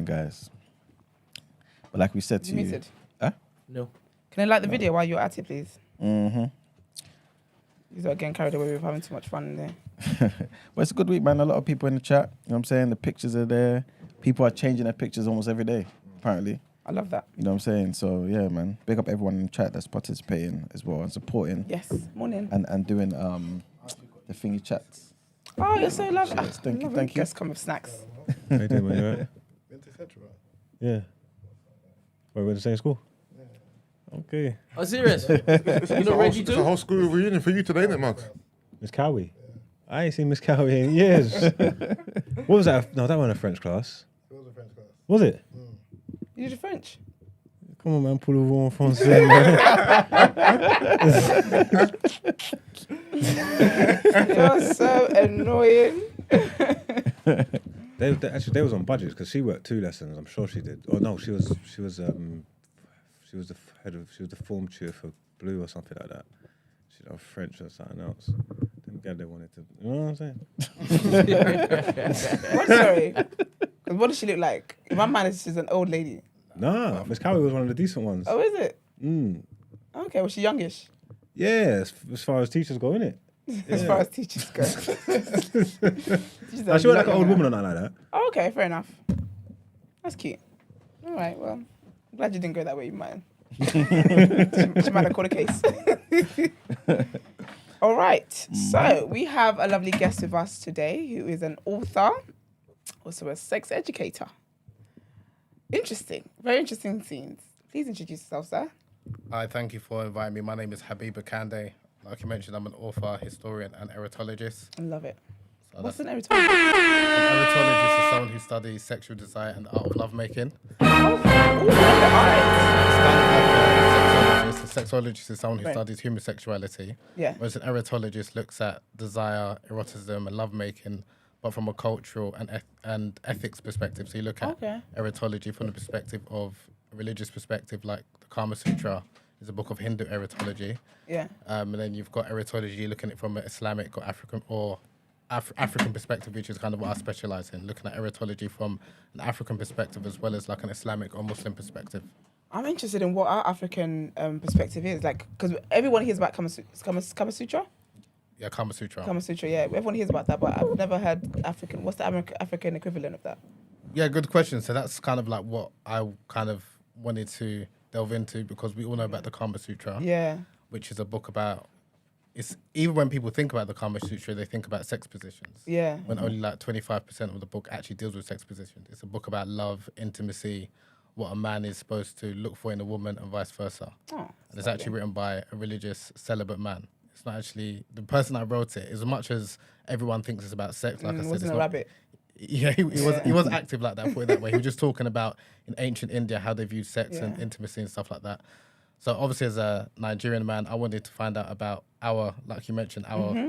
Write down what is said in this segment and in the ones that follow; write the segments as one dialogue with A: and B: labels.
A: moment, guys. But like we said to you...
B: Muted?
C: No.
B: Can I like the video while you're at it, please?
A: Mm-hmm.
B: You're not getting carried away with having too much fun in there.
A: But it's a good week, man. A lot of people in the chat. You know what I'm saying? The pictures are there. People are changing their pictures almost every day, apparently.
B: I love that.
A: You know what I'm saying? So, yeah, man. Big up everyone in the chat that's participating as well and supporting.
B: Yes. Morning.
A: And doing the thingy chats.
B: Oh, you're so lovely.
A: Yes, thank you.
B: Guests come with snacks.
D: How you doing, man? You alright?
E: Intersexual.
D: Yeah. We're in the same school? Okay.
C: Oh, serious? You're not ready
E: It's a
C: to?
E: whole school reunion for you today, isn't it, Mark?
D: Miss Cowie. I ain't seen Miss Cowie in years. What was that? No, that wasn't a French class.
E: It was a French class.
D: Was it?
B: You did French?
D: Come on, man. Pour le vent en français, man.
B: You're so annoying.
D: They was on budgets because she worked 2 lessons. I'm sure she did. Oh no, she was the head of. She was the form tutor for Blue or something like that. She did French or something else. Them guys they wanted to. You know what I'm saying?
B: What, sorry? 'Cause what does she look like? In my mind, she's an old lady.
D: Nah, Miss Cowie was one of the decent ones.
B: Oh, is it?
D: Mm.
B: Okay, was she youngish?
D: Yeah, as far as teachers go, innit?
B: As far as teachers go.
D: She looked like an old woman or nothing like that.
B: Oh, okay, fair enough. That's cute. All right, well, I'm glad you didn't go that way, you might. She might have called a case. All right, so we have a lovely guest with us today who is an author, also a sex educator. Interesting, very interesting scenes. Please introduce yourself, sir.
F: Hi, thank you for inviting me. My name is Habeeb Akande. Like you mentioned, I'm an author, historian, and erotologist.
B: I love it.
F: So
B: What's an
F: that's-
B: eritologist?
F: An erotologist is someone who studies sexual desire and the art of lovemaking.
B: Oh, all right.
F: It's kind of like a sexologist. A sexologist is someone who
B: Right.
F: studies human sexuality,
B: Yeah.
F: whereas an erotologist looks at desire, eroticism, and lovemaking, but from a cultural and ethics perspective. So you look at
B: Okay.
F: erotology from the perspective of a religious perspective, like the Kama Sutra is a book of Hindu erotology.
B: Yeah.
F: And then you've got erotology looking at it from an Islamic or African perspective, which is kind of what I specialize in, looking at erotology from an African perspective as well as like an Islamic or Muslim perspective.
B: I'm interested in what our African perspective is, like, because everyone hears about Kama Sutra.
F: Yeah, Kama Sutra.
B: Kama Sutra, yeah. Everyone hears about that, but I've never heard African. What's the African equivalent of that?
F: Yeah, good question. So that's kind of like what I kind of wanted to delve into, because we all know about the Kama Sutra,
B: Yeah.
F: which is a book about, it's even when people think about the Kama Sutra, they think about sex positions.
B: Yeah.
F: When only like 25% of the book actually deals with sex positions. It's a book about love, intimacy, what a man is supposed to look for in a woman and vice versa.
B: Oh,
F: And it's actually written by a religious celibate man. It's not actually, the person that wrote it, as much as everyone thinks it's about sex, like I said,
B: wasn't
F: it's
B: a
F: not,
B: rabbit.
F: Yeah, he was active like that, put it that way. He was just talking about in ancient India how they viewed sex and
B: Yeah.
F: intimacy and stuff like that. So obviously as a Nigerian man, I wanted to find out about our, like you mentioned,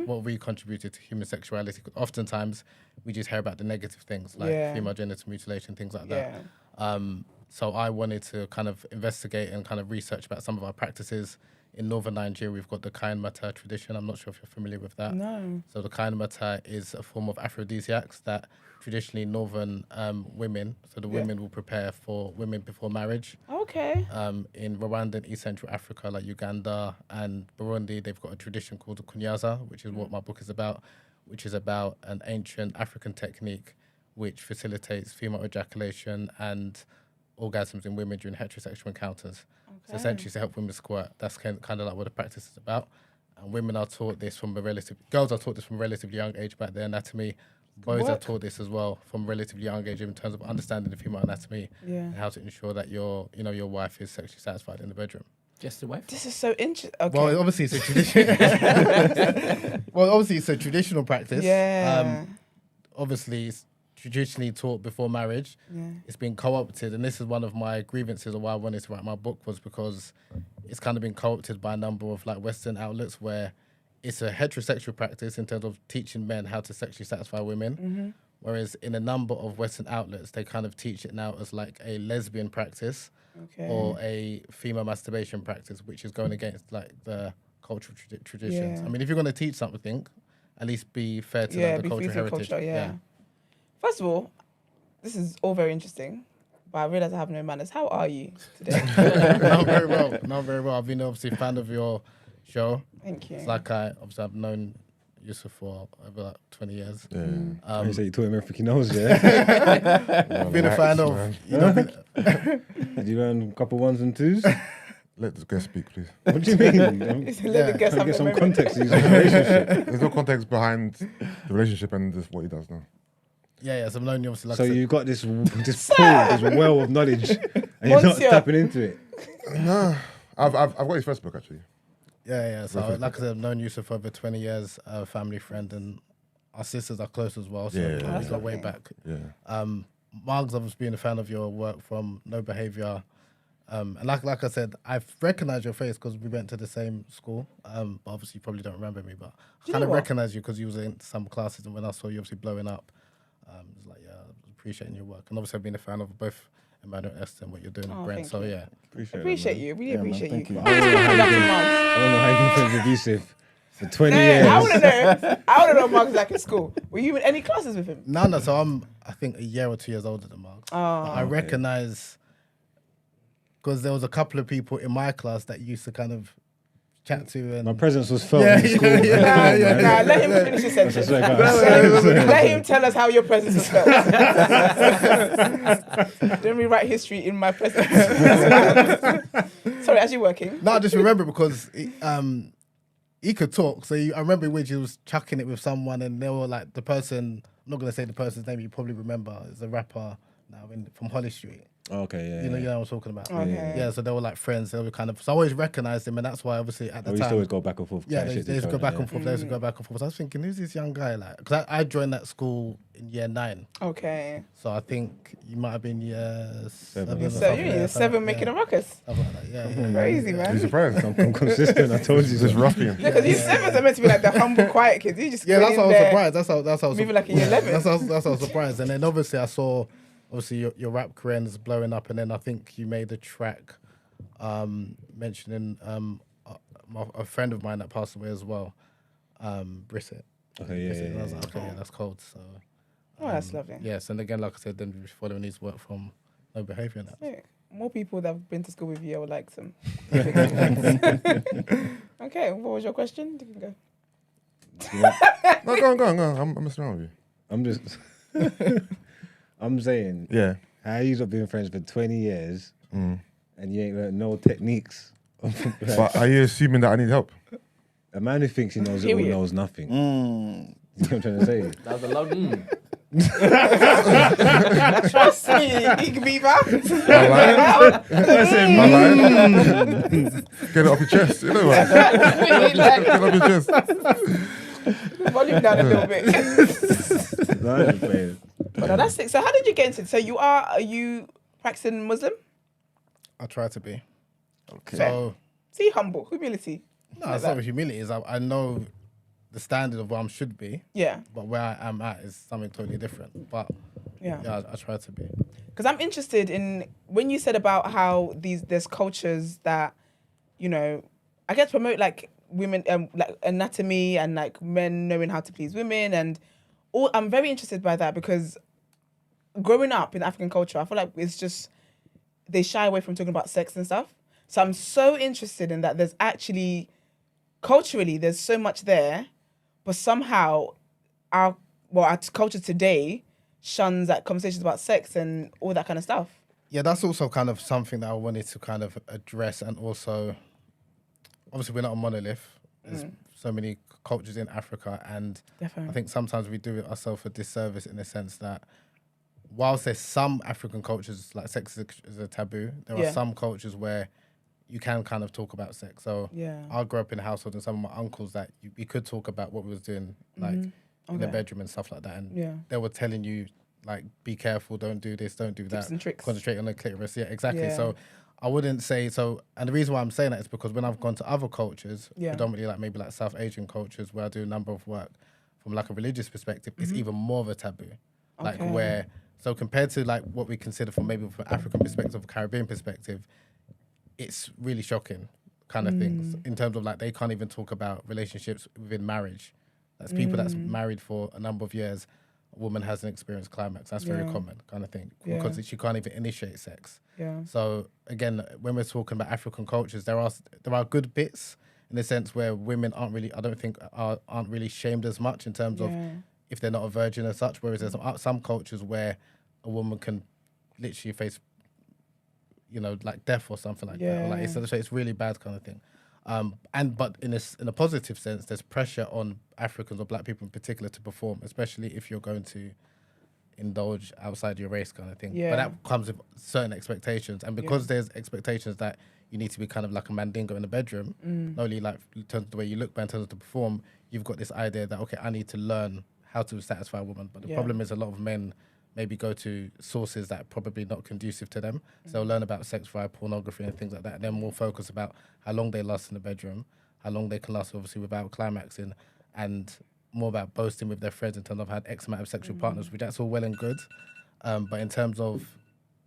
F: what we contributed to human sexuality. 'Cause oftentimes we just hear about the negative things like
B: Yeah.
F: female genital mutilation, things like
B: Yeah.
F: that. So I wanted to kind of investigate and kind of research about some of our practices. In northern Nigeria, we've got the Kayanmata tradition. I'm not sure if you're familiar with that.
B: No.
F: So the Kayanmata is a form of aphrodisiacs that traditionally northern women, so the women will prepare for women before marriage.
B: Okay.
F: In Rwanda and East Central Africa, like Uganda and Burundi, they've got a tradition called the Kunyaza, which is what my book is about, which is about an ancient African technique which facilitates female ejaculation and orgasms in women during heterosexual encounters. So essentially to help women squirt. That's kind of like what the practice is about. And women are taught this from girls are taught this from a relatively young age about their anatomy. Boys are taught this as well from a relatively young age in terms of understanding the female anatomy and how to ensure that your wife is sexually satisfied in the bedroom.
C: Just the wife?
B: This is so interesting. Okay.
F: Well, obviously it's a tradition. Well, obviously it's a traditional practice.
B: Yeah.
F: Obviously it's traditionally taught before marriage.
B: Yeah.
F: It's been co-opted, and this is one of my grievances of why I wanted to write my book, was because it's kind of been co-opted by a number of like Western outlets where it's a heterosexual practice in terms of teaching men how to sexually satisfy women. Whereas in a number of Western outlets, they kind of teach it now as like a lesbian practice or a female masturbation practice, which is going against like the cultural traditions.
B: Yeah.
F: I mean, if you're going to teach something, at least be fair to like, the
B: be
F: cultural
B: fair to
F: heritage.
B: culture, yeah. First of all, this is all very interesting. But I realise I have no manners. How are you today?
F: Not very well. Not very well. I've been obviously a fan of your show.
B: Thank you.
F: It's like I've known Yusuf for over like 20 years.
D: Yeah. You say you taught him everything he knows, yeah?
F: I've been a fan of. You know,
D: Did you learn a couple ones and twos?
E: Let the guest speak, please.
D: What do you mean?
B: Let the guests have
D: Get
B: a
D: some
B: moment.
D: context to his relationship.
E: There's no context behind the relationship and just what he does now.
F: yeah. So I've known you obviously. Like
D: So
F: I said,
D: you've got this pool, this well of knowledge, and you're not
B: Monsieur.
D: tapping into it.
E: No, I've got his first book actually.
F: Yeah. So like I said, I've known Yusuf for over 20 years, a family friend, and our sisters are close as well. So
E: Yeah,
F: we
B: that's
F: go way
B: lovely.
F: back.
E: Yeah.
F: Mark's obviously been a fan of your work from No Behavior. And like I said, I've recognized your face because we went to the same school. But obviously you probably don't remember me, but I
B: you
F: kind of
B: know what?
F: recognized you because you was in some classes, and when I saw you obviously blowing up, it's like, yeah, I was appreciating your work. And obviously I've been a fan of both Emmanuel Esther and what you're doing
B: Oh,
F: with Brent.
B: thank
F: So
B: you.
F: yeah.
B: Appreciate you. Really
A: Yeah, man,
B: appreciate
A: thank
B: you.
A: you.
B: I
D: I don't know how you've been friends with Yusuf for 20
B: I
D: years.
B: want to know. I want to know what Mark's like at school. Were you in any classes with him?
F: No. So I'm, I think, a year or 2 years older than Mark.
B: Oh.
F: I recognize, because there was a couple of people in my class that used to kind of chat to. And
D: My presence was felt
F: Yeah,
D: in school.
F: yeah,
D: man.
F: yeah,
B: Nah, let him finish his
D: That's
B: sentence.
D: what I got.
B: Let him tell us how your presence was felt. Don't rewrite history in my presence. Sorry, actually working.
F: No, I just remember because he could talk. So I remember when he was chucking it with someone, and they were like the person. I'm not gonna say the person's name. You probably remember. It's a rapper now from Holly Street.
D: Okay, yeah.
F: You know what I was talking about.
B: Okay.
F: Yeah. So they were like friends. They were kind of. So I always recognized him, and that's why obviously at the
D: We used to
F: time.
D: always go back and forth.
F: Yeah,
D: chat
F: they
D: shit to
F: used
D: each
F: to go
D: other,
F: back and forth. They used to go back and forth. So I was thinking, who's this young guy like? Because I joined that school in year 9.
B: Okay.
F: So I think you might have been year 7.
D: Yeah,
F: or
B: So
F: something,
B: you're
F: yeah,
B: 7 making a ruckus.
F: something like that. Yeah.
B: Crazy,
E: Are you
B: man.
E: surprised?
D: I'm consistent, I told you.
E: Just ruffian.
B: Yeah, because you 7s are meant to be like the humble, quiet kids. You just
F: Yeah,
B: go
F: that's
B: in
F: how I was
B: there.
F: surprised. That's how I was
B: Moving like a year 11.
F: That's how I was surprised. And then obviously I saw your rap career is blowing up, and then I think you made a track mentioning a friend of mine that passed away as well, Brissett.
D: Okay, yeah,
F: Brissett, and I was
D: yeah.
F: like, okay, yeah, that's cold. So
B: Oh, that's lovely.
F: yes, and again, like I said, then we're following his work from No Behavior and that.
B: Sick. More people that have been to school with you, I would like some. Okay, what was your question? You can go.
E: No, go on. I'm messing around with you.
D: I'm just... I'm saying,
E: Yeah.
D: how you not been friends for 20 years
E: Mm.
D: and you ain't learned no techniques?
E: But are you assuming that I need help?
D: A man who thinks he knows it all
B: Period.
D: knows nothing. You
A: Mm.
D: know what I'm trying to say?
C: That was a loud.
B: Trust me, Igbiba.
E: Get it off your chest. You know what? Get it off your chest.
B: Volume down a little bit.
D: No, I'm just playing.
B: But no, that's it. So how did you get into it? So are you practicing Muslim?
F: I try to be.
A: Okay.
F: So
B: See, humble, humility.
F: no,
B: Like
F: it's
B: that.
F: not humility. Is I know the standard of where I should be,
B: Yeah,
F: but where I am at is something totally different. But
B: yeah.
F: yeah, I try to be.
B: Because I'm interested in when you said about how there's cultures that, I guess promote like women, like anatomy and like men knowing how to please women and all. I'm very interested by that because growing up in African culture, I feel like it's just they shy away from talking about sex and stuff. So I'm so interested in that. There's actually culturally there's so much there, but somehow our culture today shuns at conversations about sex and all that kind of stuff.
F: Yeah, that's also kind of something that I wanted to kind of address, and also, obviously, we're not a monolith. There's so many cultures in Africa, and
B: Definitely.
F: I think sometimes we do ourselves a disservice in the sense that whilst there's some African cultures, like sex is a taboo, there
B: Yeah.
F: are some cultures where you can kind of talk about sex. So
B: Yeah.
F: I grew up in a household, and some of my uncles that we could talk about what we was doing, like in the
B: Okay.
F: bedroom and stuff like that, and
B: Yeah.
F: they were telling you, like, be careful, don't do this, don't do
B: Tips
F: that.
B: and tricks.
F: Concentrate on the clitoris. Yeah, exactly.
B: Yeah.
F: So I wouldn't say so. And the reason why I'm saying that is because when I've gone to other cultures,
B: Yeah.
F: predominantly like maybe like South Asian cultures, where I do a number of work from like a religious perspective, it's even more of a taboo. Like
B: Okay.
F: where, so compared to like what we consider from maybe from African perspective, Caribbean perspective, it's really shocking kind of things in terms of like they can't even talk about relationships within marriage. That's people that's married for a number of years a woman hasn't experienced climax. That's very common kind of thing because she can't even initiate sex.
B: Yeah.
F: So again, when we're talking about African cultures, there are good bits in the sense where women aren't really shamed as much in terms of if they're not a virgin as such. Whereas there's some cultures where a woman can literally face, like death or something like that. Or like it's really bad kind of thing. But in a positive sense, there's pressure on Africans or black people in particular to perform, especially if you're going to indulge outside your race kind of thing.
B: Yeah.
F: But that comes with certain expectations. And because there's expectations that you need to be kind of like a mandingo in the bedroom, not only like in terms of the way you look, but in terms of to perform, you've got this idea that, okay, I need to learn how to satisfy a woman. But the problem is a lot of men maybe go to sources that are probably not conducive to them. So they'll learn about sex via pornography and things like that. And then more focus about how long they last in the bedroom, how long they can last obviously without climaxing, and more about boasting with their friends in terms of had X amount of sexual partners, which that's all well and good. But in terms of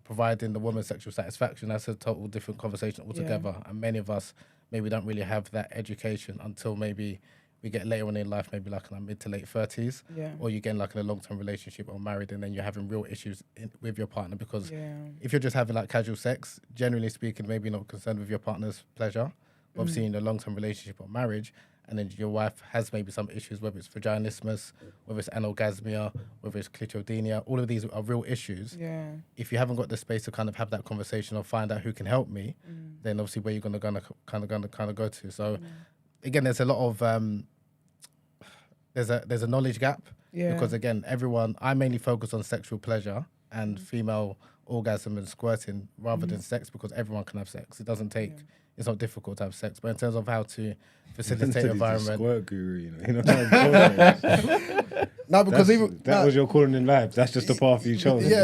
F: providing the woman sexual satisfaction, that's a total different conversation altogether. And many of us maybe don't really have that education until maybe we get later on in life, maybe like in our mid to late 30s, or you get like in a long-term relationship or married, and then you're having real issues with your partner because if you're just having like casual sex, generally speaking, maybe you're not concerned with your partner's pleasure. But obviously in a long-term relationship or marriage, and then your wife has maybe some issues, whether it's vaginismus, whether it's anorgasmia, whether it's clitoridemia, all of these are real issues.
B: Yeah.
F: If you haven't got the space to kind of have that conversation or find out who can help me, then obviously where you're gonna kind of go to. So again, there's a lot of there's a knowledge gap because again, I mainly focus on sexual pleasure and female orgasm and squirting rather than sex because everyone can have sex. It doesn't take. It's not difficult to have sex, but in terms of how to facilitate environment.
D: Squirt Guru, you know what I'm
F: No, because
D: that was your calling in life. That's just the path you chose.
F: Yeah,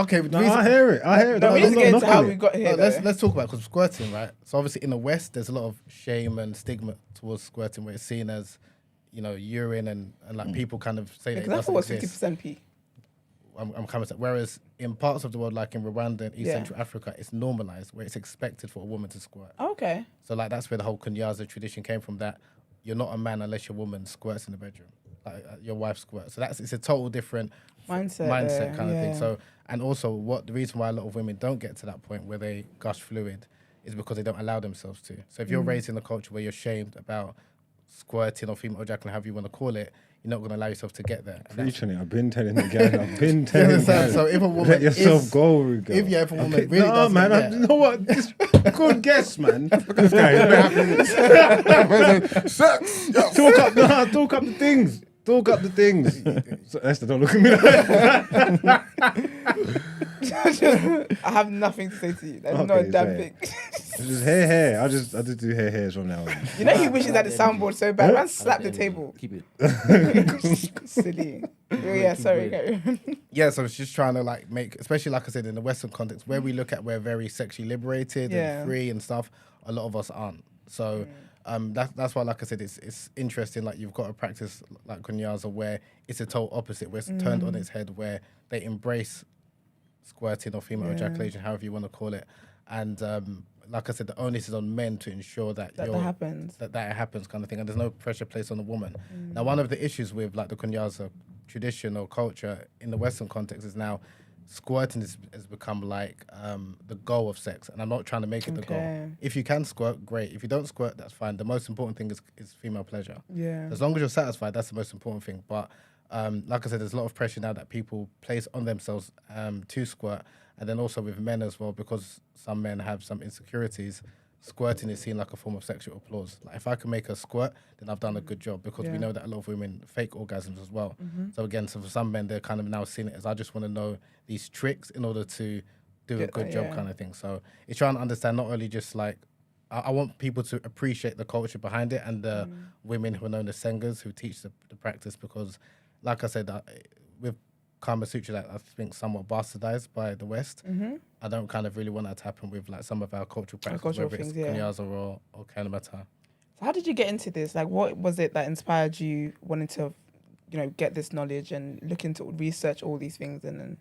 F: okay.
D: I hear it.
B: No, we need to get into how we got here.
F: Let's talk about because squirting, right? So obviously in the West, there's a lot of shame and stigma towards squirting, where it's seen as, urine and like people kind of say that it
B: Because I
F: doesn't
B: thought it was
F: exist.
B: 50% pee.
F: I'm coming to. Whereas in parts of the world, like in Rwanda and East Central Africa, it's normalized, where it's expected for a woman to squirt.
B: Okay.
F: So like that's where the whole Kunyaza tradition came from. That you're not a man unless your woman squirts in the bedroom, like your wife squirts. So it's a total different mindset kind of thing. So and also the reason why a lot of women don't get to that point where they gush fluid is because they don't allow themselves to. So if you're raised in a culture where you're shamed about squirting or female ejaculating, however you want to call it, you're not going to allow yourself to get there.
D: Preaching it. I've been telling the guy. I've been telling the guy.
F: So if a woman
D: let yourself go, Rugo.
F: If a woman really doesn't
D: man. You know what? Good guess, man. This guy.
E: Sex.
D: Talk up the things. Talk up the things. So, Esther, don't look at me like that.
B: I have nothing to say to you. That's not a damn thing.
D: Just hair. I just do hairs from now on.
B: You know he wishes that the soundboard so bad. Man, slap the table.
C: Keep it.
B: Silly. Oh, yeah, sorry. Go.
F: Yeah, so it's just trying to like make, especially like I said, in the Western context, where we look at we're very sexually liberated and free and stuff, a lot of us aren't. So that's why, like I said, it's interesting. Like you've got a practice like Kunyaza where it's a total opposite, where it's turned on its head, where they embrace squirting or female ejaculation, however you want to call it, and like I said, the onus is on men to ensure that
B: that happens.
F: That happens, kind of thing, and there's no pressure placed on the woman. Now, one of the issues with like the Kunyaza tradition or culture in the Western context is now squirting has become like the goal of sex, and I'm not trying to make it the goal. If you can squirt, great. If you don't squirt, that's fine. The most important thing is female pleasure.
B: Yeah.
F: As long as you're satisfied, that's the most important thing. But like I said, there's a lot of pressure now that people place on themselves to squirt, and then also with men as well, because some men have some insecurities. Squirting is seen like a form of sexual applause. Like if I can make her squirt, then I've done a good job, because we know that a lot of women fake orgasms as well. So again, so for some men, they're kind of now seeing it as, I just want to know these tricks in order to do a good job kind of thing. So it's trying to understand not only just like, I want people to appreciate the culture behind it and the women who are known as sengers who teach the practice, because like I said, with Kama Sutra, that I think somewhat bastardized by the West. I don't kind of really want that to happen with like some of our cultural practices, whether it's Kunyaza or Kayanmata.
B: So how did you get into this? Like, what was it that inspired you wanting to, get this knowledge and look into research all these things? And then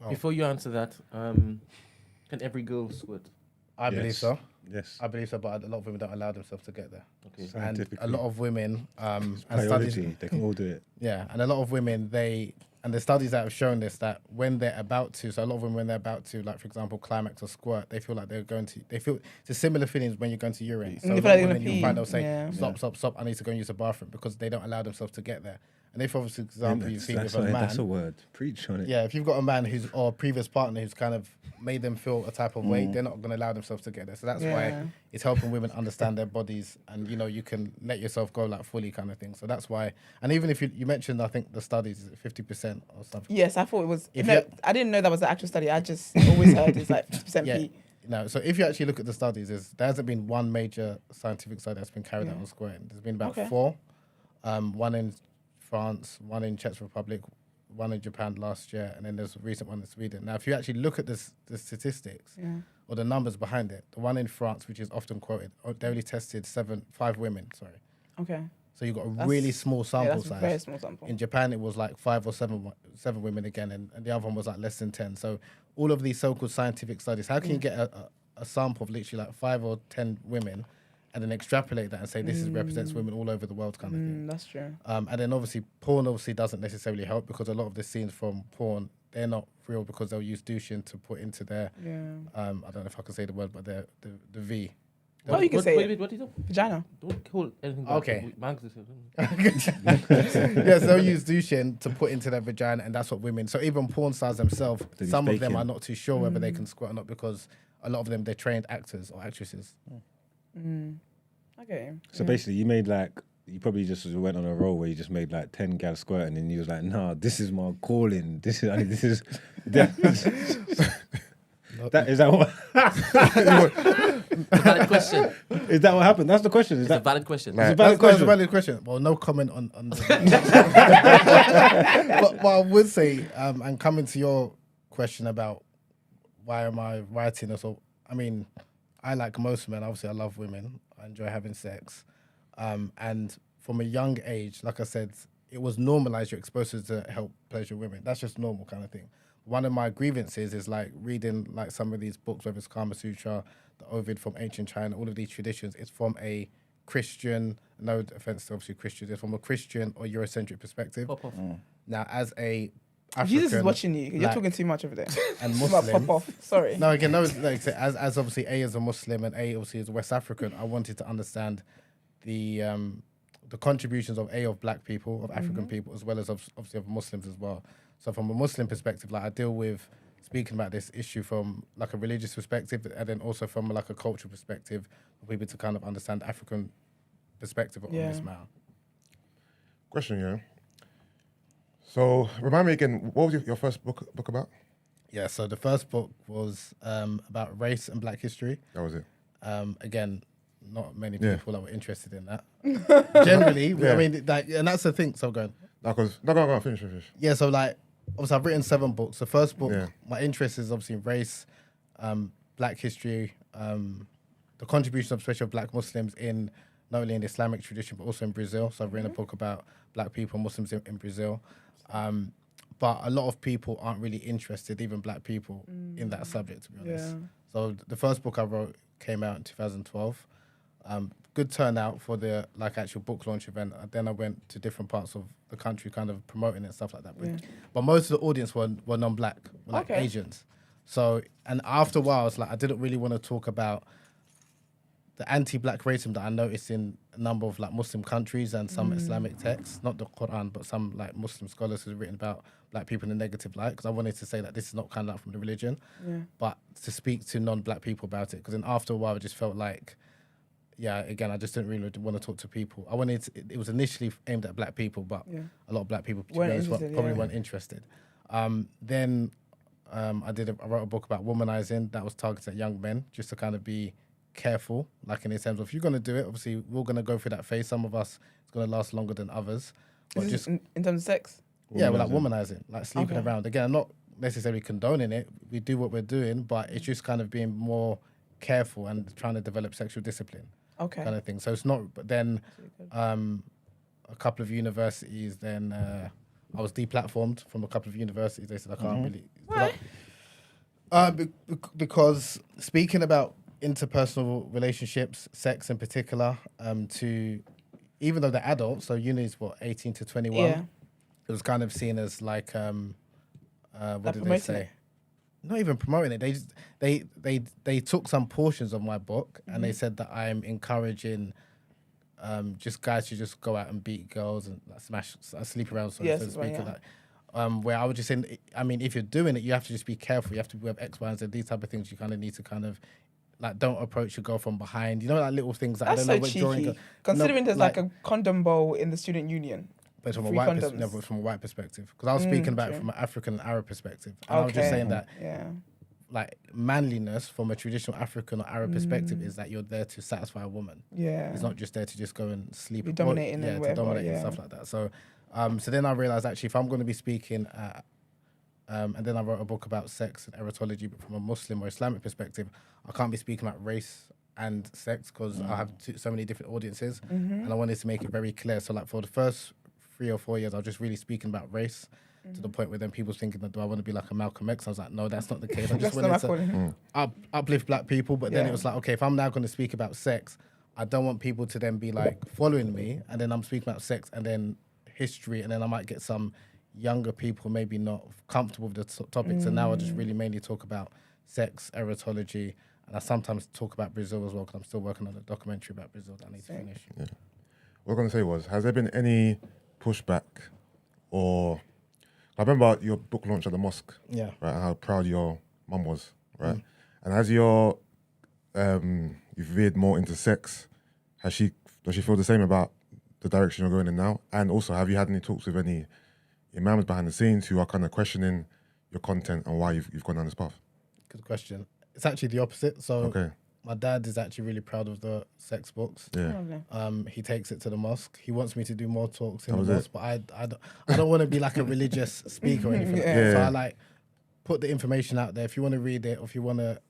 C: Before you answer that, can every girl squirt?
F: I believe so.
D: Yes.
F: I believe so, but a lot of women don't allow themselves to get there.
C: Okay.
F: And a lot of women, and
D: Biology,
F: studies,
D: they can all do it.
F: yeah, and a lot of women, they And the studies that have shown this, that when they're about to, so a lot of them, when they're about to, like, for example, climax or squirt, they feel like they feel, it's a similar feelings when you're going to urine. So
B: They feel like they're
F: women,
B: gonna
F: you'll find
B: pee.
F: they'll say,
B: Yeah.
F: stop, I need to go and use the bathroom, because they don't allow themselves to get there. And if, obviously, for example, you see with a man.
D: That's a word. Preach on it.
F: Yeah, if you've got a man or a previous partner who's kind of made them feel a type of way, they're not going to allow themselves to get there. So that's why it's helping women understand their bodies, and you can let yourself go like fully, kind of thing. So that's why. And even if you mentioned, I think the studies is 50% or something.
B: Yes, I thought it was.
F: If
B: No,
F: you-
B: I didn't know that was the actual study. I just always heard it's like 50%
F: Yeah.
B: pee.
F: No, so if you actually look at the studies, there hasn't been one major scientific study that's been carried out on squirting. There's been about 4, one in France, one in Czech Republic, one in Japan last year, and then there's a recent one in Sweden. Now, if you actually look at the statistics or the numbers behind it, the one in France, which is often quoted, they only tested 5 women. Sorry.
B: Okay.
F: So you've got a really small sample
B: that's a
F: size.
B: very small sample.
F: In Japan, it was like 5 or 7 women again, and the other one was like less than 10. So all of these so-called scientific studies, how can you get a sample of literally like 5 or 10 women and then extrapolate that and say this represents women all over the world, kind of thing?
B: That's true.
F: And then obviously porn doesn't necessarily help, because a lot of the scenes from porn, they're not real, because they'll use douching to put into their, I don't know if I can say the word, but the V.
B: Oh, you can say it.
C: Wait, what do you do?
B: Vagina.
C: Don't call anything back.
F: Okay.
C: Mangs is
F: Yes, they'll use douching to put into their vagina, and that's what women. So even porn stars themselves,
D: use
F: some of them
D: bacon.
F: are not too sure whether they can squirt or not, because a lot of them, they're trained actors or actresses.
B: Okay.
D: So basically, you probably just went on a roll where you just made like 10 gals squirting, and you was like, nah, this is my calling. This is that is that what
C: a valid question.
D: is that what happened? That's the question. Is
C: It's a
D: that
C: valid question.
D: it's a valid
F: That's
D: question?
F: a valid question. Well, no comment on but what I would say, and coming to your question about why am I writing this, or I mean, I like most men. Obviously, I love women. I enjoy having sex, and from a young age, like I said, it was normalized. You're exposed to help pleasure women. That's just normal, kind of thing. One of my grievances is like reading like some of these books, whether it's Kama Sutra, the Ovid from ancient China, all of these traditions. It's from a Christian, no offense to obviously Christians, it's from a Christian or Eurocentric perspective.
C: Pop off.
F: Now, as a African,
B: Jesus is watching you. You're
F: black,
B: talking too much over there.
F: and
B: It's about
F: Muslim.
B: pop off. Sorry.
F: No, again, no. Like, as obviously A as a Muslim and A obviously as a West African, I wanted to understand the contributions of Black people, of African people, as well as obviously of Muslims as well. So from a Muslim perspective, like I deal with speaking about this issue from like a religious perspective, and then also from like a cultural perspective, for people to kind of understand the African perspective on this matter.
E: Question, yeah. So remind me again, what was your first book about?
F: Yeah, so the first book was about race and Black history.
E: That was it.
F: Again, not many
E: Yeah.
F: people that were interested in that. Generally, I mean, like, and that's the thing. So go on.
E: No, go, finish.
F: Yeah, so like, obviously, I've written 7 books. The first book,
E: Yeah.
F: my interest is obviously in race, Black history, the contribution of especially of Black Muslims in not only in the Islamic tradition but also in Brazil. So I've written a book about Black people, Muslims in Brazil. But a lot of people aren't really interested, even Black people, in that subject, to be honest.
B: Yeah.
F: So the first book I wrote came out in 2012. Good turnout for the like actual book launch event. Then I went to different parts of the country, kind of promoting it and stuff like that. But most of the audience were non-Black, were like
B: Okay.
F: Asians. So, and after a while, it's like I didn't really want to talk about the anti-Black racism that I noticed in a number of like Muslim countries and some Islamic texts, not the Quran, but some like Muslim scholars who've written about Black people in a negative light. Because I wanted to say that this is not kind of like from the religion, but to speak to non-Black people about it. Because then after a while, it just felt like, yeah, again, I just didn't really want to talk to people. It was initially aimed at Black people, but a lot of Black people to be
B: Weren't
F: honest,
B: interested,
F: probably
B: yeah.
F: weren't interested. Then I wrote a book about womanizing that was targeted at young men, just to kind of be careful, like in the sense of if you're going to do it, obviously we're going to go through that phase. Some of us, it's going to last longer than others. But
B: Is this
F: just,
B: in terms of sex?
F: yeah, we're like womanizing, like sleeping
B: Okay.
F: around. Again, I'm not necessarily condoning it. We do what we're doing, but it's just kind of being more careful and trying to develop sexual discipline.
B: Okay.
F: Kind of thing. So it's not, but then a couple of universities, then I was deplatformed from a couple of universities. They said I can't really.
B: Why?
F: Because speaking about interpersonal relationships, sex in particular, to even though they're adults, so uni is what 18 to 21.
B: Yeah.
F: it was kind of seen as like what
B: Like
F: did they
B: promoting
F: say?
B: it?
F: Not even promoting it. They just they took some portions of my book and they said that I'm encouraging just guys to just go out and beat girls and like, sleep around, so
B: Yes,
F: to
B: well,
F: speak.
B: yeah.
F: Like, where I was just saying, I mean, if you're doing it, you have to just be careful. You have to have X, Y, and Z. These type of things you kind of need to kind of like don't approach your girl from behind. You know, like little things that
B: That's
F: I
B: so
F: don't know what drawing.
B: cheeky. Considering there's like a condom bowl in the student union.
F: But from a
B: Free
F: white
B: condoms.
F: no, but from a white perspective, because I was speaking about it
B: true.
F: from an African and Arab perspective, and I was just saying that
B: Yeah.
F: like manliness from a traditional African or Arab perspective is that you're there to satisfy a woman.
B: Yeah.
F: It's not just there to just go and sleep.
B: Be dominating and
F: to
B: whatever,
F: dominate and
B: yeah.
F: stuff like that. So, so then I realized actually if I'm going to be speaking, and then I wrote a book about sex and erotology, but from a Muslim or Islamic perspective, I can't be speaking about race and sex because I have so many different audiences, and I wanted to make it very clear. So like for the first 3 or 4 years, I was just really speaking about race. To the point where then people thinking that do I want to be like a Malcolm X? I was like, no, that's not the case. I just wanted to uplift black people. But then it was like, okay, if I'm now going to speak about sex, I don't want people to then be like following me, and then I'm speaking about sex and then history, and then I might get some younger people maybe not comfortable with the topic. So now I just really mainly talk about sex, erotology, and I sometimes talk about Brazil as well because I'm still working on a documentary about Brazil that I need to finish.
E: Yeah. What I'm going to say was, has there been any pushback or... I remember your book launch at the mosque,
F: Yeah.
E: right, and how proud your mum was, right? And as you've veered more into sex, does she feel the same about the direction you're going in now? And also, have you had any talks with any imams behind the scenes who are kind of questioning your content and why you've gone down this path?
F: Good question. It's actually the opposite. So
E: Okay.
F: my dad is actually really proud of the sex books.
E: Yeah.
F: He takes it to the mosque. He wants me to do more talks in
E: That
F: the
E: was
F: mosque, but I don't want to be like a religious speaker or anything. Like that.
E: Yeah.
F: So I like put the information out there. If you want to read it, or if you want to,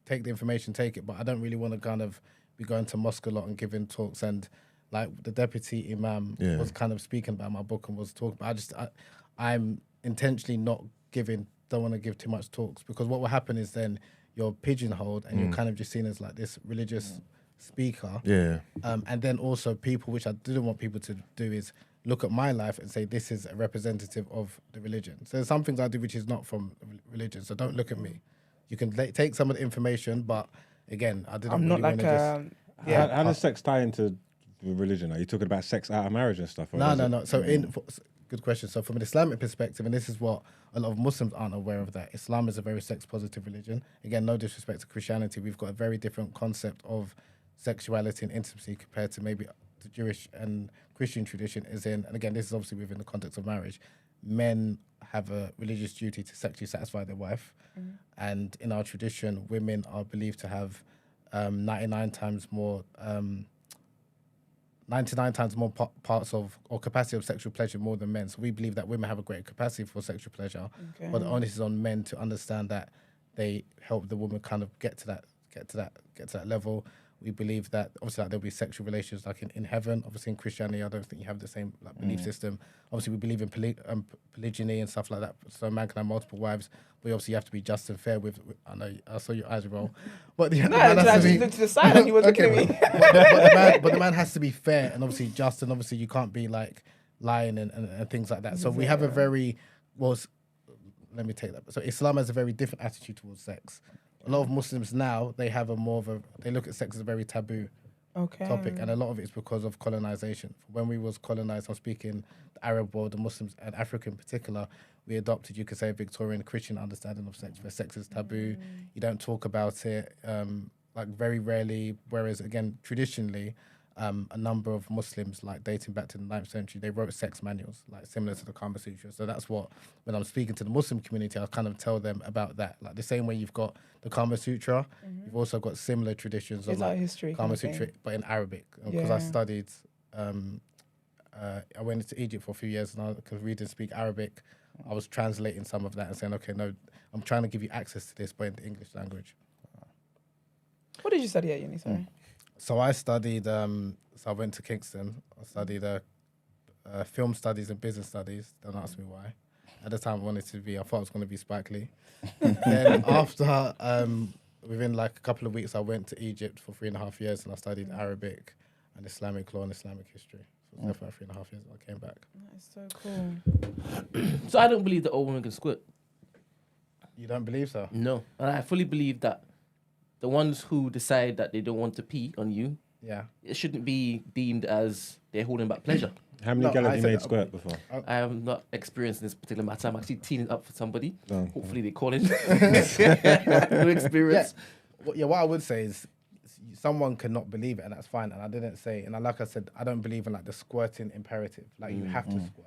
F: take the information, take it. But I don't really want to kind of be going to mosque a lot and giving talks. And like the deputy imam was kind of speaking about my book and was talking. But I'm intentionally not don't want to give too much talks because what will happen is then you're pigeonholed and you're kind of just seen as like this religious speaker.
E: Yeah.
F: And then also people, which I didn't want people to do, is look at my life and say this is a representative of the religion. So there's some things I do which is not from religion. So don't look at me. You can take some of the information, but again, I didn't.
B: I'm not
F: really
B: like
F: wanna
B: a...
D: How does sex tie into religion? Are you talking about sex out of marriage and stuff? Or
F: No. So good question. So from an Islamic perspective, and this is what a lot of Muslims aren't aware of, that Islam is a very sex positive religion. Again, no disrespect to Christianity. We've got a very different concept of sexuality and intimacy compared to maybe the Jewish and Christian tradition is in, and again, this is obviously within the context of marriage. Men have a religious duty to sexually satisfy their wife. And in our tradition, women are believed to have 99 times more parts of or capacity of sexual pleasure more than men. So we believe that women have a greater capacity for sexual pleasure, but the onus is on men to understand that they help the woman kind of get to that level. We believe that obviously like, there'll be sexual relations like in heaven. Obviously in Christianity, I don't think you have the same like belief system. Obviously we believe in polygyny and stuff like that. So a man can have multiple wives, but obviously you have to be just and fair with I know I saw your eyes roll, but the man
B: I
F: has to
B: just
F: be,
B: looked to the side and he was looking at me.
F: but the man has to be fair and obviously just, and obviously you can't be like lying and things like that. So we have a very let me take that. So Islam has a very different attitude towards sex. A lot of Muslims now, they have they look at sex as a very taboo topic, and a lot of it is because of colonization. When we was colonized, I'm speaking the Arab world, the Muslims and Africa in particular, we adopted, you could say, a Victorian Christian understanding of sex, where sex is taboo. You don't talk about it, like very rarely, whereas again, traditionally, a number of Muslims, like dating back to the 9th century, they wrote sex manuals, like similar to the Kama Sutra. So that's what, when I'm speaking to the Muslim community, I kind of tell them about that. Like the same way you've got the Kama Sutra, you've also got similar traditions of like
B: history
F: Kama Sutra, but in Arabic. Because I studied, I went into Egypt for a few years and I could read and speak Arabic. I was translating some of that and saying, okay, no, I'm trying to give you access to this, but in the English language.
B: What did you study at uni, sorry?
F: So I studied, so I went to Kingston. I studied film studies and business studies. Don't ask me why. At the time, I thought I was going to be Spike Lee. Then after, within like a couple of weeks, I went to Egypt for 3.5 years and I studied Arabic and Islamic law and Islamic history So it's there for 3.5 years. I came back.
B: That is so cool.
C: So I don't believe that all women can squirt.
F: You don't believe so?
C: No, and I fully believe that the ones who decide that they don't want to pee on you,
F: Yeah.
C: it shouldn't be deemed as they're holding back pleasure.
D: How many
F: No,
D: girls
F: I
D: have you
F: said-
D: made squirt before?
C: I have not experienced this particular matter. I'm actually teeing it up for somebody.
D: No.
C: Hopefully they call in. No experience.
F: What I would say is someone cannot believe it, and that's fine. And I didn't say, and like I said, I don't believe in like the squirting imperative. Like you have to squirt.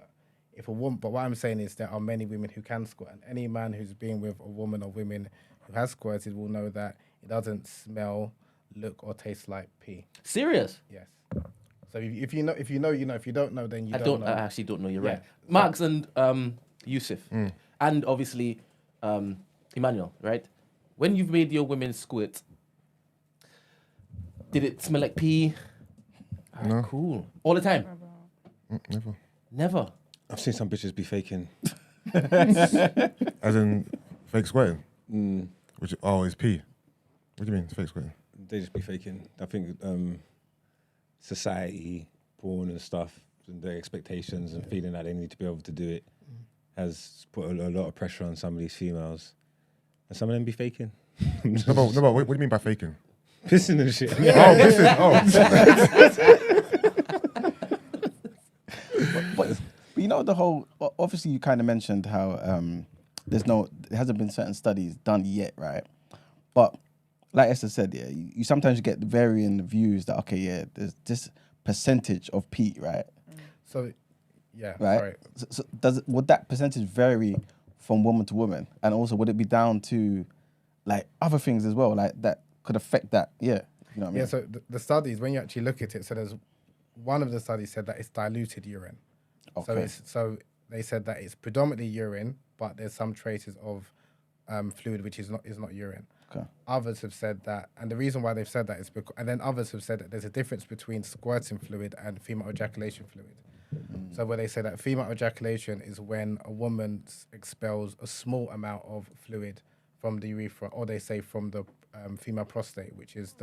F: If a woman, but what I'm saying is there are many women who can squirt, and any man who's been with a woman or women who has squirted will know that it doesn't smell, look, or taste like pee.
C: Serious?
F: Yes. So if you know, you know. If you don't know, then you
C: I
F: don't
C: don't.
F: know.
C: I actually don't know. You're
F: Yeah.
C: right. Marx and Yusuf, and obviously Emmanuel. Right? When you've made your women squirt, did it smell like pee?
E: No.
C: Cool. All the time?
E: Never.
C: Never.
D: I've seen some bitches be faking.
E: As in fake squirting?
D: Mm,
E: Which, oh, it's pee. What do you mean, fake squirting?
D: they just be faking. I think society, porn and stuff, and their expectations and feeling that they need to be able to do it has put a lot of pressure on some of these females. And some of them be faking.
E: No, but what do you mean by faking?
D: Pissing and shit.
E: Oh, pissing.
A: But you know, the whole, obviously you kind of mentioned how there hasn't been certain studies done yet, right? But like Esther said, yeah, you sometimes get varying views that, okay, yeah, there's this percentage of Pete, right?
F: So, yeah,
A: Right?
F: sorry.
A: So would that percentage vary from woman to woman? And also, would it be down to like other things as well, like that could affect that? Yeah, you know what I mean?
F: Yeah, so the studies, when you actually look at it, so there's one of the studies said that it's diluted urine.
A: Okay.
F: So they said that it's predominantly urine, but there's some traces of fluid which is not urine.
A: Okay.
F: Others have said that, and the reason why they've said that is because, and then others have said that there's a difference between squirting fluid and female ejaculation fluid. So where they say that female ejaculation is when a woman expels a small amount of fluid from the urethra, or they say from the female prostate, which is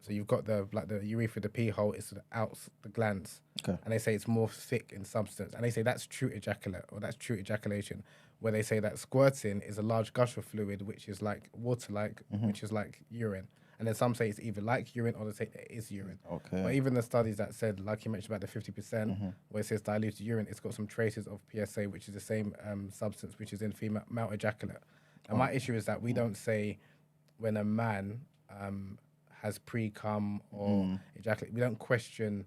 F: so you've got the urethra, the pee hole is the glands,
A: Okay.
F: and they say it's more thick in substance, and they say that's true ejaculate, or that's true ejaculation. Where they say that squirting is a large gush of fluid, which is like water-like, which is like urine. And then some say it's either like urine or they say it is urine.
A: Okay.
F: But even the studies that said, like you mentioned about the 50%, where it says diluted urine, it's got some traces of PSA, which is the same substance which is in female ejaculate. And my issue is that we don't say when a man has pre-cum or ejaculate, we don't question.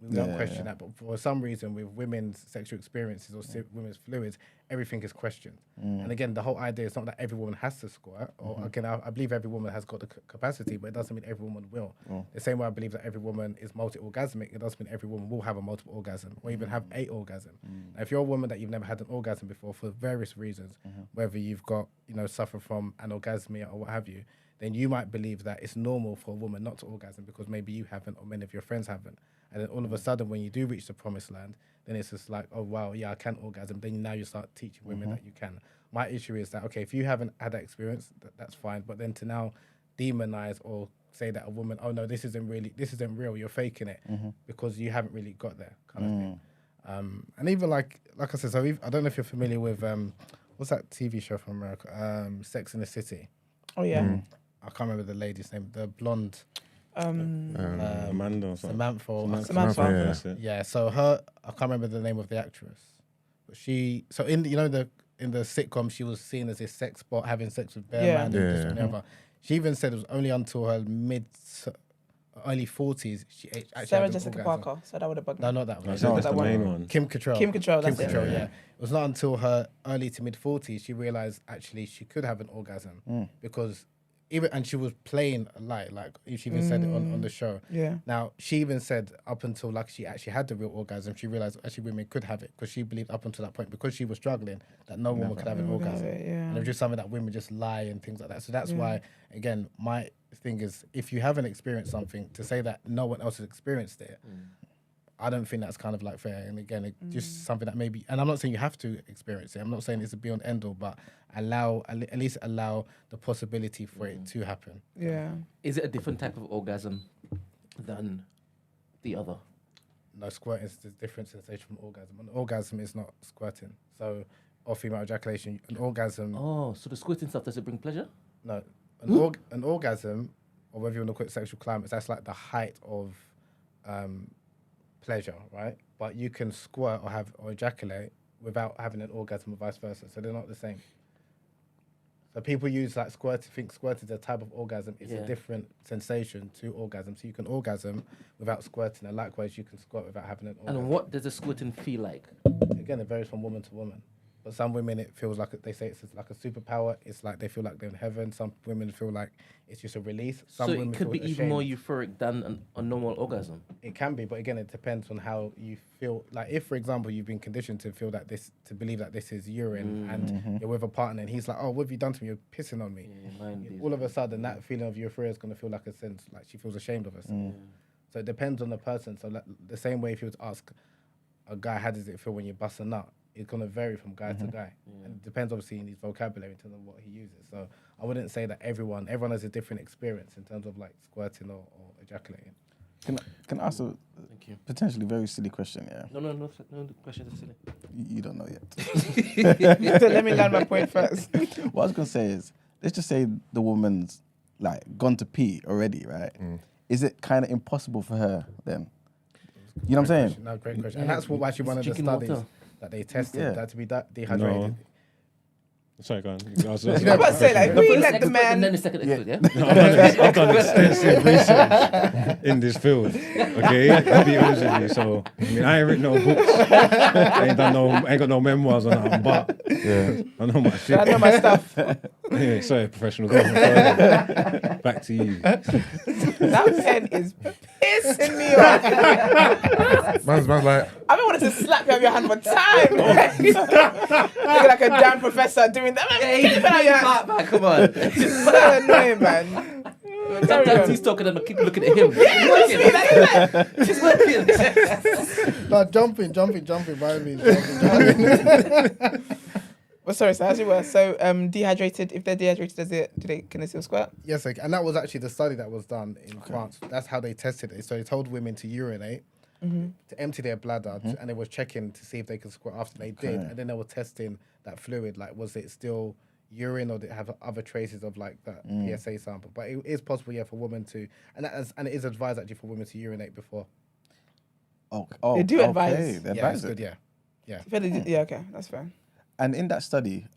F: We don't question that, but for some reason, with women's sexual experiences or women's fluids, everything is questioned. And again, the whole idea is not that every woman has to squirt. Or again, I believe every woman has got the capacity, but it doesn't mean every woman will. The same way I believe that every woman is multi-orgasmic, it doesn't mean every woman will have a multiple orgasm or even have a orgasm. Now, if you're a woman that you've never had an orgasm before for various reasons, whether you've got suffer from anorgasmia or what have you, then you might believe that it's normal for a woman not to orgasm because maybe you haven't or many of your friends haven't. And then all of a sudden, when you do reach the promised land, then it's just like, oh, wow, yeah, I can orgasm. Then now you start teaching women that you can. My issue is that, okay, if you haven't had that experience, that's fine. But then to now demonize or say that a woman, oh, no, this isn't real, you're faking it because you haven't really got there kind of thing. And even like I said, so I don't know if you're familiar with, what's that TV show from America? Sex in the City.
B: Oh, yeah.
F: I can't remember the lady's name, the blonde.
D: Amanda or something.
F: Samantha.
B: Samantha.
E: yeah.
D: That's it.
F: Yeah, so her, I can't remember the name of the actress, but she, so in the sitcom, she was seen as this sex bot having sex with bare man and this and the other. She even said it was only until her early 40s she actually
B: Sarah
F: had an
B: Jessica
F: orgasm.
B: Parker. So that would have bugged
F: No,
B: me.
F: not that one.
D: That's
B: No,
D: the
B: that
D: main
B: one.
D: one.
F: Kim Cattrall.
B: Kim Cattrall, that's it.
F: Yeah. It was not until her early to mid 40s she realized actually she could have an orgasm because and she was playing a lie, like she even said it on the show.
B: Yeah.
F: Now she even said up until like she actually had the real orgasm, she realized actually women could have it because she believed up until that point because she was struggling that no woman could have an orgasm. And it was just something that women just lie and things like that. So that's why again my thing is if you haven't experienced something to say that no one else has experienced it. I don't think that's kind of like fair. And again, it's just something that maybe, and I'm not saying you have to experience it. I'm not saying it's a beyond end all, but at least allow the possibility for it to happen.
B: Yeah.
C: Is it a different type of orgasm than the other?
F: No, squirting is a different sensation from orgasm. An orgasm is not squirting. So, or female ejaculation, an orgasm.
C: Oh, so the squirting stuff, does it bring pleasure?
F: No, an orgasm, or whether you want to call it sexual climax, that's like the height of pleasure, right? But you can squirt or ejaculate without having an orgasm, or vice versa. So they're not the same. So people use like think squirt is a type of orgasm. It's a different sensation to orgasm. So you can orgasm without squirting, and likewise you can squirt without having an orgasm.
C: And what does the squirting feel like?
F: Again, it varies from woman to woman. But some women, it feels like they say it's like a superpower. It's like they feel like they're in heaven. Some women feel like it's just a release. Some
C: So
F: women
C: it could be
F: feel
C: even more
F: ashamed.
C: euphoric than a normal orgasm.
F: It can be, but again, it depends on how you feel. Like if, for example, you've been conditioned to believe that this is urine, and you're with a partner, and he's like, "Oh, what have you done to me? You're pissing on me." All of a sudden, that feeling of euphoria is going to feel like a sense, like she feels ashamed of herself. So it depends on the person. So like, the same way if you were to ask a guy, "How does it feel when you bust a nut?" It's going to vary from guy to guy. And it depends obviously in his vocabulary in terms of what he uses. So I wouldn't say that everyone has a different experience in terms of like squirting or ejaculating.
A: Can I ask a
C: Thank you.
A: potentially very silly question? Yeah,
C: No, the questions are silly.
A: you don't know yet.
B: So let me land my point first.
A: What I was gonna say is, let's just say the woman's like gone to pee already, right? Is it kind of impossible for her then? You know what I'm saying?
F: No, great question. And that's what actually one of the
C: Drinking
F: studies
C: water.
F: that they tested,
A: Yeah.
F: that to be dehydrated.
D: No. Sorry, go on.
B: I was about to say, like, we let the
C: And
B: man.
C: then the second expert, yeah?
D: I've done extensive research in this field. Okay, I'll be honest with you. So I mean, I ain't written no books. I ain't got no memoirs on that, but I know my shit.
B: I know my stuff.
D: Anyway, sorry, professional. Go on, back to you.
B: That pen is pissing me off.
E: Man's like,
B: I've been wanting to slap you on your hand for time. Looking like a damn professor doing that. Keep it out your hand.
C: Man, come on.
B: So annoying, man.
C: Sometimes he's talking and I keep looking at him. He's working.
F: No, jumping, by me. Jumping.
B: Well, sorry, so as you were, so dehydrated, if they're dehydrated, can they still squirt?
F: Yes, and that was actually the study that was done in France. That's how they tested it. So they told women to urinate, to empty their bladder, and they were checking to see if they could squirt after they did. And then they were testing that fluid, like was it still urine or did it have other traces of like that PSA sample? But it is possible, for women to, and it is advised actually for women to urinate before.
A: Oh,
B: They do advise.
A: They
F: Yeah,
A: advise
F: it's
A: it.
F: good, yeah.
B: Yeah, okay, that's fair.
A: And in that study,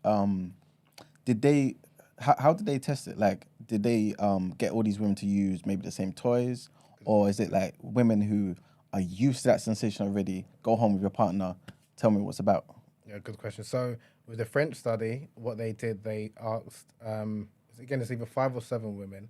A: did they? How did they test it? Like, did they get all these women to use maybe the same toys, or is it like women who are used to that sensation already? Go home with your partner. Tell me what's about.
F: Yeah, good question. So with the French study, what they did, they asked, again, it's either 5 or 7 women,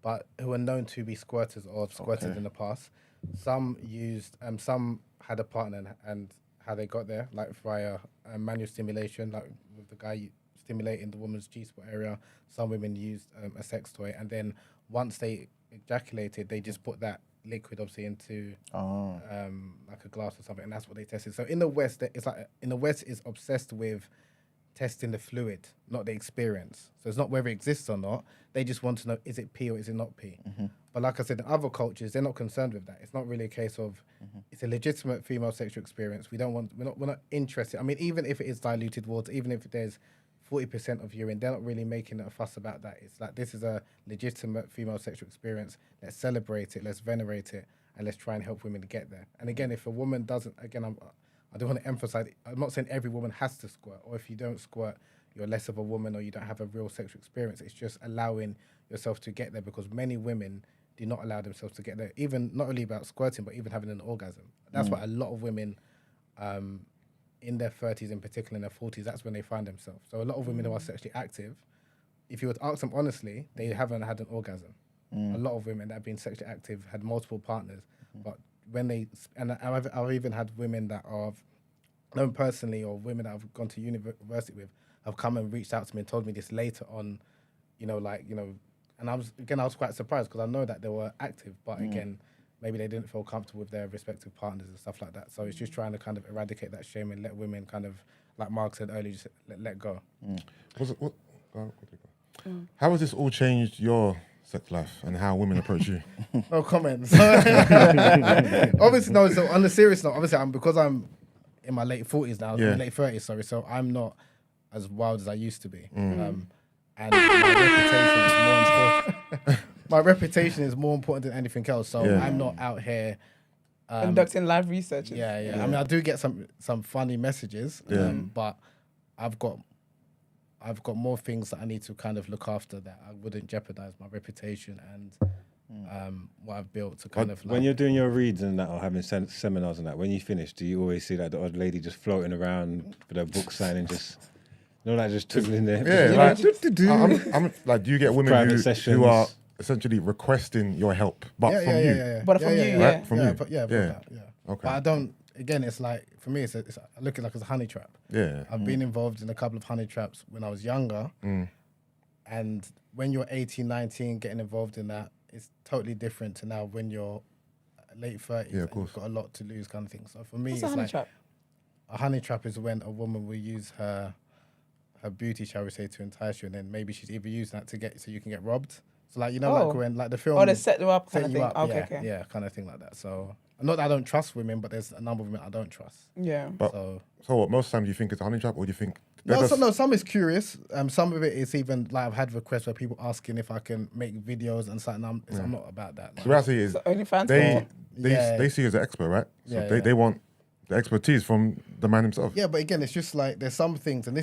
F: but who are known to be squirters or squirted in the past. Some used, some had a partner and how they got there, like via manual stimulation, like with the guy stimulating the woman's G-spot area. Some women used a sex toy, and then once they ejaculated, they just put that liquid obviously into like a glass or something, and that's what they tested. So in the West, is obsessed with testing the fluid, not the experience. So it's not whether it exists or not. They just want to know, is it pee or is it not pee? But like I said, in other cultures, they're not concerned with that. It's not really a case of, it's a legitimate female sexual experience. We're not interested. I mean, even if it is diluted water, even if there's 40% of urine, they're not really making a fuss about that. It's like, this is a legitimate female sexual experience. Let's celebrate it, let's venerate it, and let's try and help women to get there. And again, if a woman doesn't, again, I don't want to emphasize, I'm not saying every woman has to squirt, or if you don't squirt, you're less of a woman or you don't have a real sexual experience. It's just allowing yourself to get there, because many women do not allow themselves to get there, even not only about squirting, but even having an orgasm. That's why a lot of women in their 30s, in particular in their 40s, that's when they find themselves. So a lot of women who are sexually active, if you were to ask them honestly, they haven't had an orgasm. A lot of women that have been sexually active had multiple partners, but when they, and I've even had women that are known personally, or women that I've gone to university with, have come and reached out to me and told me this later on, and I was quite surprised, because I know that they were active, but again, maybe they didn't feel comfortable with their respective partners and stuff like that. So it's just trying to kind of eradicate that shame and let women kind of, like Mark said earlier, just let go.
E: how has this all changed your sex life and how women approach you?
F: No comments. Obviously, no. So on the serious note, obviously, because I'm in my late 40s now,
E: Yeah.
F: late 30s, sorry. So I'm not as wild as I used to be.
E: Mm.
F: And my reputation is more important than anything else. So
E: Yeah.
F: I'm not out here.
B: Conducting live research.
F: Yeah. I mean, I do get some funny messages,
E: Yeah.
F: but I've got more things that I need to kind of look after that I wouldn't jeopardize my reputation and what I've built to kind of like.
D: When you're doing your reads and that, or having seminars and that, when you finish, do you always see like the odd lady just floating around with her book signing, just like just twiddling there?
E: Yeah, I'm like, do you get women
D: Private
E: who
D: sessions.
E: are essentially requesting your help, but from you?
F: Yeah.
B: But from you,
E: Right? From you?
F: But
E: Yeah.
F: yeah.
E: Okay.
F: But I don't. Again, it's like for me, I look at it like it's a honey trap.
E: Yeah.
F: I've been involved in a couple of honey traps when I was younger, and when you're 18, 19, getting involved in that, it's totally different to now when you're late 30s.
E: Yeah, of
F: and
E: course.
F: you've got a lot to lose, kind of thing. So for me,
B: What's a
F: it's
B: honey
F: like
B: trap?
F: a honey trap is when a woman will use her beauty, shall we say, to entice you, and then maybe she's either using that to get so you can get robbed. So like like when like the film.
B: Oh, they set you up kind of
F: setting
B: thing.
F: you up,
B: Okay.
F: yeah, kind of thing like that. So not that I don't trust women, but there's a number of women I don't trust.
B: Yeah.
E: But
F: So
E: so what? Most time, do you think it's a honey trap, or do you think?
F: some is curious. Some of it is even like I've had requests where people asking if I can make videos and something. I'm not about that.
E: The reality is,
B: So OnlyFans.
E: they see you as an expert, right? So
F: Yeah,
E: they want the expertise from the man himself.
F: Yeah, but again, it's just like there's some things, and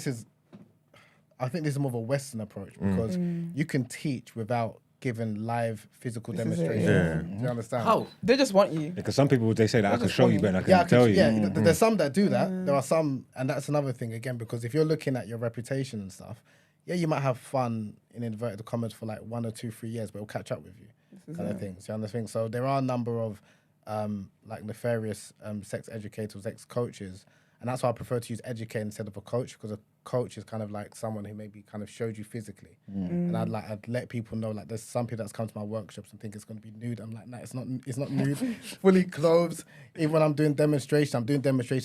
F: I think this is more of a Western approach because you can teach without giving live physical
B: This is it,
F: demonstrations.
E: yeah.
F: Do you understand?
C: How?
B: They just want you.
D: Because some people, they say that I can
B: just
D: show you,
B: funny.
D: but I can tell you.
F: Yeah, there's some that do that. There are some, and that's another thing again, because if you're looking at your reputation and stuff, yeah, you might have fun in inverted commas for like 1 or 2, 3 years, but it'll catch up with you, kind of thing. So you understand? So there are a number of like nefarious sex educators, ex coaches, and that's why I prefer to use educate instead of a coach, because a coach is kind of like someone who maybe kind of showed you physically, and I'd let people know like there's some people that's come to my workshops and think it's going to be nude. I'm like, no, it's not nude, fully clothed. Even when I'm doing demonstrations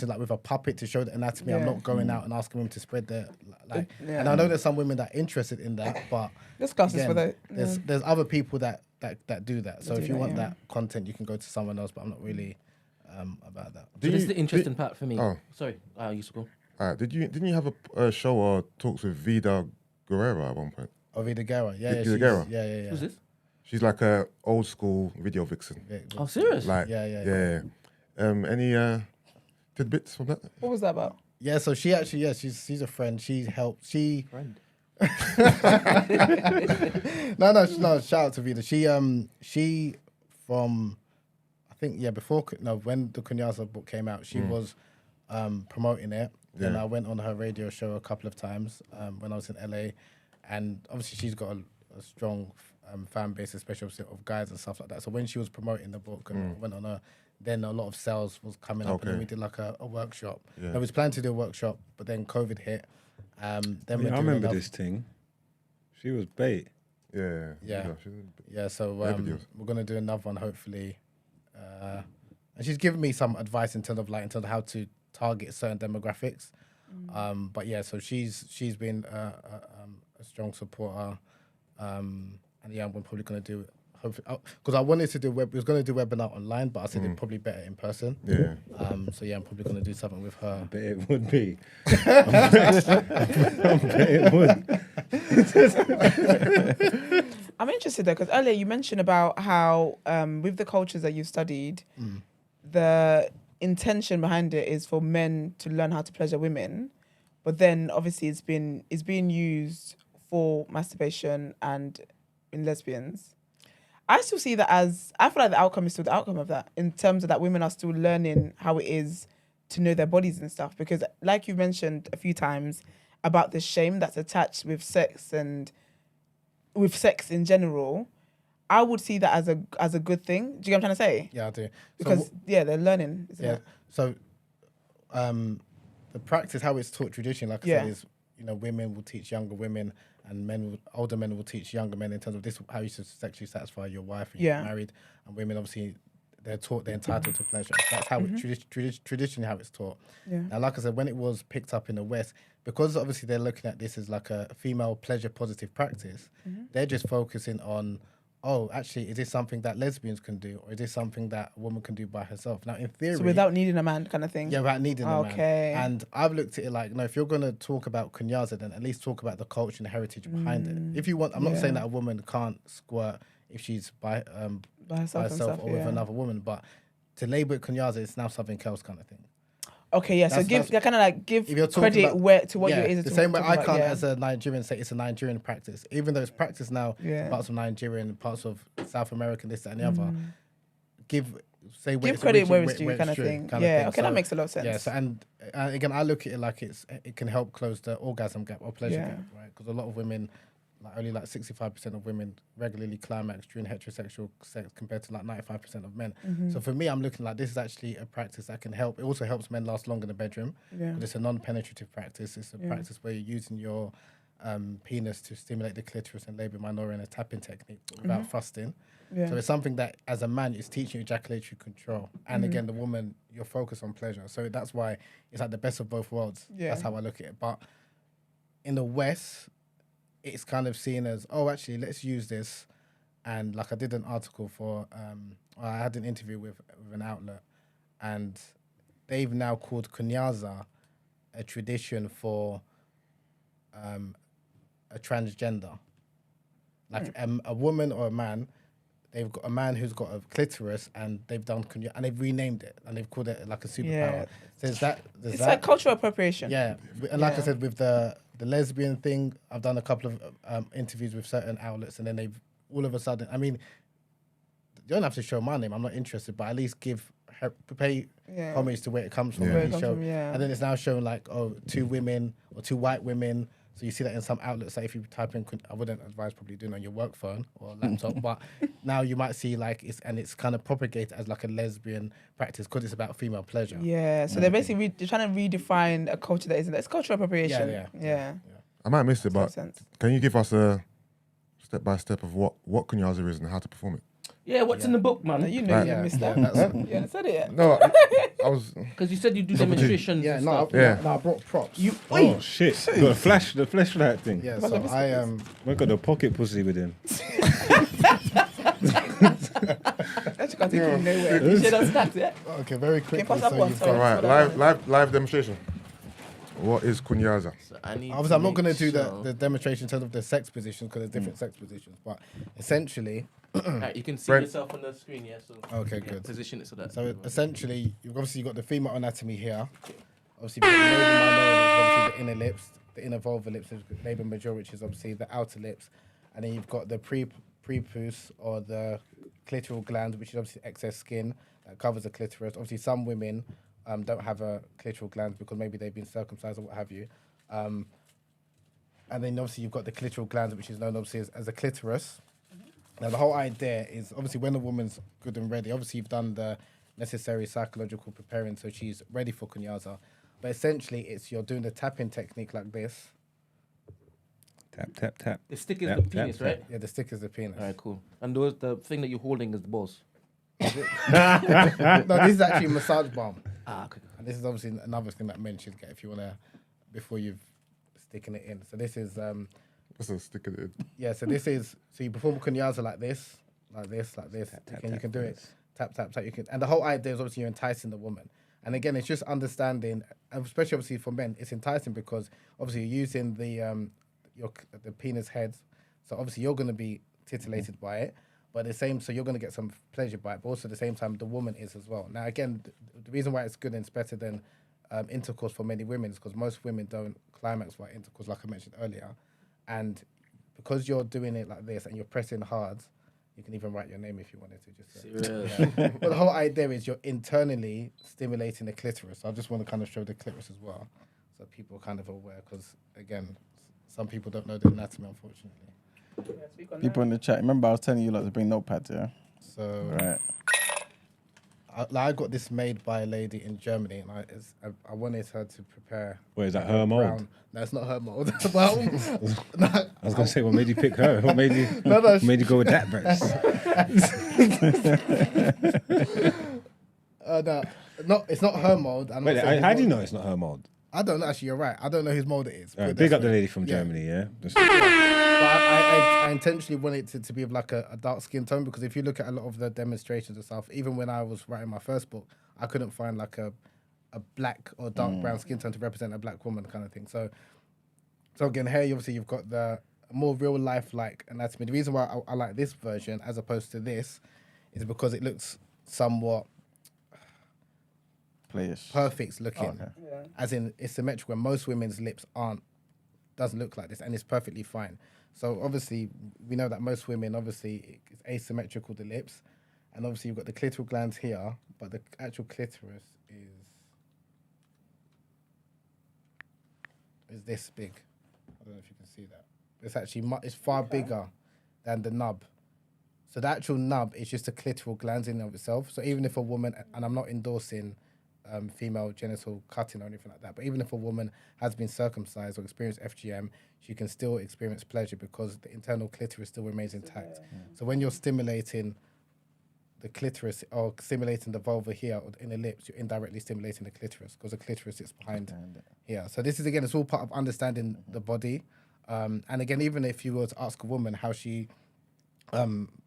F: like with a puppet to show the anatomy. I'm
B: Yeah.
F: not going out and asking women to spread their like.
B: Yeah.
F: And I know there's some women that are interested in that, but
B: This class is
F: again,
B: for the.
F: there's other people that do that. So
B: That
F: if
B: do
F: you
B: that,
F: want
B: yeah.
F: that content, you can go to someone else. But I'm not really about that.
C: So this is the interesting part for me.
E: Oh.
C: Sorry, I used to go.
E: Didn't you have a show or talks with Vida Guerra at one point?
F: Oh, Vida Guerra. Yeah,
E: Vida Guerra?
F: Yeah.
C: Who's this?
E: She's like a old school video vixen.
C: Oh, serious?
E: Like
F: Yeah.
E: Any tidbits from that?
B: What was that about?
F: Yeah, so she actually, she's a friend. She helped.
C: Friend.
F: No. Shout out to Vida. She from, I think when the Kunyaza book came out, she was promoting it. Then
E: Yeah.
F: I went on her radio show a couple of times when I was in LA, and obviously she's got a strong fan base, especially of guys and stuff like that. So when she was promoting the book and went on her, then a lot of sales was coming up, and then we did like a workshop.
E: Yeah.
F: I was planning to do a workshop, but then COVID hit. Then
D: Yeah,
F: we
D: I remember this thing. She was bait.
E: Yeah.
F: Yeah.
E: She's
F: Yeah, so
E: videos.
F: we're gonna do another one hopefully, and she's given me some advice in terms of how to target certain demographics. But yeah, so she's been a strong supporter, and yeah, I'm probably gonna do it. Hopefully, because I wanted to do was gonna do webinar online, but I said it's probably better in person.
E: Yeah.
F: So yeah, I'm probably gonna do something with her.
D: But it would be. I bet it would.
B: I'm interested though, because earlier you mentioned about how with the cultures that you've studied, the intention behind it is for men to learn how to pleasure women, but then obviously it's being used for masturbation and in lesbians. I still see that I feel like the outcome is still the outcome of that, in terms of that women are still learning how it is to know their bodies and stuff. Because like you mentioned a few times about the shame that's attached with sex and with sex in general, I would see that as a good thing. Do you get what I'm trying to say?
F: Yeah, I do.
B: Because they're learning. Isn't
F: Yeah.
B: it?
F: So, the practice, how it's taught traditionally, like I said, is women will teach younger women, and older men will teach younger men in terms of this how you should sexually satisfy your wife and you're married, and women obviously they're entitled to pleasure. That's how traditionally how it's taught.
B: Yeah.
F: Now, like I said, when it was picked up in the West, because obviously they're looking at this as like a female pleasure positive practice, they're just focusing on oh, actually, is this something that lesbians can do, or is this something that a woman can do by herself? Now, in theory,
B: So without needing a man, kind of thing.
F: yeah, without needing a man.
B: Okay.
F: And I've looked at it like, no, if you're going to talk about Kunyaza, then at least talk about the culture and the heritage behind it. If you want, I'm not saying that a woman can't squirt if she's by herself or with another woman, but to label it Kunyaza, it's now something else kind of thing.
B: Okay, yeah. So give
F: if you're talking
B: credit
F: about-
B: to what
F: yeah,
B: it is.
F: the same way I can't,
B: yeah.
F: as a Nigerian, say it's a Nigerian practice, even though it's practiced now in parts of Nigeria and parts of South America, this that, and the other. Give
B: Credit where it's due, kind of thing. Yeah, okay, that makes a lot of sense.
F: Yeah, so, and again, I look at it like it can help close the orgasm gap or pleasure gap, right? Because a lot of women, only 65% of women regularly climax during heterosexual sex compared to 95% of men. So for me, I'm looking like this is actually a practice that can help. It also helps men last longer in the bedroom. Yeah. But it's a non-penetrative practice. It's a practice where you're using your penis to stimulate the clitoris and labia minora in a tapping technique without thrusting. Yeah. So it's something that, as a man, is teaching you ejaculatory control. And again, the woman, you're focused on pleasure. So that's why it's like the best of both worlds. Yeah. That's how I look at it. But in the West, it's kind of seen as, oh, actually, let's use this. And like I did an article for, I had an interview with an outlet, and they've now called Kunyaza a tradition for a transgender. Like a woman or a man, they've got a man who's got a clitoris, and they've done and they've renamed it, and they've called it like a superpower. Yeah. So it's
B: like cultural appropriation.
F: Yeah, and like I said, with the lesbian thing, I've done a couple of interviews with certain outlets, and then they've all of a sudden, I mean, you don't have to show my name, I'm not interested, but at least pay homage to where it comes from. And then it's now showing like, oh, 2 women or 2 white women. So you see that in some outlets. Like if you type in, I wouldn't advise probably doing it on your work phone or laptop, but now you might see like it's kind of propagated as like a lesbian practice because it's about female pleasure.
B: Yeah. So they're basically they're trying to redefine a culture that isn't. It's cultural appropriation. Yeah.
E: I might have missed it, but can you give us a step by step of what Kunyaza is and how to perform it?
C: Yeah, what's in the book, man?
B: You know you missed that. You haven't said it yet.
E: No, I was...
C: Because you said you do demonstrations and stuff.
F: I brought props.
D: Oh, shit. Got the flashlight thing.
F: Yeah, so I...
D: We got the pocket pussy with him.
B: That's can't take you nowhere. You should have started, yeah?
F: Okay, very quickly.
E: All right, live demonstration. What is Kunyaza?
C: So
F: obviously, I'm not going to do the demonstration in terms of the sex positions because there's different sex positions, but essentially...
C: Right, you can see yourself on the screen, yeah? So
F: okay, good.
C: Position it so that...
F: So essentially, you've got the female anatomy here. Obviously, you've got the labia minora, obviously the inner lips, the inner vulvar lips, labia majora, which is obviously the outer lips. And then you've got the prepuce or the clitoral gland, which is obviously excess skin that covers the clitoris. Obviously, some women don't have a clitoral gland because maybe they've been circumcised or what have you. And then obviously you've got the clitoral gland, which is known obviously as a clitoris. Now the whole idea is obviously when a woman's good and ready, obviously you've done the necessary psychological preparing so she's ready for Kunyaza. But essentially you're doing the tapping technique like this.
D: Tap, tap, tap.
C: The stick is the penis, right?
F: Yeah, the stick is the penis.
C: All right, cool. And the thing that you're holding is the balls.
F: No, this is actually a massage balm.
C: Okay.
F: And this is obviously another thing that men should get if you want to, before you've sticking it in. So this is...
E: That's a stick of it.
F: Yeah, so this is... So you perform Kunyaza like this. Tap, you can do it. Tap, tap, tap. You can, and the whole idea is obviously you're enticing the woman. And again, it's just understanding, and especially obviously for men, it's enticing because obviously you're using the penis heads. So obviously you're going to be titillated by it. But so you're going to get some pleasure by it, but also at the same time, the woman is as well. Now, again, the reason why it's good and it's better than intercourse for many women is because most women don't climax by intercourse, like I mentioned earlier. And because you're doing it like this and you're pressing hard, you can even write your name if you wanted to. Just But the whole idea is you're internally stimulating the clitoris. So I just want to kind of show the clitoris as well, so people are kind of aware. Because again, some people don't know the anatomy, unfortunately.
A: People in the chat, remember I was telling you lot to bring notepads, yeah?
F: So
A: right.
F: I got this made by a lady in Germany, and I wanted her to prepare.
D: Where is that her mold?
F: No, it's not her mold.
D: I was gonna say, what made you pick her? What made you made you go with that verse?
F: No, it's not her mold.
D: Wait, how do you know it's not her mold?
F: I don't know. Actually, you're right. I don't know whose mold it is.
D: Right, big up the lady from Germany, yeah.
F: But I intentionally wanted it to be of like a dark skin tone, because if you look at a lot of the demonstrations and stuff, even when I was writing my first book, I couldn't find like a black or dark brown skin tone to represent a black woman kind of thing. So again, here obviously you've got the more real life like anatomy. The reason why I like this version as opposed to this is because it looks somewhat
A: Playish.
F: perfect looking,
B: Yeah.
F: as in it's symmetrical. When most women's lips doesn't look like this, and it's perfectly fine. So obviously we know that most women obviously it's asymmetrical, the lips, and obviously you've got the clitoral glands here, but the actual clitoris is this big. I don't know if you can see that. It's actually it's far bigger than the nub. So the actual nub is just a clitoral gland in and of itself. So even if a woman, and I'm not endorsing female genital cutting or anything like that, but even if a woman has been circumcised or experienced FGM, she can still experience pleasure because the internal clitoris still remains intact. So when you're stimulating the clitoris or stimulating the vulva here or in the lips, you're indirectly stimulating the clitoris because the clitoris sits behind here. So this is, again, it's all part of understanding the body. And again, even if you were to ask a woman how she,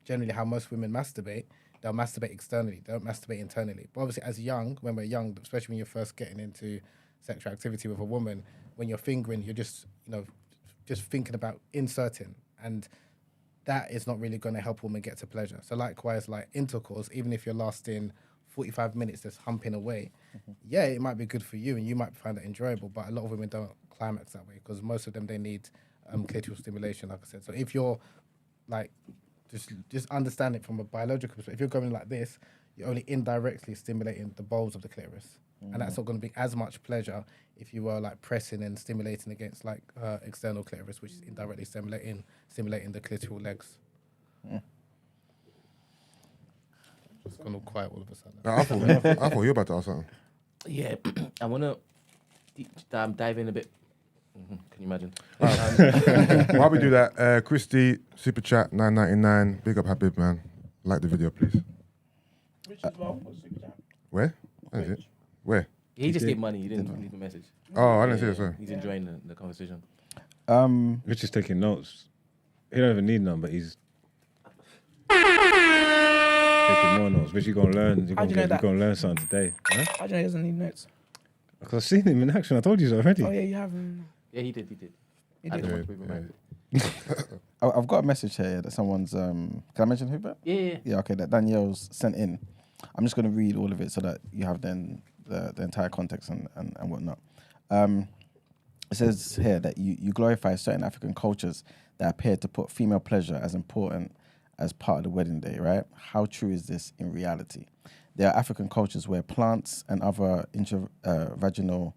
F: generally how most women masturbate, they'll masturbate externally, they don't masturbate internally. But obviously when we're young, especially when you're first getting into sexual activity with a woman, when you're fingering, you're just thinking about inserting, and that is not really going to help a woman get to pleasure. So likewise, like intercourse, even if you're lasting 45 minutes just humping away, yeah, it might be good for you and you might find it enjoyable, but a lot of women don't climax that way because most of them, they need clitoral stimulation, like I said. So if you're like, just understand it from a biological perspective. If you're going like this, you're only indirectly stimulating the bulbs of the clitoris. And that's not going to be as much pleasure if you were like pressing and stimulating against like external clitoris, which is indirectly stimulating the clitoral legs. It's gone all quiet all of a sudden.
E: I thought you were about to ask something.
C: Yeah, I want to dive in a bit. Can you imagine?
E: While we do that, Christy, Super Chat, $9.99. Big up Habeeb, man. Like the video, please.
B: Which as well was Super Chat.
E: Where? Is it? Where?
C: He just gave money. He didn't leave a message.
E: Oh, I didn't see it, sorry.
C: He's enjoying the conversation.
D: Rich is taking notes. He don't even need none, but he's taking more notes. Rich, you're going to learn. You're going to learn something today. Huh?
B: How do you know he doesn't need notes?
D: Because I've seen him in action. I told you so already.
B: Oh yeah, you have.
C: Yeah, he did.
B: You
C: I
B: did.
C: don't want to be reminded.
A: I've got a message here that someone's. Can I mention who?
C: Yeah.
A: Yeah, okay, that Danielle's sent in. I'm just going to read all of it so that you have then the entire context and whatnot. It says here that you glorify certain African cultures that appear to put female pleasure as important as part of the wedding day, right? How true is this in reality? There are African cultures where plants and other vaginal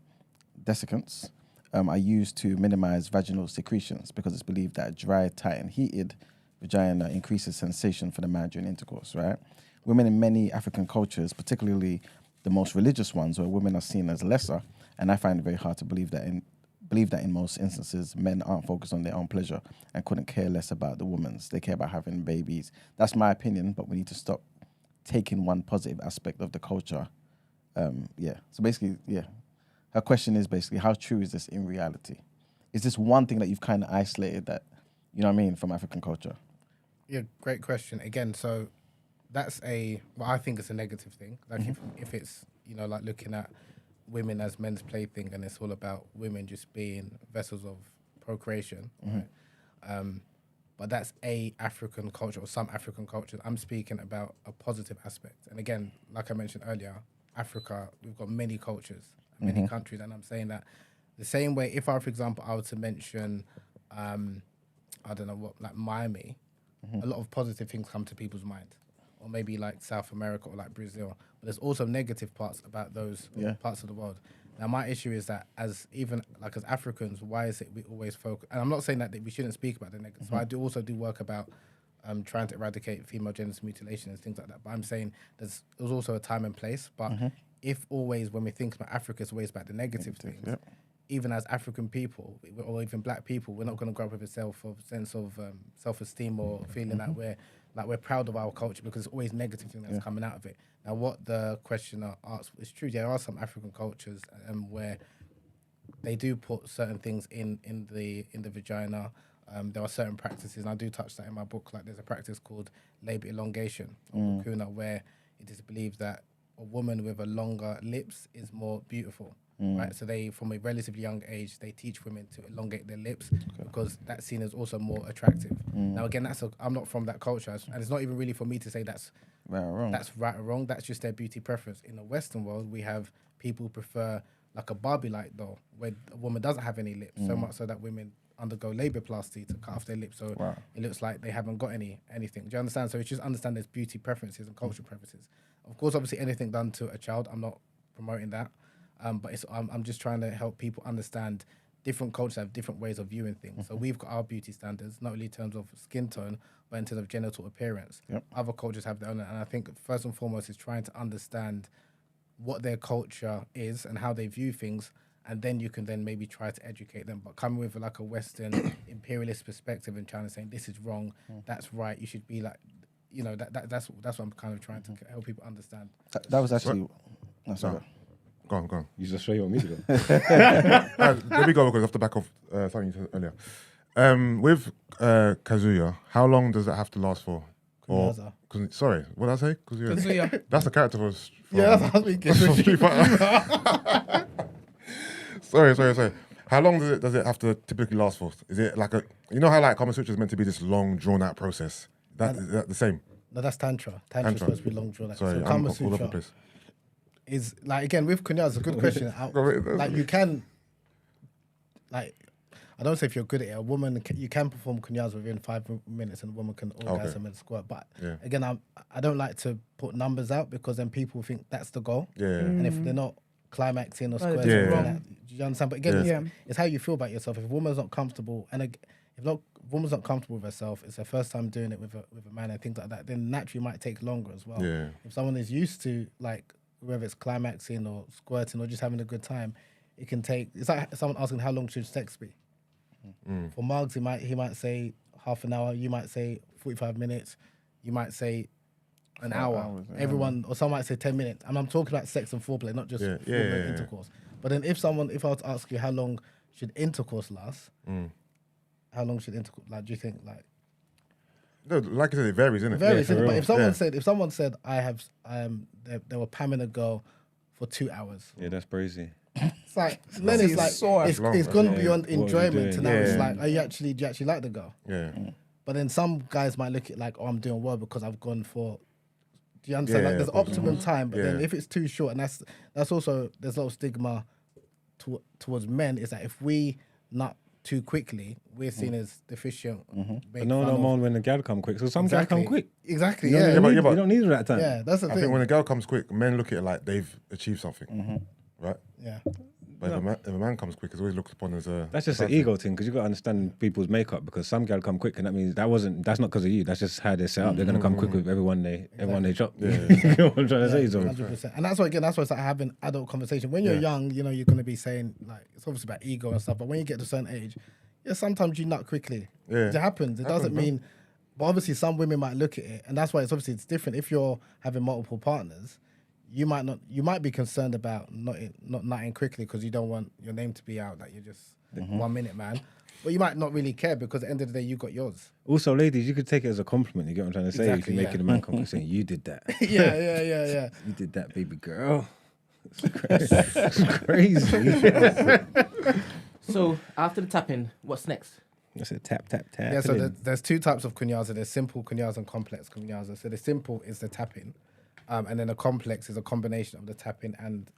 A: desiccants are used to minimize vaginal secretions because it's believed that a dry, tight, and heated vagina increases sensation for the man during intercourse, right? Women in many African cultures, particularly the most religious ones where women are seen as lesser, and I find it very hard to believe that in most instances men aren't focused on their own pleasure and couldn't care less about the woman's. They care about having babies. That's my opinion, but we need to stop taking one positive aspect of the culture. So basically, her question is basically, how true is this in reality? Is this one thing that you've kind of isolated that, you know what I mean, from African culture?
F: Yeah, great question. Again, so that's I think it's a negative thing. Like if it's, like looking at women as men's plaything and it's all about women just being vessels of procreation, right? But that's a African culture or some African cultures. I'm speaking about a positive aspect. And again, like I mentioned earlier, Africa, we've got many cultures, many countries, and I'm saying that the same way, if I, for example, I were to mention, I don't know what, like Miami, a lot of positive things come to people's mind. Or maybe like South America or like Brazil. But there's also negative parts about those parts of the world. Now, my issue is that as Africans, why is it we always focus? And I'm not saying that we shouldn't speak about the negative. So I do work about trying to eradicate female genital mutilation and things like that. But I'm saying there's also a time and place. But if always when we think about Africa, it's always about the negative things. Yep. Even as African people or even black people, we're not going to grow up with a sense of self-esteem or feeling that we're proud of our culture because it's always negative thing that's coming out of it. Now, what the questioner asks is true. There are some African cultures where they do put certain things in the vagina. There are certain practices, and I do touch that in my book. Like there's a practice called labor elongation, or kuna, where it is believed that a woman with a longer lips is more beautiful. Right, so they, from a relatively young age, they teach women to elongate their lips because that's seen as also more attractive. Now, again, I'm not from that culture, and it's not even really for me to say that's
A: Right or wrong.
F: that's right or wrong. That's just their beauty preference. In the Western world, we have people who prefer like a Barbie-like doll, where a woman doesn't have any lips, so much so that women undergo labiaplasty to cut off their lips, so it looks like they haven't got anything. Do you understand? So it's just understand there's beauty preferences and cultural preferences. Of course, obviously, anything done to a child, I'm not promoting that. But I'm just trying to help people understand different cultures have different ways of viewing things. So we've got our beauty standards, not only in terms of skin tone, but in terms of genital appearance. Other cultures have their own, and I think first and foremost is trying to understand what their culture is and how they view things, and then you can then maybe try to educate them. But coming with like a Western imperialist perspective and trying to say this is wrong, that's right, you should be like, you know, that's what I'm kind of trying to help people understand.
A: That was actually. No, sorry.
E: Go on.
D: You just show you want me to go.
E: There we go, because off the back of something you said earlier. With Kazuya, how long does it have to last for?
F: Kunyaza.
E: Sorry, what did I say?
B: Kazuya.
E: That's the character from
F: Yeah, that's what I was thinking.
E: from Street Fighter. Sorry. How long does it have to typically last for? Is it like you know how like Kama Sutra is meant to be this long, drawn out process? Is that the same?
F: No, that's Tantra. Tantra's supposed to be long drawn out.
E: Sorry,
F: So
E: I'm
F: Kama
E: all over the
F: Sutra
E: place.
F: is like, again, with Kunyaza, a good question. Like you can, like, I don't say if you're good at it, a woman, you can perform Kunyaza within 5 minutes and a woman can orgasm and squirt. But again, I don't like to put numbers out because then people think that's the goal.
E: Yeah.
F: And if they're not climaxing or squirting, do you understand? But again, it's how you feel about yourself. If a woman's not comfortable, and if a woman's not comfortable with herself, it's her first time doing it with a man and things like that, then naturally it might take longer as well.
E: Yeah.
F: If someone is used to, like, whether it's climaxing or squirting or just having a good time, it can take. It's like someone asking how long should sex be. For Margs, he might say half an hour. You might say 45 minutes. You might say an hour.
A: hours, yeah.
F: Everyone, or some might say 10 minutes. And I'm talking about sex and foreplay, not just foreplay intercourse. But then if I was to ask you how long should intercourse last, how long should intercourse? Like, do you think like?
E: No, like I said, it varies, isn't it?
F: It varies,
E: Yeah,
F: innit? But
E: yeah.
F: if someone said they were pamming a girl for 2 hours.
D: Yeah, that's crazy.
F: It's like then it's like
B: sore.
F: it's gone beyond
D: What are you
F: enjoyment to now
D: doing?
F: it's
E: Yeah.
F: like, do you actually like the girl?
E: Yeah.
F: But then some guys might look at it like, oh, I'm doing well because I've gone for. Do you understand?
E: Yeah,
F: Like there's
E: of course.
F: optimum time, but then
E: Yeah.
F: if it's too short, and that's also there's a lot of stigma towards men. Is that if we nut too quickly, we're seen as deficient.
D: But no more when the gal come quick. So some gal come quick.
F: Exactly.
D: You,
F: Yeah.
D: don't need,
E: but-
D: you don't need that time.
F: Yeah. That's the
E: I
F: thing.
E: think when a girl comes quick, men look at it like they've achieved something, right?
F: Yeah.
E: But if a man comes quick, it's always looked upon as a.
D: That's just an ego thing because you got to understand people's makeup because some gal come quick and that means that's not because of you. That's just how they're set up. They're gonna come quick with everyone they chop. You know what I'm trying to say? So
F: 100%. And that's why it's like having adult conversation. When you're young, you know, you're going to be saying, like, it's obviously about ego and stuff, but when you get to a certain age, sometimes you nut quickly.
E: Yeah.
F: It happens. It doesn't mean, but obviously some women might look at it, and that's why it's different. If you're having multiple partners, you might be concerned about not nutting quickly because you don't want your name to be out that you're just 1 minute man. But you might not really care because at the end of the day, you got yours.
D: also, ladies, you could take it as a compliment. You get what I'm trying to say?
F: Exactly,
D: if you're making a man come quick saying you did that,
F: Yeah.
D: you did that, baby girl. It's crazy.
C: So after the tapping, what's next?
D: That's a tap.
F: Yeah, so there's two types of kunyaza. There's simple kunyaza and complex kunyaza. So the simple is the tapping, and then the complex is a combination of the tapping and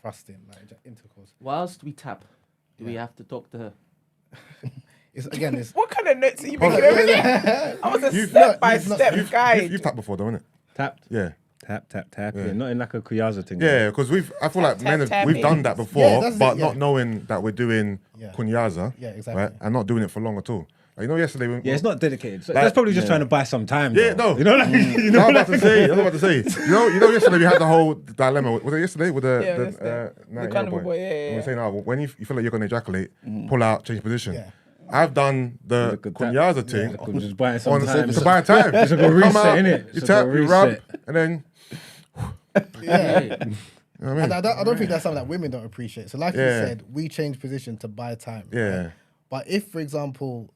F: thrusting, like intercourse.
C: Whilst we tap, do we have to talk to her?
F: It's
B: What kind of notes are you making over there? I was a step-by-step guide.
E: You've tapped before, though, innit?
D: tapped.
E: Yeah.
D: Tap.
E: Yeah.
D: Yeah, not in like a Kuyaza thing.
E: Yeah, because I feel like men
B: tap,
E: we've done that before,
F: Yeah, that's it,
E: but
F: yeah.
E: not knowing that we're doing kunyaza,
F: Yeah, exactly.
E: right, and not doing it for long at all. Like, you know, yesterday when
D: Yeah, it's not dedicated. So
E: Like-
D: that's probably just trying to buy some time.
E: Yeah,
D: though.
E: no.
D: You know, like, you know,
E: I was about to say. You know, yesterday we had the whole dilemma. Was it yesterday with
B: yesterday.
E: the
B: The carnival boy, yeah.
E: And we're saying, when you feel like you're going to ejaculate, pull out, change position.
F: Yeah.
E: I've done the
D: Good tap.
E: kunyaza thing
D: I could just buy some
E: on
D: time.
E: to buy time.
D: It's like a
E: Come
D: reset,
E: out,
D: innit?
E: You
D: It's
E: tap,
D: like a
E: you rub,
D: reset.
E: and then
F: Yeah.
E: You know what I mean?
F: And I don't think that's something that women don't appreciate. So like you said, we change position to buy time.
E: Yeah.
F: Right? But if, for example,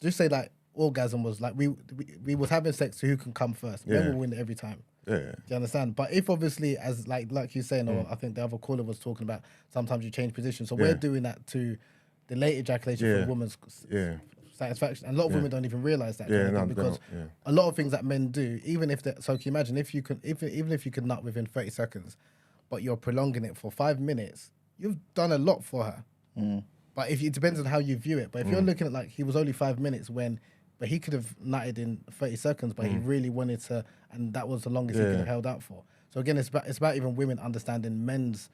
F: just say like orgasm was like we was having sex to who can come first. Men will win every time.
E: Yeah.
F: Do you understand? But if obviously, as like you're saying, or I think the other caller was talking about, sometimes you change position. So we're doing that to delay ejaculation for a woman's satisfaction. And a lot of women don't even realize that because a lot of things that men do, even if they, so can you imagine if you can, even if you could nut within 30 seconds, but you're prolonging it for 5 minutes, you've done a lot for her. But if it depends on how you view it. But if you're looking at like he was only 5 minutes but he could have nutted in 30 seconds, but he really wanted to, and that was the longest he could have held out for. So again, it's about even women understanding men's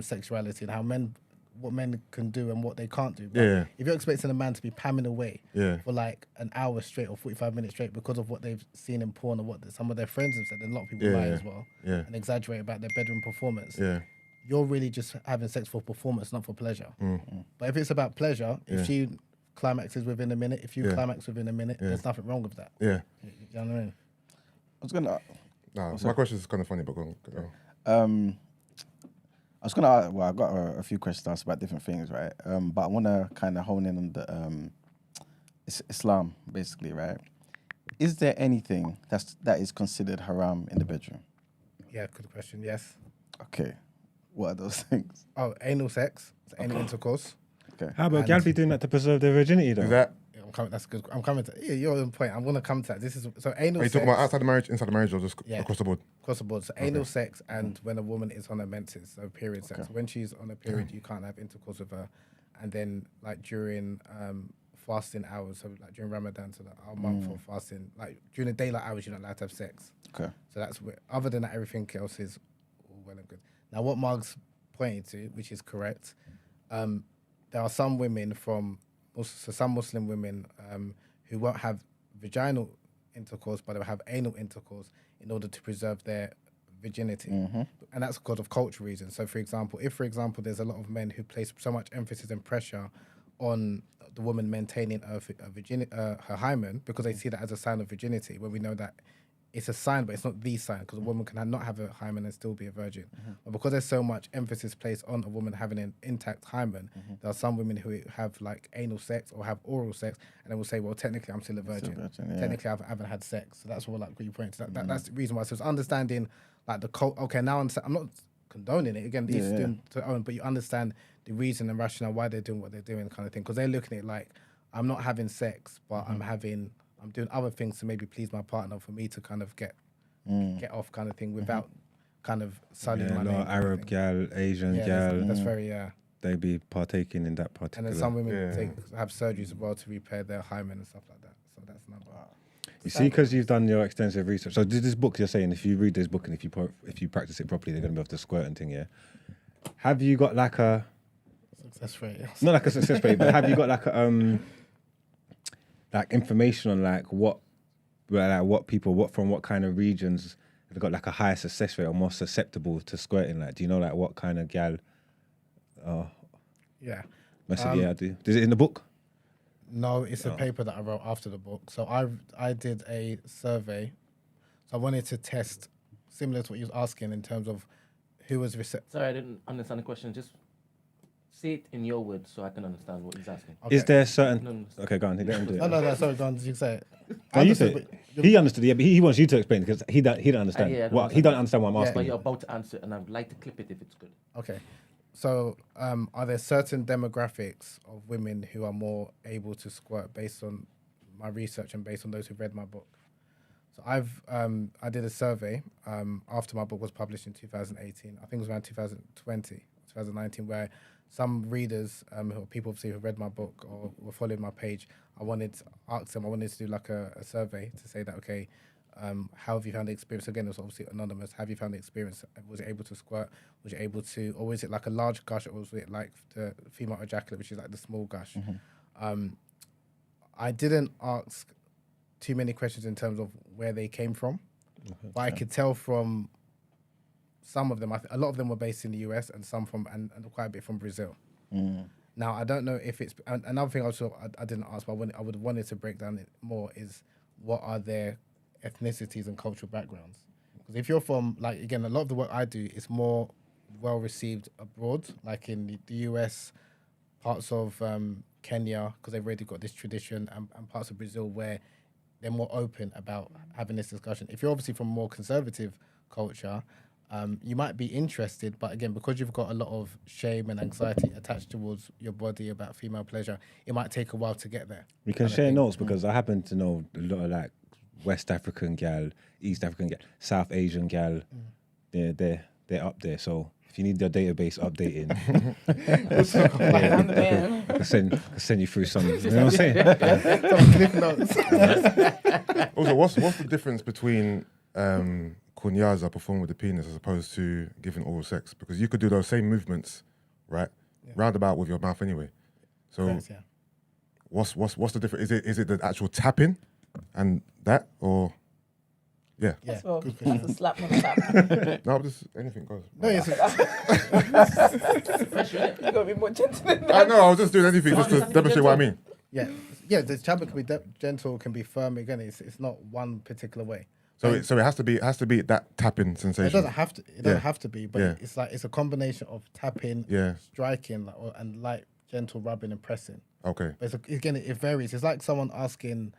F: sexuality and how what men can do and what they can't do. But if you're expecting a man to be pamming away for like an hour straight or 45 minutes straight because of what they've seen in porn or what some of their friends have said, and a lot of people lie as well and exaggerate about their bedroom performance. You're really just having sex for performance, not for pleasure. But if it's about pleasure, if she climaxes within a minute, if you climax within a minute, there's nothing wrong with that. You know what I mean?
A: I was gonna.
E: My question is kind of funny, but go on.
A: I was gonna. Well, I got a few questions to ask about different things, right? But I want to kind of hone in on the Islam, basically, right? Is there anything that is considered haram in the bedroom?
F: Yeah, good question. Yes.
A: Okay. What are those things?
F: Oh, anal sex, anal intercourse.
A: Okay.
D: How about gal be doing that to preserve their virginity though?
E: Is that?
F: That's good. I'm coming to. Yeah, you're on point. I'm gonna come to that. This is so anal.
E: Are you
F: sex,
E: talking about outside the marriage, inside the marriage, or just across the board?
F: Across the board. So anal sex, and when a woman is on her menses, so period sex. So when she's on a period, you can't have intercourse with her, and then like during fasting hours, so like during Ramadan, so our month of fasting, like during the daylight hours, you're not allowed to have sex.
A: Okay.
F: So that's where, other than that, everything else is all well and good. Now, what Mark's pointing to, which is correct, there are some women some Muslim women who won't have vaginal intercourse, but they'll have anal intercourse in order to preserve their virginity. And that's because of cultural reasons. So, for example, there's a lot of men who place so much emphasis and pressure on the woman maintaining her hymen because they see that as a sign of virginity, when we know that it's a sign, but it's not the sign, because a woman can not have a hymen and still be a virgin. But because there's so much emphasis placed on a woman having an intact hymen, there are some women who have like anal sex or have oral sex, and they will say, well, technically I'm still a virgin. Technically I haven't had sex. So that's what like what you point to. That's the reason why. So it's understanding like the cult. Okay, now I'm not condoning it. Again, these doing to own, but you understand the reason and rationale why they're doing what they're doing, kind of thing. Because they're looking at it like, I'm not having sex, but I'm doing other things to maybe please my partner for me to kind of get off, kind of thing, without kind of sullying my name.
D: Arab gal, Asian gal.
F: That's very
D: they be partaking in that particular.
F: And then some women have surgeries as well to repair their hymen and stuff like that. So that's another.
D: You see, because you've done your extensive research. So this book, you're saying, if you read this book and if you practice it properly, they're going to be able to squirt and thing, yeah? Have you got like a...
F: Success rate. Yes.
D: Not like a success rate, but have you got like a... like information on like what people from what kind of regions have got like a higher success rate or more susceptible to squirting? Like, do you know like what kind of gal?
F: Yeah.
D: I do. Is it in the book?
F: No, it's a paper that I wrote after the book. So I did a survey. So I wanted to test similar to what you was asking in terms of who was receptive.
C: Sorry, I didn't understand the question. Just say it in your words so I can understand what he's asking.
D: Okay. Is there certain... Okay, go on. Let him do it.
F: No, sorry, go on. You say it.
D: No, you say it. He understood it, but he wants you to explain it because he don't understand. He don't understand what I'm asking.
C: But you're about to answer it, and I'd like to clip it if it's good.
F: Okay. So, are there certain demographics of women who are more able to squirt based on my research and based on those who've read my book? So I did a survey after my book was published in 2018. I think it was around 2020, 2019, where some readers, people obviously who read my book or were following my page, I wanted to do like a survey to say that, okay, how have you found the experience? Again, it was obviously anonymous. Have you found the experience? Was it able to squirt? Was it able to, or was it like a large gush, or was it like the female ejaculate, which is like the small gush? I didn't ask too many questions in terms of where they came from, but I could tell from some of them. A lot of them were based in the US, and some and quite a bit from Brazil. Now, I don't know if it's another thing. Also, I didn't ask, but I would have wanted to break down it more. Is what are their ethnicities and cultural backgrounds? Because if you're from, like, again, a lot of the work I do is more well received abroad, like in the US, parts of Kenya, because they've already got this tradition, and parts of Brazil where they're more open about having this discussion. If you're obviously from a more conservative culture, you might be interested, but again, because you've got a lot of shame and anxiety attached towards your body about female pleasure, it might take a while to get there.
D: We can share notes because I happen to know a lot of like West African gal, East African gal, South Asian gal. They're up there. So if you need your database updating, I can send you through some. You know what I'm saying?
E: Also, what's the difference between Kunyaza performing with the penis as opposed to giving oral sex? Because you could do those same movements, right, roundabout with your mouth anyway. So
F: Correct, yeah.
E: what's the difference? Is it the actual tapping and that, or yeah?
B: That's a slap on the tap.
E: No, just anything goes.
F: No, it's
B: You gotta be more gentle than
E: I
B: that.
E: know. I was just doing anything just to demonstrate what I mean.
F: yeah. The tapping can be gentle, can be firm. Again, it's not one particular way.
E: So it has to be that tapping sensation.
F: It doesn't have to. It doesn't have to be, but
E: Yeah.
F: it's a combination of tapping, striking, and light, gentle rubbing and pressing.
E: Okay.
F: But again, it varies. It's like someone asking,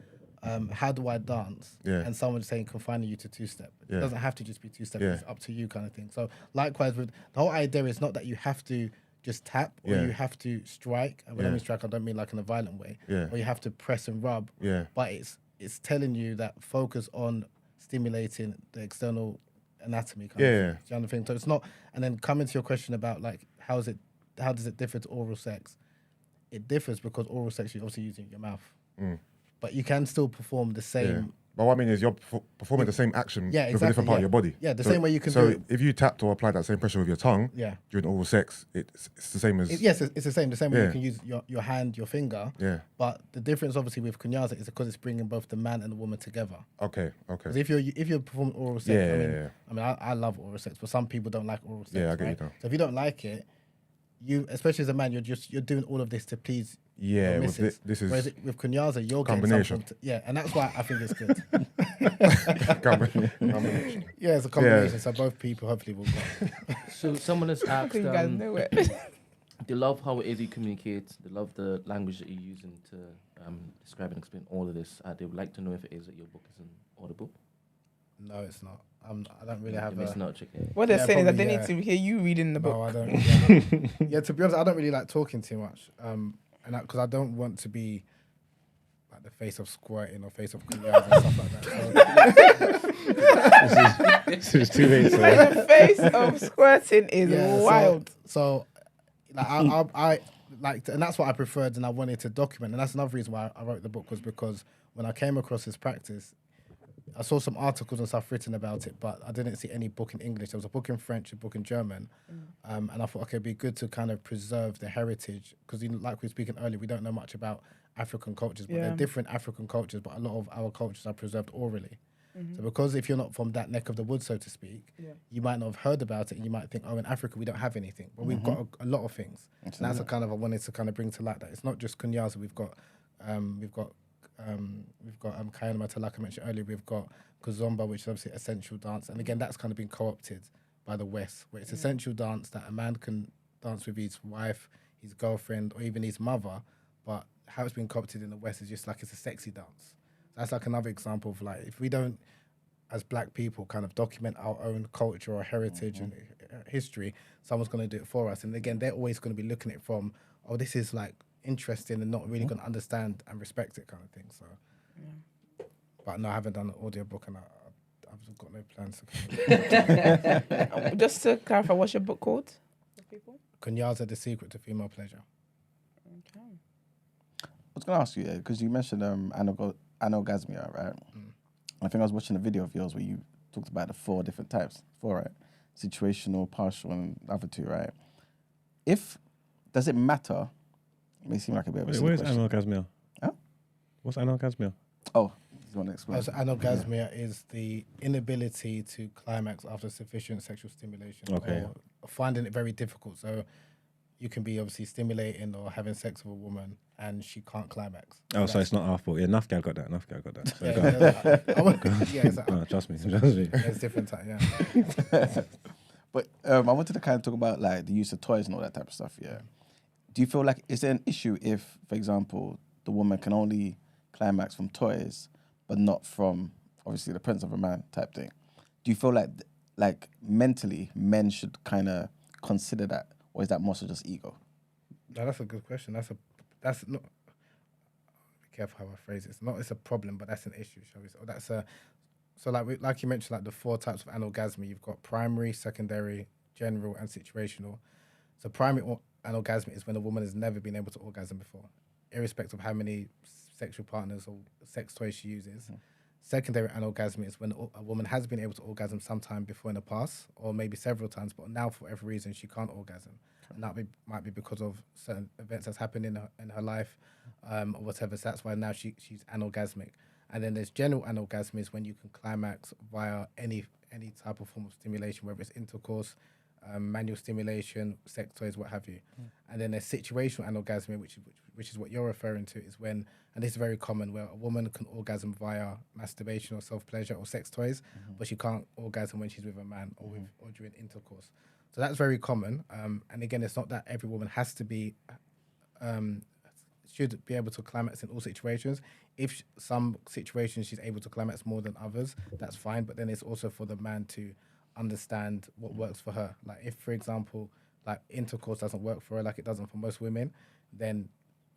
F: "How do I dance?"
E: Yeah.
F: And someone saying, "Confining you to two-step." It
E: Yeah.
F: doesn't have to just be two-step.
E: Yeah.
F: It's up to you, kind of thing. So likewise, with the whole idea is not that you have to just tap or
E: Yeah.
F: you have to strike. And when I mean strike, I don't mean like in a violent way.
E: Yeah.
F: Or you have to press and rub.
E: Yeah.
F: But it's telling you that focus on stimulating the external anatomy kind of
E: Yeah.
F: thing. Do you know what I mean? So it's not, and then coming to your question about like how does it differ to oral sex? It differs because oral sex you're obviously using your mouth, but you can still perform the same.
E: Yeah. But what I mean is you're performing the same action with a
F: exactly,
E: different part of your body.
F: Yeah, the same way you can
E: So
F: do it.
E: if you tapped or applied that same pressure with your tongue during oral sex, it's the same as...
F: Yes, it's the same. The same way
E: Yeah.
F: you can use your hand, your finger.
E: Yeah.
F: But the difference, obviously, with Kunyaza is because it's bringing both the man and the woman together.
E: Okay.
F: Because if you're performing oral sex, I love oral sex, but some people don't like oral sex.
E: Yeah, I get
F: right?
E: you now.
F: So if you don't like it, you, especially as a man, you're doing all of this to please.
E: Yeah,
F: your
E: with
F: missus.
E: this is...
F: Whereas with Kunyaza, you're
E: combination.
F: getting something. And that's why I think it's good.
E: combination.
F: Yeah, it's a combination. So both people hopefully will go.
C: So someone has asked,
B: You guys know it.
C: they love how it is you communicate. They love the language that you're using to describe and explain all of this. They would like to know if it is that your book is an audible.
F: No, it's not. I don't really have
C: You're missing out, chicken.
B: What they're saying is that they
F: probably,
B: need to hear you reading the book.
F: No, I don't. Yeah, to be honest, I don't really like talking too much. And because I don't want to be like the face of Squirting or face of Kunyaza and stuff like that.
D: This is too late.
B: The face of Squirting is wild.
F: So like, I like, and that's what I preferred, and I wanted to document, and that's another reason why I wrote the book, was because when I came across this practice, I saw some articles and stuff written about it, but I didn't see any book in English. There was a book in French, a book in German, and I thought, okay, it'd be good to kind of preserve the heritage, because like we were speaking earlier, we don't know much about African cultures, but they're different African cultures, but a lot of our cultures are preserved orally. So because if you're not from that neck of the woods, so to speak, you might not have heard about it, and you might think, oh, in Africa we don't have anything, but we've got a lot of things. And that's a kind of I wanted to kind of bring to light that it's not just Kunyaza. We've got Kayanmata, like I mentioned earlier. We've got Kizomba, which is obviously a sensual dance, and again that's kind of been co-opted by the West, where it's a sensual dance that a man can dance with his wife, his girlfriend, or even his mother. But how it's been co-opted in the West is just like it's a sexy dance. That's like another example of like, if we don't, as black people, kind of document our own culture or heritage and history, someone's going to do it for us. And again, they're always going to be looking at it from, oh, this is like interesting, and not really going to understand and respect it, kind of thing. So, but no, I haven't done an audio book, and I've got no plans to.
B: Just to clarify, what's your book called?
F: Kunyaza, The Secret to Female Pleasure.
B: Okay.
A: I was going to ask you, because you mentioned Anorgasmia, right? I think I was watching a video of yours where you talked about the 4 different types. 4, right? Situational, partial, and the other 2, right? Does it matter? It may seem like a bit of a silly
D: Where's
A: question.
D: Anorgasmia?
A: Huh?
D: What's Anorgasmia?
A: Oh, you want to explain?
F: So anorgasmia is the inability to climax after sufficient sexual stimulation,
D: Okay.
F: or finding it very difficult. So you can be obviously stimulating or having sex with a woman and she can't climax.
D: Oh, so it's not our fault. Yeah, enough guy got that. So
F: Yeah,
D: go on.
F: yeah, trust me.
D: No, trust me.
F: It's different type, yeah.
A: But I wanted to kind of talk about like the use of toys and all that type of stuff. Yeah. Do you feel like is there an issue if, for example, the woman can only climax from toys, but not from obviously the presence of a man type thing? Do you feel like mentally men should kind of consider that, or is that more so just ego?
F: No, that's a good question. That's not. Be careful how I phrase it. It's a problem, but that's an issue, shall we say? Or that's a. So like you mentioned, like the 4 types of anorgasmia, you've got primary, secondary, general, and situational. So primary anorgasmia is when a woman has never been able to orgasm before, irrespective of how many sexual partners or sex toys she uses. Mm-hmm. Secondary anorgasmia is when a woman has been able to orgasm sometime before in the past, or maybe several times, but now for whatever reason she can't orgasm. Okay. And that might be because of certain events that's happened in her life, or whatever. So that's why now she's anorgasmic. And then there's general anorgasm is when you can climax via any type of form of stimulation, whether it's intercourse, manual stimulation, sex toys, what have you. And then there's situational anorgasmia, which is what you're referring to, is when, and this is very common, where a woman can orgasm via masturbation or self-pleasure or sex toys, but she can't orgasm when she's with a man or during intercourse. So that's very common. And again, it's not that every woman has to be, should be able to climax in all situations. If some situations she's able to climax more than others, that's fine. But then it's also for the man to understand what works for her. Like if, for example, like intercourse doesn't work for her like it doesn't for most women, then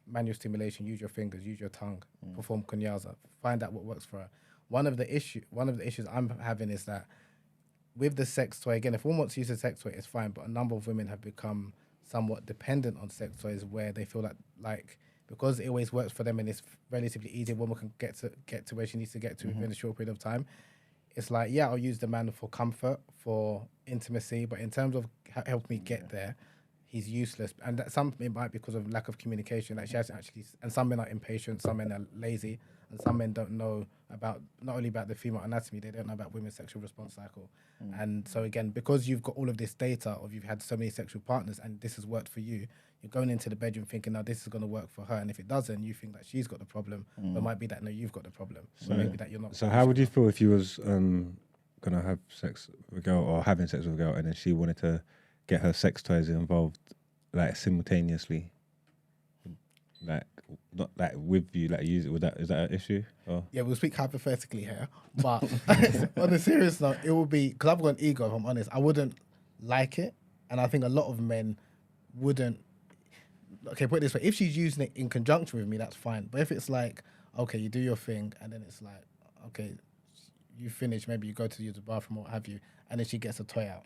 F: manual stimulation, use your fingers, use your tongue, perform kunyaza, find out what works for her. One of the issues I'm having is that with the sex toy, again, if one wants to use a sex toy, it's fine, but a number of women have become somewhat dependent on sex toys where they feel like because it always works for them and it's relatively easy, a woman can get to where she needs to get to within a short period of time. It's like, yeah, I'll use the man for comfort, for intimacy, but in terms of help me get there, he's useless. And that some it might be because of lack of communication. Like she hasn't actually, and some men are impatient, some men are lazy, and some men don't know about, not only about the female anatomy, they don't know about women's sexual response cycle. And so again, because you've got all of this data of you've had so many sexual partners and this has worked for you, you're going into the bedroom thinking, now this is going to work for her. And if it doesn't, you think that she's got the problem, but it might be that, no, you've got the problem. So maybe that you're not.
D: So how would you feel if you was going to have sex with a girl or having sex with a girl and then she wanted to get her sex toys involved like simultaneously? Like, not like with you, like use it, is that an issue? Or?
F: Yeah, we'll speak hypothetically here, but on a serious note, it will be, because I've got an ego, if I'm honest, I wouldn't like it, and I think a lot of men wouldn't. Okay, put it this way, if she's using it in conjunction with me, that's fine, but if it's like, okay, you do your thing, and then it's like, okay, you finish, maybe you go to use the bathroom or what have you, and then she gets a toy out,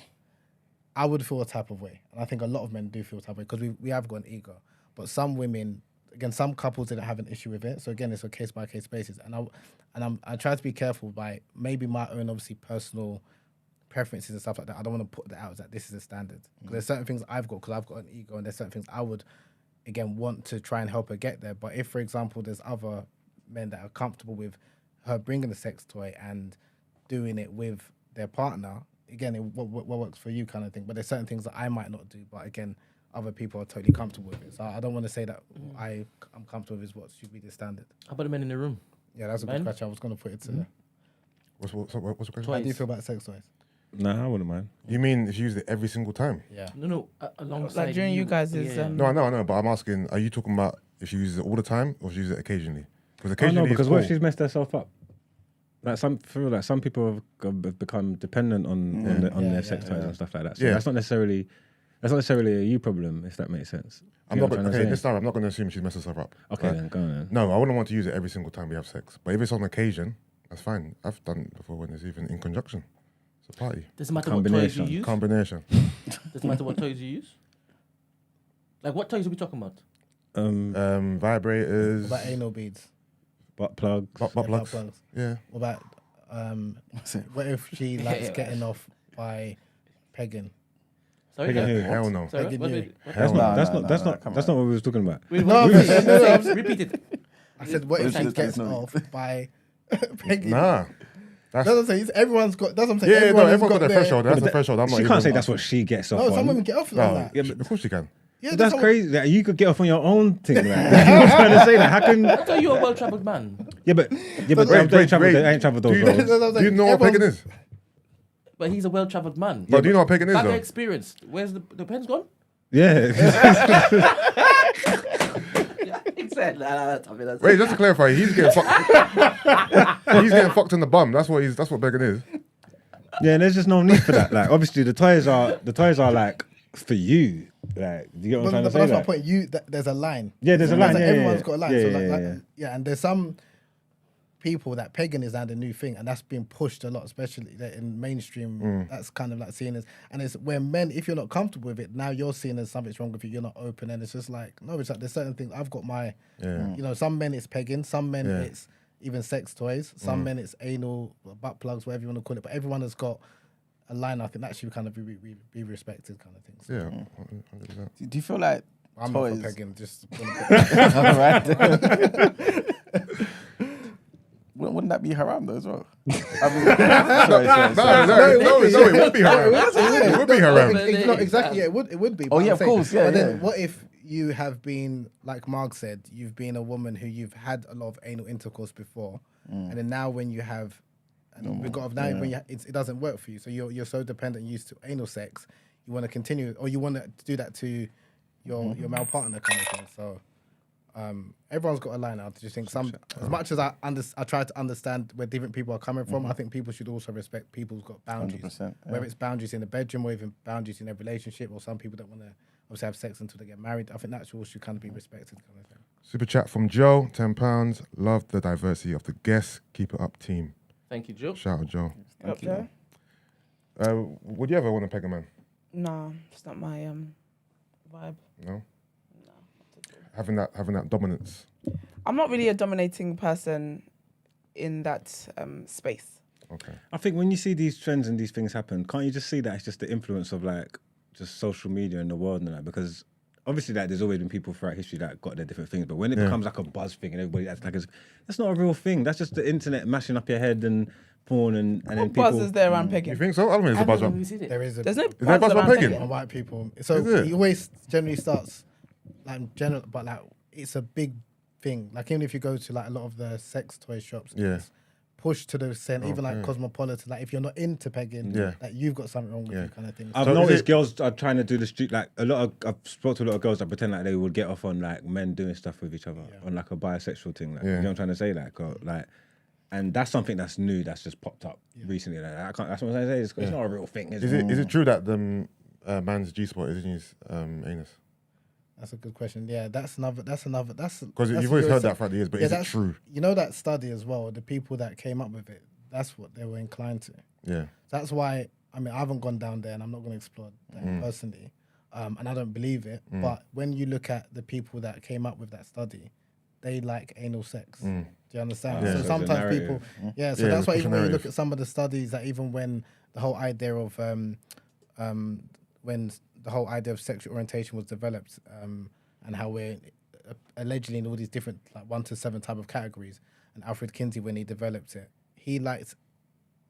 F: I would feel a type of way, and I think a lot of men do feel a type of way, because we have got an ego, but some women, again, some couples didn't have an issue with it. So again, it's a case by case basis. And I try to be careful by maybe my own obviously personal preferences and stuff like that. I don't want to put that out as that this is a standard. Because there's certain things I've got because I've got an ego, and there's certain things I would again want to try and help her get there. But if, for example, there's other men that are comfortable with her bringing the sex toy and doing it with their partner, again, what works for you kind of thing. But there's certain things that I might not do. But again, other people are totally comfortable with it. So I don't want to say that I'm comfortable with what should be the standard.
C: How about the men in the room?
F: Yeah, that's a good question. I was going to put it to
E: What's the question?
F: How do you feel about sex toys?
D: Nah, I wouldn't mind.
E: You mean if you use it every single time?
F: Yeah.
C: No, alongside
B: Like during you guys'
E: No, I know, but I'm asking, are you talking about if she uses it all the time or if she uses it occasionally? Because occasionally
D: no, because
E: it's
D: what
E: cool.
D: if she's messed herself up? Like some people have become dependent on their sex toys and stuff like that. So that's not necessarily a you problem, if that makes sense.
E: I'm not going to assume she's messed herself up.
D: Okay, then go on. Then.
E: No, I wouldn't want to use it every single time we have sex. But if it's on occasion, that's fine. I've done it before when it's even in conjunction. It's a party.
C: Doesn't matter what toys you use.
E: Combination.
C: Doesn't matter what toys you use. Like what toys are we talking about?
E: Vibrators.
F: What about anal beads?
D: Butt plugs.
E: Butt plugs. Yeah.
F: What about what if she likes getting off by pegging?
C: Sorry,
E: Hell no.
C: Sorry,
D: That's not what we was talking about.
C: Repeat it.
F: I said, what if she gets off by pegging?
E: Nah.
F: That's what I'm saying. Everyone's got. That's what I'm saying.
E: Yeah, everyone's got their threshold. That's the threshold.
D: She can't say that's what she gets off on.
F: No, some women get off on that.
E: Yeah, of course she can.
F: Yeah,
D: that's crazy. Like, you could get off on your own thing. Like. I'm trying to say that. How can?
C: I thought you were a well-travelled man.
D: Yeah, but they ain't travelled those roads.
E: Do you know what pegging is?
C: But he's a well-travelled man.
E: But do you know what pegging is,
C: That guy
E: though?
C: experienced. Where's the pen's gone?
D: Yeah.
E: Wait, just to clarify, he's getting fucked. He's getting fucked in the bum. That's what pegging is.
D: Yeah, and there's just no need for that. Like, obviously, the toys are like for you. Like, do you get what I'm trying to say?
F: That's my
D: Like,
F: point. There's a line.
D: Yeah, there's a line.
F: Like
D: Yeah,
F: everyone's
D: yeah,
F: got a line.
D: yeah,
F: so
D: yeah,
F: like,
D: yeah.
F: yeah, and there's some people that pagan is now the new thing, and that's being pushed a lot, especially in mainstream. That's kind of like seen as, and it's where men, if you're not comfortable with it, now you're seen as something's wrong with you. You're not open, and it's just like no, it's like there's certain things. I've got my, you know, some men it's pagan, some men it's even sex toys, some men it's anal, butt plugs, whatever you want to call it. But everyone has got a line. I think that should kind of be respected, kind of thing. So
E: Yeah. 100%.
A: Do you feel like
F: I'm
A: toys?
F: not for pegging. Just
A: All right. Wouldn't that be haram though as well? I mean, sorry.
E: No, it would be haram. It would be haram.
F: No, exactly. Yeah, it would be.
A: Oh,
F: but
A: yeah,
F: I'm
A: of
F: saying-
A: course, yeah,
F: But then,
A: yeah.
F: what if you have been, like Mark said, you've been a woman who you've had a lot of anal intercourse before, and then now when you have, when it doesn't work for you, so you're so dependent and used to anal sex, you want to continue, or you want to do that to your male partner, kind of thing. So. Everyone's got a line. I just think as much as I try to understand where different people are coming from, I think people should also respect people's got boundaries.
A: 100%, yeah.
F: Whether it's boundaries in the bedroom or even boundaries in a relationship, or some people don't want to obviously have sex until they get married. I think that should kind of be respected. Kind of thing.
E: Super chat from Joe, £10. Love the diversity of the guests. Keep it up, team.
C: Thank you, Joe.
E: Shout out, Joe.
B: Up there?
E: Would you ever want to peg a man?
B: No, it's not my vibe.
E: No. Having that dominance.
B: I'm not really a dominating person in that space.
E: Okay.
D: I think when you see these trends and these things happen, can't you just see that it's just the influence of like just social media and the world and that? Because obviously, like, there's always been people throughout history that got their different things, but when it becomes like a buzz thing and everybody acts like that's not a real thing. That's just the internet mashing up your head and porn and then
B: What
D: people.
B: buzz is there around
E: You
B: pegging?
E: think so? I don't think it's a buzz
C: Have
E: one.
C: you seen it?
F: There is
B: There's no
E: there a buzz
B: around
E: around pegging?
F: on white people. So
E: Is it?
F: he always generally starts like general, but like it's a big thing. Like even if you go to like a lot of the sex toy shops,
E: Yeah.
F: it's pushed to the extent, even like
E: Okay.
F: Cosmopolitan. Like if you're not into pegging, like you've got something wrong with you, kind of thing.
D: I've
E: So is
D: noticed
E: it-
D: girls are trying to do the street, like I've spoke to a lot of girls that pretend like they would get off on like men doing stuff with each other on like a bisexual thing. Like, you know what I'm trying to say? And that's something that's new that's just popped up recently. Like, that's what I'm trying to say. It's not a real thing.
E: Is it true that the man's G-spot is in his anus?
F: That's a good question. Yeah, that's
E: Because
F: that's
E: you've always heard that throughout the years, but is it
F: that's
E: true?
F: You know that study as well. The people that came up with it, that's what they were inclined to.
E: Yeah.
F: That's why. I mean, I haven't gone down there, and I'm not going to explore that personally, and I don't believe it. But when you look at the people that came up with that study, they like anal sex. Do you understand?
E: Yeah.
F: So
E: So it's a
F: sometimes
D: narrative.
F: people, so
E: Yeah,
F: that's why
E: push
F: even
E: a
F: when you look
E: narrative.
F: at some of the studies, that even when the whole idea of when the whole idea of sexual orientation was developed, and how we're allegedly in all these different like 1 to 7 type of categories, and Alfred Kinsey when he developed it, he liked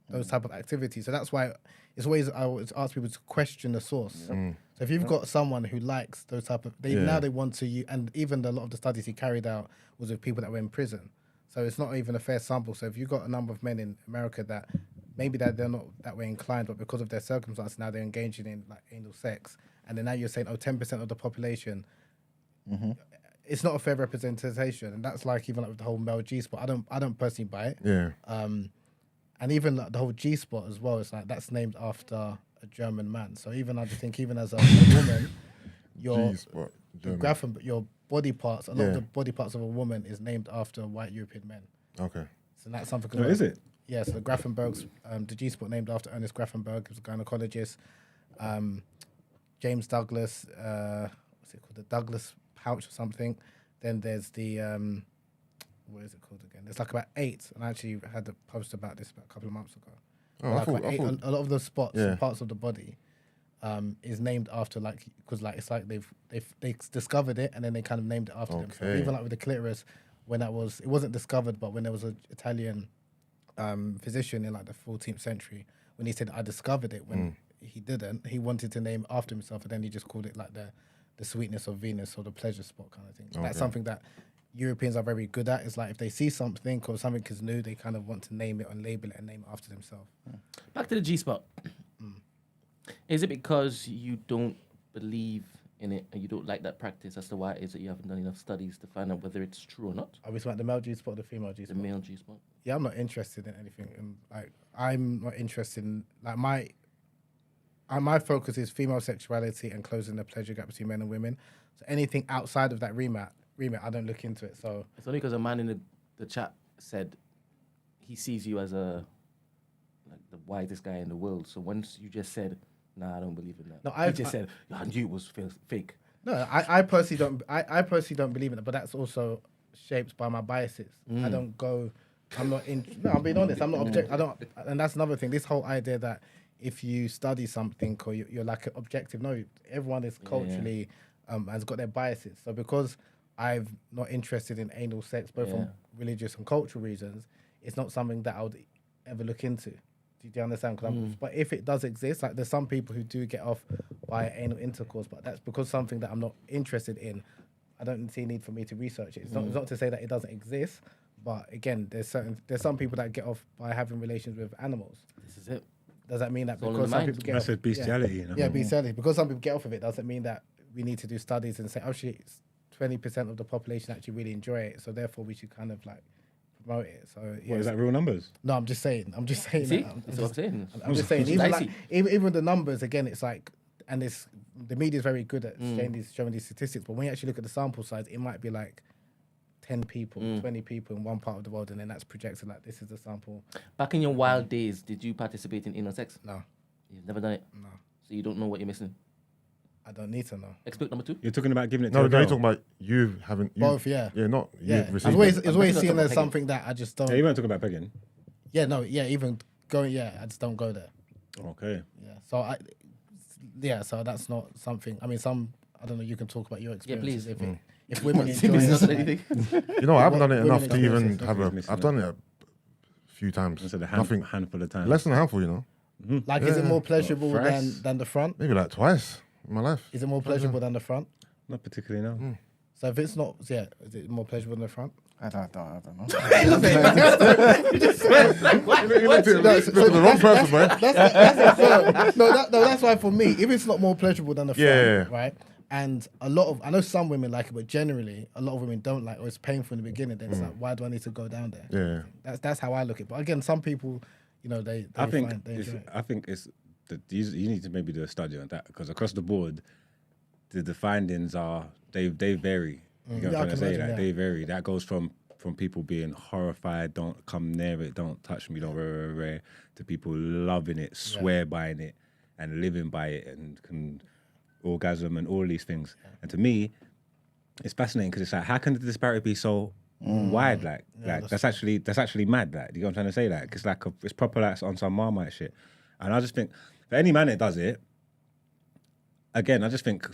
F: those type of activities. So that's why it's always I always ask people to question the source. So if you've got someone who likes those type of, now they want to use, and even a lot of the studies he carried out was with people that were in prison. So it's not even a fair sample. So if you've got a number of men in America that maybe that they're not that way inclined, but because of their circumstances now they're engaging in like anal sex, and then now you're saying 10% of the population. It's not a fair representation, and that's like even like with the whole male G spot. I don't personally buy it.
E: Yeah.
F: And even like the whole G spot as well, it's like that's named after a German man. So even I just think even as a woman, your
E: G-spot.
F: your body parts, a lot of the body parts of a woman is named after white European men.
E: Okay.
F: So that's something.
D: Oh, is it?
F: Yeah. So the Grafenberg's, the G spot named after Ernest Grafenberg, who's a gynecologist. James Douglas, what's it called? The Douglas pouch or something. Then there's the what is it called again? There's like about 8, and I actually had a post about this about a couple of months ago.
E: Oh,
F: Like
E: I thought,
F: about 8, a lot of the spots,
E: Yeah.
F: parts of the body, is named after like because like it's like they discovered it and then they kind of named it after them. So
E: Okay.
F: even like with the clitoris, when it wasn't discovered, but when there was an Italian physician in like the 14th century, when he said I discovered it, when he didn't, he wanted to name after himself, and then he just called it like the sweetness of Venus or the pleasure spot kind of thing. So that's something that Europeans are very good at. It's like if they see something or something is new, they kind of want to name it and label it and name it after themselves.
C: Back to the G spot. Is it because you don't believe in it and you don't like that practice? That's the why it is that you haven't done enough studies to find out whether it's true or not?
F: Are we talking about the male G spot or the female G
C: The
F: spot?
C: male G spot.
F: Yeah, I'm not interested in anything. Like, I'm not interested in like my focus is female sexuality and closing the pleasure gap between men and women. So anything outside of that remit, I don't look into it. So
C: It's only because a man in the chat said he sees you as like the wisest guy in the world. So once you just said, "Nah, I don't believe in that,"
F: No,
C: he just said, "I knew it was fake."
F: no, I personally don't. I personally don't believe in it. But that's also shaped by my biases. I don't go. I'm not in. No, I'm being honest. I'm not object. I don't. And that's another thing. This whole idea that if you study something or you're like objective. No, everyone is culturally has got their biases. So because I'm not interested in anal sex, both from religious and cultural reasons, it's not something that I would ever look into. Do you understand? But if it does exist, like there's some people who do get off by anal intercourse, but that's because something that I'm not interested in. I don't see a need for me to research it. It's not to say that it doesn't exist, but again, there's some people that get off by having relations with animals.
C: This is it.
F: Does that mean that
C: all in
F: because
C: the
F: some
C: mind.
F: people get
D: That's
F: off,
D: a bestiality, you know?
F: Yeah, bestiality. Because some people get off of it doesn't mean that we need to do studies and say, oh shit, 20% of the population actually really enjoy it, so therefore we should kind of like promote it. So yeah,
D: What, is that real numbers?
F: no, I'm just saying.
C: See,
F: that.
C: that's what I'm saying.
F: I'm just saying.
C: It's dicey.
F: Even with the numbers, again, it's like, and it's the media is very good at showing these statistics. But when you actually look at the sample size, it might be like 10 people, 20 people in one part of the world, and then that's projected like this is the sample.
C: Back in your wild days, did you participate in anal sex?
F: No,
C: You've never done it,
F: no,
C: so you don't know what you're missing.
F: I don't need to know.
C: Expert number 2.
D: You're talking about giving it to
E: No,
D: a
E: you're
D: girl.
E: talking about you having you,
F: Both, yeah.
E: Yeah, not
F: Yeah,
E: you
F: it's
E: receiving.
F: always,
E: it.
F: it's always
C: I'm
F: seen
C: thinking
F: as
C: of
F: something that I just don't.
D: Yeah, you weren't talking about pegging.
F: Yeah, no, yeah, even going, yeah, I just don't go there.
D: Okay.
F: Yeah, so that's not something. I mean, I don't know. You can talk about your experiences.
C: please.
F: If women
C: It's
F: enjoy
C: not
F: it,
C: anything.
E: You know, I haven't done it
F: Women
E: enough to
F: experience
E: even
F: it.
E: have a.
D: Missing
E: I've
D: it.
E: done it a few times.
D: I said a
E: Nothing.
D: handful of times.
E: Less than a handful, you know.
F: like, is it more pleasurable
D: thrice?
F: than the front?
E: Maybe like twice in my life.
F: Is it more pleasurable than the front?
D: Not particularly, no.
F: So if it's not, yeah, is it more pleasurable than the front?
A: I don't know.
E: The wrong person, man.
F: That's why for me, if it's not more pleasurable than the front,
E: Yeah.
F: right? And I know some women like it, but generally a lot of women don't like it, or it's painful in the beginning. Then it's like, why do I need to go down there?
E: Yeah.
F: That's how I look at it. But again, some people, you know, they
D: I think
F: find, they enjoy it.
D: I think it's you need to maybe do a study on that, because across the board, the findings are they vary. You know what
F: Yeah, I
D: I'm trying to
F: can
D: say?
F: imagine,
D: Like
F: yeah.
D: they vary. That goes from people being horrified, don't come near it, don't touch me, don't to people loving it, swear by it, and living by it, and can orgasm and all these things. And to me, it's fascinating because it's like, how can the disparity be so wide? Like that's actually mad. Like, you know what I'm trying to say? Like, it's like it's proper like on some Marmite shit. And I just think for any man that does it, again, I just think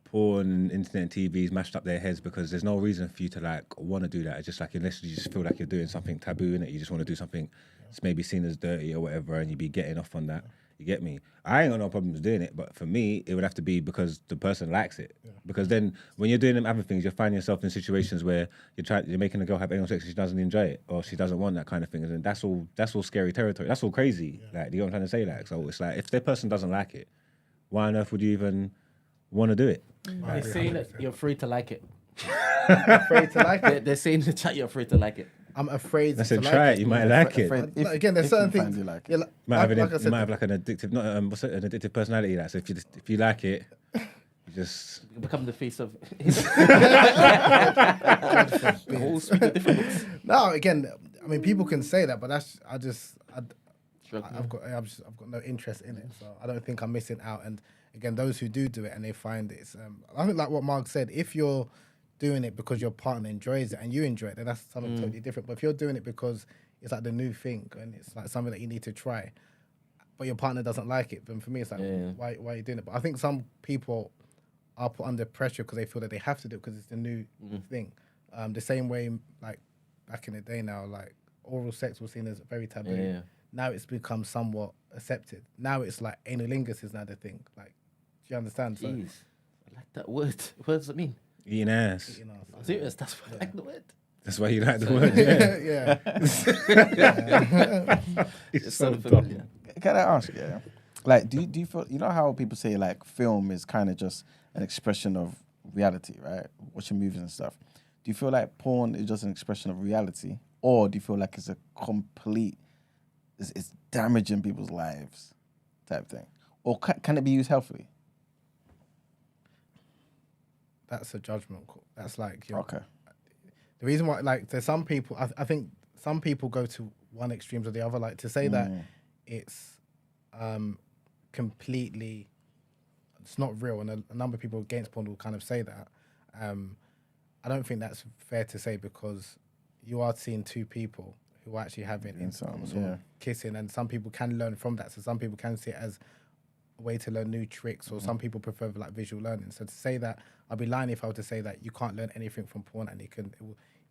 D: porn and internet and TV's mashed up their heads, because there's no reason for you to like want to do that. It's just like, unless you just feel like you're doing something taboo in it, you just want to do something that's maybe seen as dirty or whatever, and you be getting off on that. You get me? I ain't got no problems doing it, but for me, it would have to be because the person likes it. Because then when you're doing them other things, you're finding yourself in situations where you're making a girl have anal sex and she doesn't enjoy it, or she doesn't want that kind of thing, and that's all scary territory. That's all crazy. Like, you know what I'm trying to say? Like, so it's like, if the person doesn't like it, why on earth would you even want to do it?
C: They're saying that you're afraid to like it.
F: Afraid to like it.
C: They're saying in the chat you're afraid to like it.
F: I'm afraid.
D: I said,
F: to
D: try
F: like
D: it. You might like it.
A: Afraid-
F: No, again, there's certain
A: you find
F: things.
A: you like it.
F: Yeah,
D: You might have
F: like I said,
D: like an addictive, not what's it, an addictive personality. Like, so if you like it, you just
C: You become the face of.
F: No, again, I mean, people can say that, but I've got no interest in it, so I don't think I'm missing out. And again, those who do it and they find it, I think like what Mark said, if you're doing it because your partner enjoys it and you enjoy it, then that's something totally different. But if you're doing it because it's like the new thing and it's like something that you need to try, but your partner doesn't like it, then for me it's like, why are you doing it? But I think some people are put under pressure because they feel that they have to do it because it's the new thing. The same way, like back in the day now, like oral sex was seen as very taboo.
C: Yeah.
F: Now it's become somewhat accepted. Now it's like analingus is now the thing. Like, do you understand? So,
C: Jeez, I like that word. What does it mean?
D: eating ass.
F: you know,
C: Serious? That's why I like the word.
D: That's why you like the word. Yeah.
F: yeah.
D: It's
C: It's
D: so
C: so
D: dumb.
C: familiar.
A: Can I ask? Yeah. Like, do you feel, you know how people say like film is kind of just an expression of reality, right? Watching movies and stuff. Do you feel like porn is just an expression of reality, or do you feel like it's a complete, it's damaging people's lives type thing, or can it be used healthily?
F: That's a judgment call. That's like
A: Okay.
F: The reason why, like, there's some people. I think some people go to one extremes or the other. Like to say that it's completely, it's not real, and a number of people against porn will kind of say that. I don't think that's fair to say, because you are seeing two people who are actually having sort of kissing, and some people can learn from that. So some people can see it as a way to learn new tricks, or some people prefer like visual learning. So to say that, I'd be lying if I were to say that you can't learn anything from porn, and it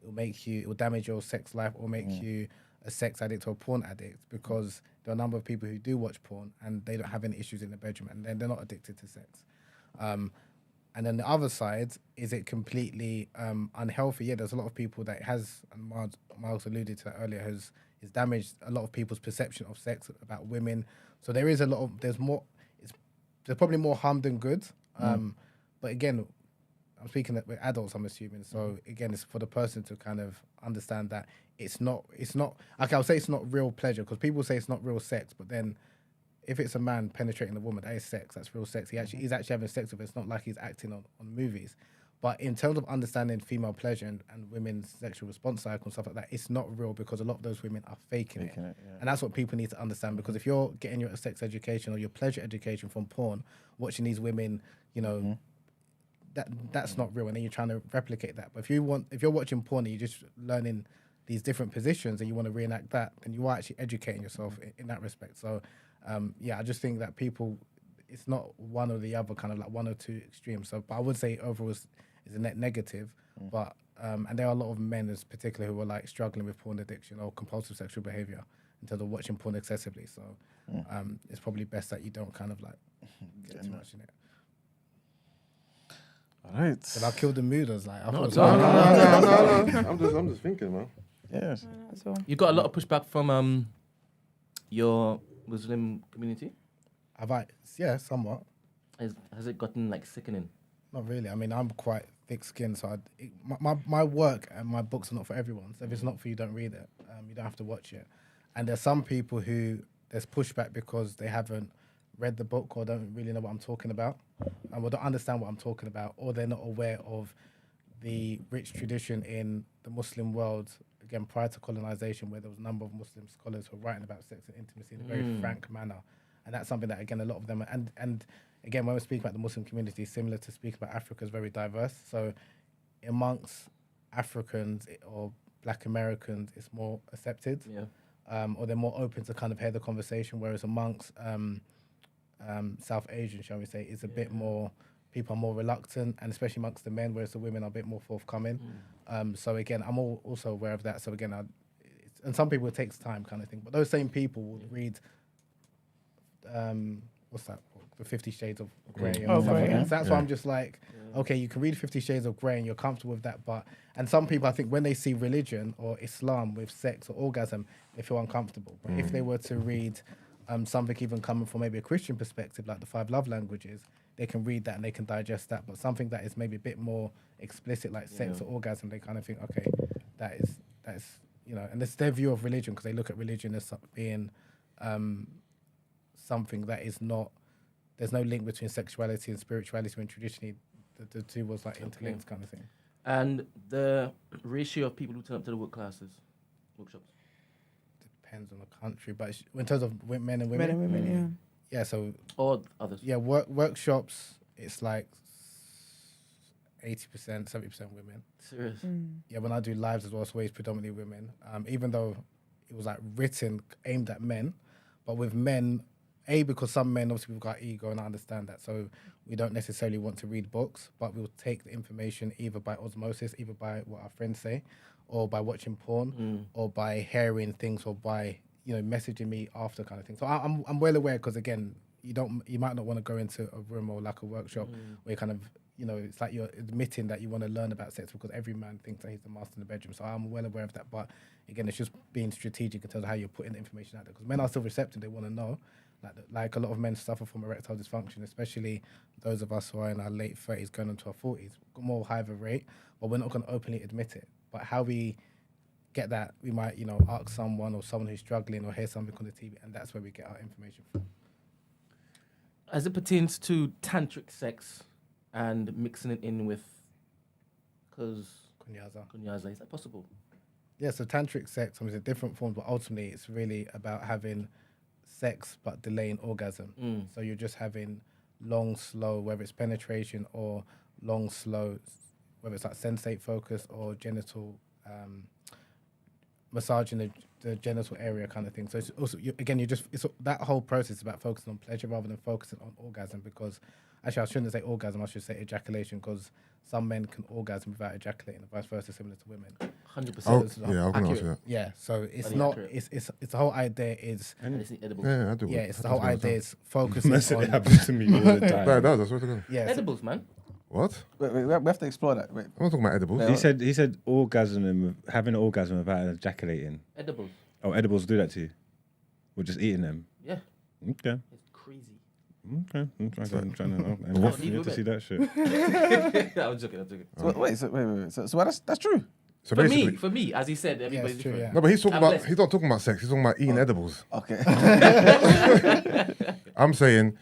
F: will damage your sex life, or make you a sex addict or a porn addict, because there are a number of people who do watch porn and they don't have any issues in the bedroom, and then they're not addicted to sex. And then the other side, is it completely unhealthy? Yeah, there's a lot of people that it has, and Miles alluded to that earlier, has damaged a lot of people's perception of sex, about women. So there is there's probably more harm than good. But again, I'm speaking with adults, I'm assuming. So again, it's for the person to kind of understand that it's not, okay, I'll say it's not real pleasure, because people say it's not real sex, but then if it's a man penetrating a woman, that is sex, that's real sex. He's actually having sex with her. It's not like he's acting on movies. But in terms of understanding female pleasure and women's sexual response cycle and stuff like that, it's not real, because a lot of those women are faking it. And that's what people need to understand, because if you're getting your sex education or your pleasure education from porn, watching these women, you know, that's not real, and then you're trying to replicate that. But if you're watching porn and you're just learning these different positions and you want to reenact that, then you are actually educating yourself in that respect. So I just think that people, it's not one or the other, kind of like one or two extremes. So, but I would say overall is a net negative. But and there are a lot of men, as particular, who are like struggling with porn addiction or compulsive sexual behavior in terms of watching porn excessively. So it's probably best that you don't kind of like get too much in it.
A: All right.
F: But I killed the mood. I was like,
E: No. I'm just thinking, man.
A: Yes.
C: You got a lot of pushback from your Muslim community.
F: Yeah, somewhat.
C: Has it gotten like sickening?
F: Not really. I mean, I'm quite thick-skinned, so my work and my books are not for everyone. So if it's not for you, don't read it. You don't have to watch it. And there's some people who there's pushback because they haven't read the book or don't really know what I'm talking about, or don't understand what I'm talking about, or they're not aware of the rich tradition in the Muslim world, again, prior to colonization, where there was a number of Muslim scholars who were writing about sex and intimacy in a very frank manner. And that's something that, again, a lot of them, and again, when we're speaking about the Muslim community, similar to speaking about Africa, is very diverse. So amongst Africans or Black Americans, it's more accepted, or they're more open to kind of hear the conversation, whereas amongst South Asian, shall we say, is a bit more, people are more reluctant, and especially amongst the men, whereas the women are a bit more forthcoming. So again, I'm also aware of that. So again, and some people, it takes time, kind of thing. But those same people will read, what's that book? The 50 Shades of Grey. And stuff like that. So that's why I'm just like, okay, you can read 50 Shades of Grey and you're comfortable with that. And some people, I think, when they see religion or Islam with sex or orgasm, they feel uncomfortable. But if they were to read something even coming from maybe a Christian perspective, like the 5 love languages, they can read that and they can digest that. But something that is maybe a bit more explicit, like sex or orgasm, they kind of think, okay, that is, you know, and it's their view of religion, because they look at religion as being something that is not, there's no link between sexuality and spirituality, when traditionally the two was like interlinked kind of thing.
C: And the ratio of people who turn up to the workshops?
F: Depends on the country, but in terms of men and women, yeah. So
C: or others,
F: yeah. Workshops, it's like 80%, 70% women.
C: Serious?
F: Yeah. When I do lives as well, it's always predominantly women. Even though it was like written aimed at men, but with men, because some men, obviously, we've got ego, and I understand that. So we don't necessarily want to read books, but we'll take the information either by osmosis, either by what our friends say, or by watching porn, or by hearing things, or by, you know, messaging me after, kind of thing. So I'm well aware, because again, you might not want to go into a room or like a workshop where you kind of, you know, it's like you're admitting that you want to learn about sex, because every man thinks that he's the master in the bedroom. So I'm well aware of that. But again, it's just being strategic in terms of how you're putting the information out there, because men are still receptive, they want to know. like a lot of men suffer from erectile dysfunction, especially those of us who are in our late 30s going into our 40s. Got more high of a rate, but we're not going to openly admit it. But how we get that, we might, ask someone or someone who's struggling or hear something on the TV, and that's where we get our information from.
C: As it pertains to tantric sex and mixing it in with, because Kunyaza, is that possible?
F: Yeah, so tantric sex comes in different forms, but ultimately it's really about having sex but delaying orgasm. So you're just having long, slow, whether it's penetration or long, slow, whether it's like sensate focus or genital massaging the genital area kind of thing. So it's also, it's that whole process is about focusing on pleasure rather than focusing on orgasm, because actually I shouldn't say orgasm, I should say ejaculation, because some men can orgasm without ejaculating, and vice versa, similar to women.
C: 100%.
E: I was going to ask you that.
F: Yeah, so it's
C: Very
F: not,
C: accurate.
F: it's the whole idea is,
C: And it's edible.
E: Yeah, I do.
F: yeah, it's the whole idea is focusing
D: It
F: on,
D: happens to me all the time.
E: That does. I swear to God.
F: yeah, so-
C: Edibles, man.
E: What?
A: Wait, we have to explore that. Wait.
E: I'm not talking about edibles.
A: Yeah.
D: He said orgasm, having an orgasm without ejaculating.
C: Edibles.
D: Oh, edibles do that to you? We're just eating them.
C: Yeah.
D: Okay.
C: It's crazy.
D: Okay. I'm trying to
C: What?
D: to see that shit.
C: I'm joking.
A: So, wait. So that's true.
E: So
C: For
E: basically,
C: me, as he said, everybody's
F: it's true,
C: different.
F: yeah.
E: no, but he's talking
C: I'm
E: about.
C: blessed.
E: He's not talking about sex. He's talking about eating edibles.
A: Okay.
E: I'm saying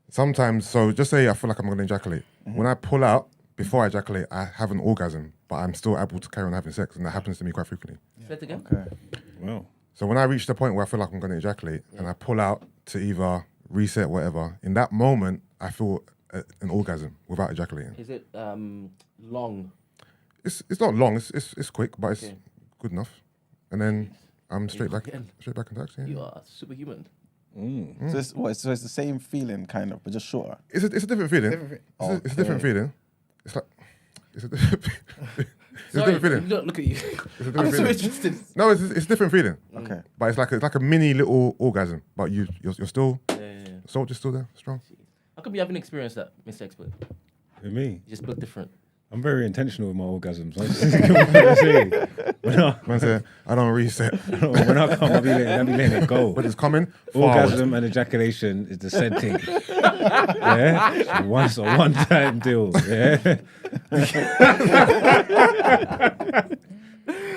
E: sometimes. So just say I feel like I'm going to ejaculate. When I pull out before I ejaculate, I have an orgasm, but I'm still able to carry on having sex, and that happens to me quite frequently.
C: Say it again.
A: Okay.
D: Wow.
E: So when I reach the point where I feel like I'm going to ejaculate, and I pull out to either reset, whatever, in that moment I feel an orgasm without ejaculating.
C: Is it long?
E: It's not long. It's quick, but it's
C: Okay.
E: good enough. And then I'm straight back
C: Again.
E: in taxi.
C: You are superhuman.
A: So it's the same feeling, kind of, but just shorter.
E: It's a different feeling. It's a different feeling. It's like it's a different. It's a different feeling.
C: Look at you.
E: It's a
C: I'm
E: different
C: so
E: feeling.
C: interested.
E: No, it's a different feeling.
A: Okay.
E: But it's like a mini little orgasm. But you're still
C: Yeah.
E: soldier's still there, strong.
C: How come you haven't experienced that, Mr. Expert?
D: With me,
C: You just look different.
D: I'm very intentional with my orgasms. I just think what I'm saying.
E: Man said, I don't reset.
D: When I come, I'll be letting it go.
E: But it's coming. Forward.
D: Orgasm and ejaculation is the same thing. Yeah, it's a one-time deal. Yeah,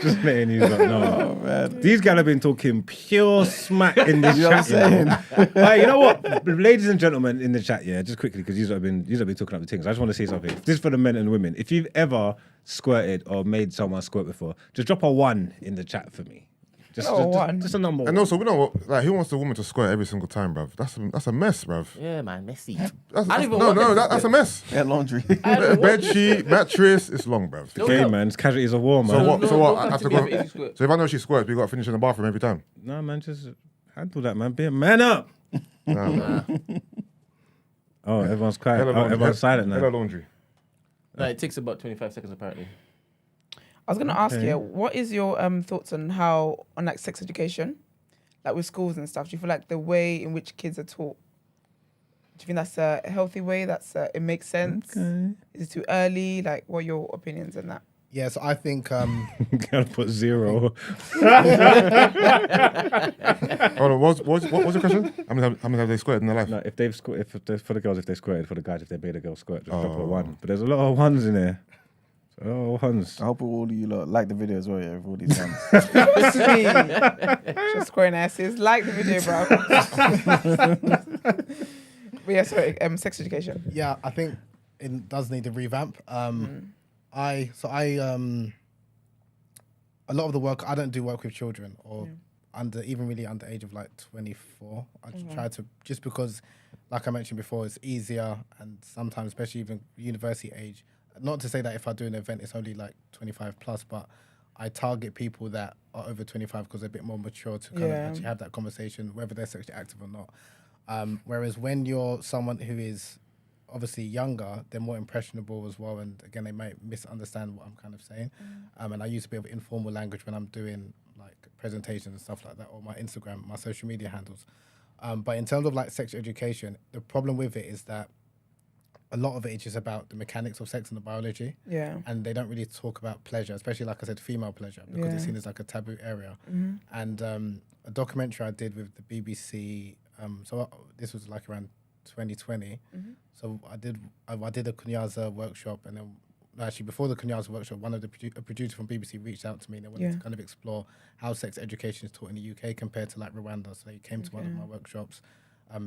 D: just letting you know.
A: Man.
D: These guys have been talking pure smack in this
A: You know what
D: chat.
A: I'm
D: Hey, you know what, ladies and gentlemen in the chat, yeah, just quickly because these have been talking up the things. I just want to say something. This is for the men and women. If you've ever squirted or made someone squirt before, just drop a 1 in the chat for me. Just a number.
E: And also, we know what, like, who wants the woman to squirt every single time, bruv? That's a mess, bruv.
C: Yeah, man, messy.
E: That's a mess.
A: Yeah, laundry.
E: Bed sheet, mattress, it's long, bruv.
D: Okay, man, it's casualties of war, man.
E: So what?
C: no,
E: So what?
C: don't
E: I have to
C: come to me
E: go.
C: if you squirt.
E: So if I know she squirts, we got to finish in the bathroom every time.
D: No, man, just handle that, man. Be a man up. Oh, everyone's quiet.
E: Hello,
D: Oh,
E: laundry.
D: everyone's silent
E: Hello,
D: now.
E: laundry.
C: No, it takes about 25 seconds apparently.
B: I was going to ask
D: Okay.
B: you, what is your thoughts on like sex education, like with schools and stuff? Do you feel like the way in which kids are taught, do you think that's a healthy way? It makes sense?
D: Okay.
B: Is it too early? Like, what are your opinions on that?
F: yeah, so I think
D: Gotta put 0.
E: Hold on, what's the question? How many have they squirted in their life?
D: No, if they've for the girls, if they squirted, for the guys, if they made a girl squirt, just drop a 1. But there's a lot of 1s in there. A lot of 1s.
A: I hope all of you lot like the video as well, yeah, with all these ones.
B: Sweet. Just squaring asses. Like the video, bro. But yeah, sorry, sex education.
F: yeah, I think it does need a revamp. A lot of the work, I don't do work with children or under the age of like 24. I try to, just because, like I mentioned before, it's easier, and sometimes, especially even university age, not to say that if I do an event, it's only like 25 plus, but I target people that are over 25 because they're a bit more mature to kind of actually have that conversation, whether they're sexually active or not. Whereas when you're someone who is obviously younger, they're more impressionable as well, and again, they might misunderstand what I'm kind of saying. And I use a bit of informal language when I'm doing like presentations and stuff like that, or my Instagram, my social media handles. But in terms of like sex education, the problem with it is that a lot of it is just about the mechanics of sex and the biology.
B: Yeah.
F: And they don't really talk about pleasure, especially, like I said, female pleasure, because it's seen as like a taboo area. And a documentary I did with the BBC This was like around 2020. So I did a Kunyaza workshop, and then actually before the Kunyaza workshop, one of the producer from BBC reached out to me and they wanted to kind of explore how sex education is taught in the UK compared to like Rwanda. So they came to one of my workshops,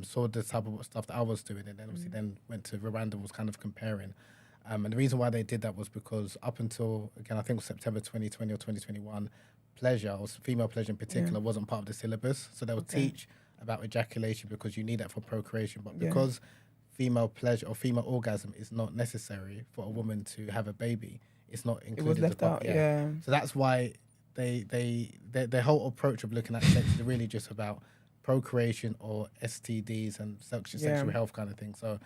F: saw the type of stuff that I was doing, and then obviously then went to Rwanda and was kind of comparing. And the reason why they did that was because up until, again, I think it was September 2020 or 2021, pleasure, or female pleasure in particular, wasn't part of the syllabus. So they would teach about ejaculation because you need that for procreation. But because female pleasure or female orgasm is not necessary for a woman to have a baby, it's not included. It was
B: left out,
F: So that's why their whole approach of looking at sex is really just about procreation or STDs and sexual health kind of thing. So,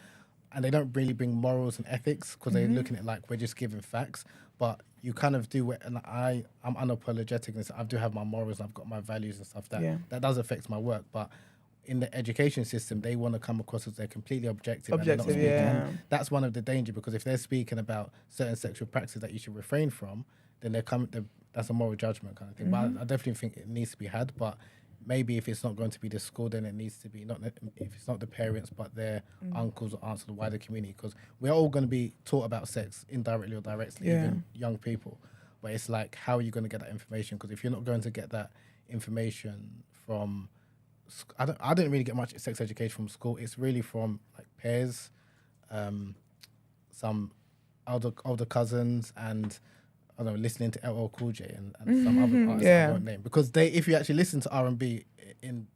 F: and they don't really bring morals and ethics because they're looking at it like we're just giving facts. But you kind of do it, and I'm unapologetic in this. I do have my morals and I've got my values and stuff that does affect my work. But in the education system, they want to come across as they're completely objective. And they're not speaking. And that's one of the danger, because if they're speaking about certain sexual practices that you should refrain from, then that's a moral judgment kind of thing. But I definitely think it needs to be had. But maybe if it's not going to be the school, then it needs to be if it's not the parents, but their uncles or aunts or the wider community, because we're all going to be taught about sex indirectly or directly, even young people. But it's like, how are you going to get that information? Because if you're not going to get that information from, I didn't really get much sex education from school. It's really from like peers, some older cousins, and I don't know, listening to LL Cool J and some other artists I won't name. Because if you actually listen to R&B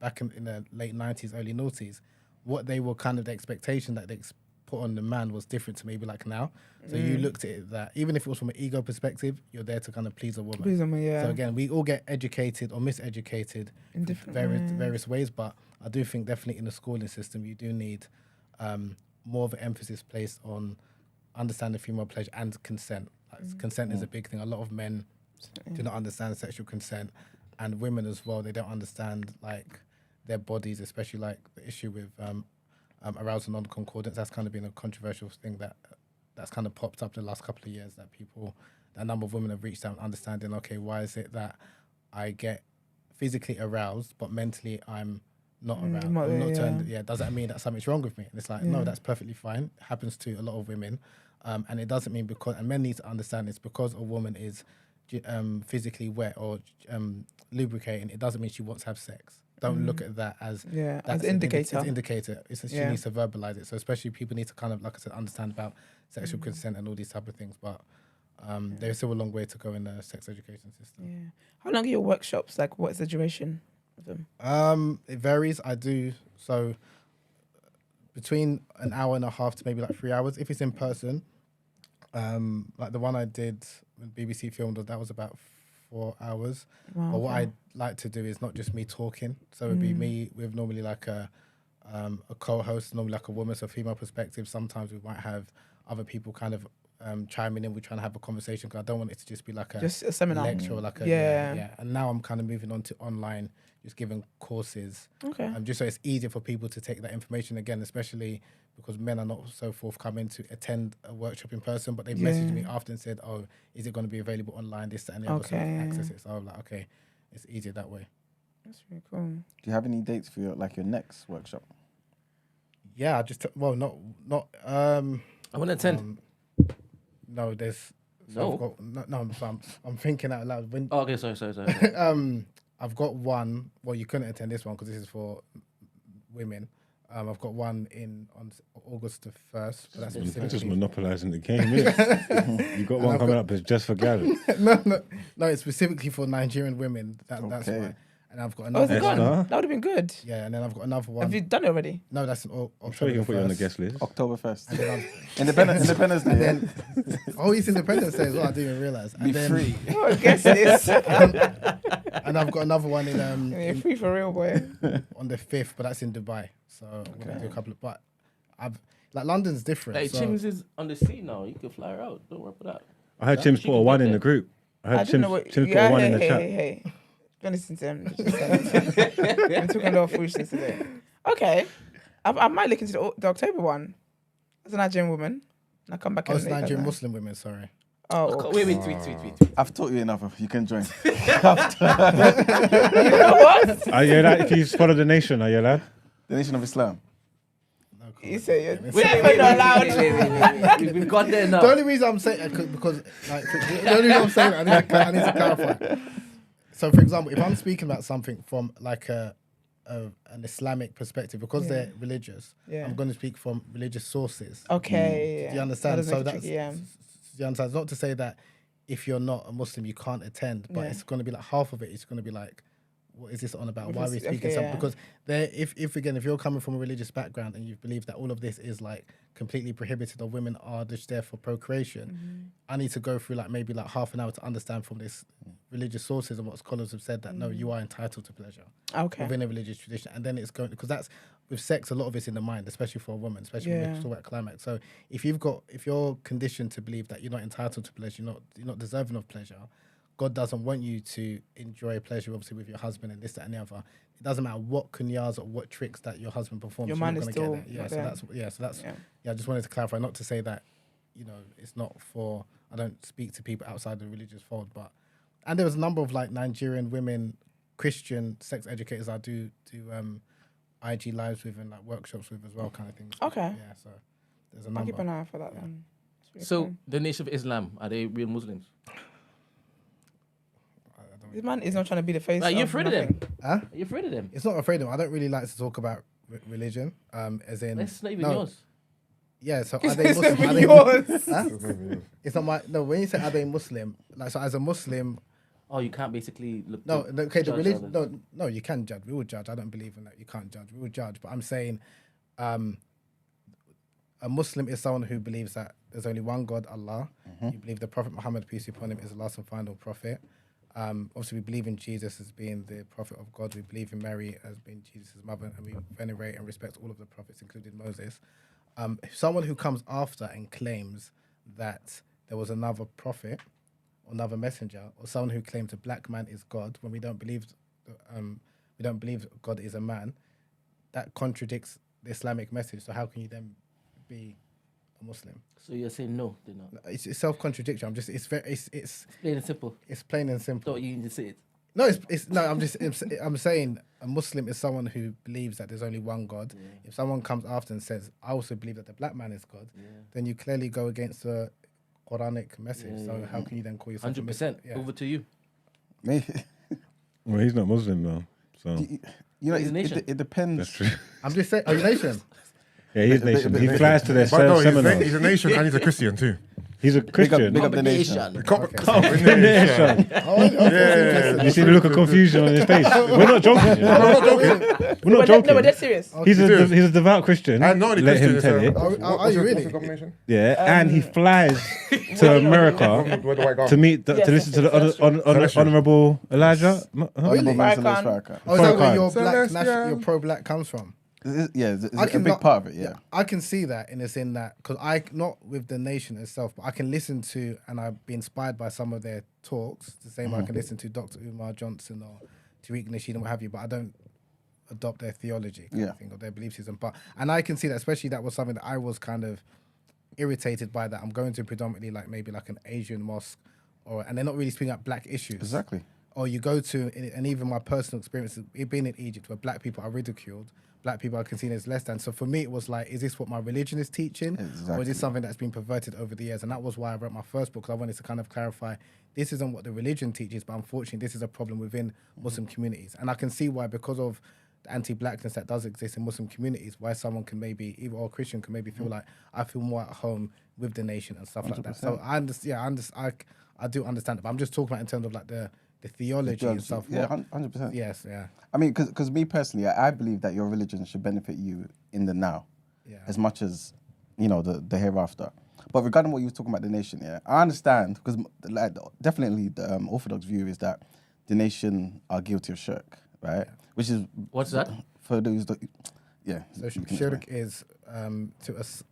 F: back in the late 90s, early noughties, what they were kind of the expectation that they put on the man was different to maybe like now. So you looked at it that even if it was from an ego perspective, you're there to kind of please a woman. So again, we all get educated or miseducated in different various ways, but I do think definitely in the schooling system, you do need more of an emphasis placed on understanding female pleasure and consent. Consent is a big thing. A lot of men do not understand sexual consent, and women as well. They don't understand like their bodies, especially like the issue with arousal non-concordance. That's kind of been a controversial thing that's kind of popped up the last couple of years, that a number of women have reached out understanding, okay, why is it that I get physically aroused but mentally I'm not aroused? I'm not turned. Does that mean that something's wrong with me? And it's like, no, that's perfectly fine. It happens to a lot of women. And it doesn't mean and men need to understand it's because a woman is physically wet or lubricating, it doesn't mean she wants to have sex. Don't look at that as an indicator. It's an indicator. She needs to verbalize it. So especially people need to kind of, like I said, understand about sexual consent and all these type of things. But there's still a long way to go in the sex education system.
B: Yeah. How long are your workshops? Like, what is the duration of them?
F: It varies. I do so between an hour and a half to maybe like 3 hours if it's in person. Like the one I did when BBC filmed, that was about 4 hours. Wow, but what I like to do is not just me talking. So it'd be me with normally like a co-host, normally like a woman, so female perspective. Sometimes we might have other people kind of chiming in. We're trying to have a conversation because I don't want it to just be like
B: just a seminar
F: lecture or like a And now I'm kind of moving on to online, just giving courses. Okay. Just so it's easier for people to take that information again, especially because men are not so forthcoming to attend a workshop in person, but they've messaged me after and said, oh, is it going to be available online, this, that, and the other, so I can access it. So I'm like, okay, it's easier that way.
B: That's really cool.
A: Do you have any dates for your next workshop?
F: Yeah, not.
C: I want to attend.
F: No, there's...
C: No?
F: I'm thinking out loud.
C: Okay, sorry.
F: I've got one. Well, you couldn't attend this one because this is for women. I've got one on August the 1st. But that's
D: You're just monopolising the game, innit? You got one coming up that's just for gals.
F: No, it's specifically for Nigerian women. That's why. And I've got
B: another
F: one.
B: That would have been good.
F: Yeah, and then I've got another one.
B: Have you done it already?
F: No, that's
D: I'm sure you can put you on the guest list.
A: October 1st. Independence Day.
F: It's Independence Day as well. I didn't even realise.
A: Be free.
B: Oh, guess this.
F: And I've got another one
B: You're free for real, boy.
F: On the 5th, but that's in Dubai. So I'm gonna do a couple of. But London's different.
C: Hey, Chims is on the sea now. You can fly her out. Don't worry about that.
D: I heard Chims put a 1 in the group. I heard Chims put a 1 in the chat.
B: Hey. Don't listen to him. I'm talking a lot of foolishness today. Okay. I might look into the October one. As a Nigerian woman. And I come back.
F: It's Nigerian Muslim women, sorry.
B: Oh,
C: wait.
A: I've taught you enough. You can join.
B: You know what?
D: Are you allowed, if you follow the nation, are you allowed?
A: The Nation of Islam.
B: You say you're
C: Wait,
B: never not allowed.
C: We've got there now.
F: The only reason I'm saying because like the only reason I'm saying I need to clarify. So, for example, if I'm speaking about something from like an Islamic perspective, because they're religious, I'm going to speak from religious sources.
B: Okay.
F: Do you understand? So that's
B: yeah.
F: do you understand? It's not to say that if you're not a Muslim you can't attend, but it's going to be like half of it. It's going to be like, what is this on about? Why are we speaking something? Because there, if you're coming from a religious background and you believe that all of this is like completely prohibited or women are just there for procreation, I need to go through like maybe like half an hour to understand from this religious sources and what scholars have said that no, you are entitled to pleasure within a religious tradition. And then it's going, because that's with sex, a lot of it's in the mind, especially for a woman, especially when we talk about climax. So if you're conditioned to believe that you're not entitled to pleasure, you're not deserving of pleasure, God doesn't want you to enjoy pleasure, obviously, with your husband and this, that, and the other. It doesn't matter what kunyaza or what tricks that your husband performs.
B: Your
F: you're
B: mind
F: not
B: is
F: going to
B: still
F: get there. So that's. I just wanted to clarify, not to say that, it's not for. I don't speak to people outside the religious fold, and there was a number of like Nigerian women, Christian sex educators I do IG lives with and like workshops with as well, kind of thing.
B: Okay.
F: Yeah. So there's a number.
B: I'll keep an eye out for that then.
C: So the Nation of Islam, are they real Muslims?
B: This man is not trying to be the face.
C: Are you afraid of them?
F: Huh?
C: Are you afraid of them?
F: It's not afraid of them. I don't really like to talk about religion. As in,
C: That's not even yours.
F: Yeah, so are
B: It's
F: they
B: not
F: Muslim?
B: even yours.
F: Huh? It's not my. No, when you say are they Muslim, like so as a Muslim.
C: Oh, you can't basically look.
F: No, okay, the
C: judge
F: religion.
C: others.
F: No, you can judge. We will judge. I don't believe in that. You can't judge. We will judge. But I'm saying, a Muslim is someone who believes that there's only one God, Allah. You believe the Prophet Muhammad, peace be upon him, is the last and final prophet. Obviously, we believe in Jesus as being the prophet of God. We believe in Mary as being Jesus' mother, and we venerate and respect all of the prophets, including Moses. Someone who comes after and claims that there was another prophet, or another messenger, or someone who claims a black man is God, when we don't believe God is a man, that contradicts the Islamic message. So how can you then be a Muslim?
C: So you're saying no, they're not.
F: It's self-contradiction. It's
C: Plain and simple.
F: It's plain and simple.
C: Don't you need to say it?
F: No, I'm saying a Muslim is someone who believes that there's only one God.
C: Yeah.
F: If someone comes after and says, I also believe that the black man is God, then you clearly go against the Quranic message. So how can you then call yourself
C: 100%.
F: Yeah.
C: Over to you.
A: Me.
D: Well, he's not Muslim though, so
C: He's a nation.
A: it depends.
D: that's true.
F: I'm just saying, are you nation?
D: Yeah, he's nation. He flies to their
E: But no,
D: seminars.
E: he's a nation and he's a Christian too.
D: He's a Christian.
A: big up the nation.
D: Combination. You see the look of confusion on his face. We're not joking.
E: I'm not joking.
D: We're not joking.
B: No, but that's serious.
D: He's a devout Christian.
E: And not only
D: Let him
E: Christian.
D: tell it.
F: Are you really?
E: What's the combination?
D: Yeah, and he flies to America
E: Where do I go?
D: to meet, to listen to the honourable Elijah.
F: Really?
B: Farrakhan.
F: Oh, is that where your
E: Celestial.
F: your pro-black comes from?
A: It's
F: I
A: a
F: can
A: big
F: not-
A: part of it. Yeah.
F: I can see that in that because I not with the nation itself, but I can listen to and I've been inspired by some of their talks. The same way I can listen to Dr. Umar Johnson or Tariq Nasheed and what have you, but I don't adopt their theology kind of thing or their belief system. And I can see that, especially that was something that I was kind of irritated by. That I'm going to predominantly like maybe like an Asian mosque, and they're not really speaking up black issues.
A: Exactly.
F: Or you go to, and even my personal experience, being in Egypt, where black people are ridiculed, black people are considered as less than. So for me, it was like, is this what my religion is teaching? Or
A: Exactly.
F: is this something that's been perverted over the years? And that was why I wrote my first book, because I wanted to kind of clarify, this isn't what the religion teaches, but unfortunately, this is a problem within Muslim communities. And I can see why, because of the anti-blackness that does exist in Muslim communities, why someone can maybe, even or a Christian can maybe feel like, I feel more at home with the nation and stuff like that. So I understand, I do understand it, but I'm just talking about in terms of like the theology and stuff.
A: Yeah, 100%.
F: Yes, yeah.
A: I mean, because me personally, I believe that your religion should benefit you in the now, as much as the hereafter. But regarding what you were talking about the nation, I understand because like definitely the Orthodox view is that the nation are guilty of shirk, right? Which is
C: What's that?
A: For those that,
F: So
A: you can
F: shirk
A: explain.
F: is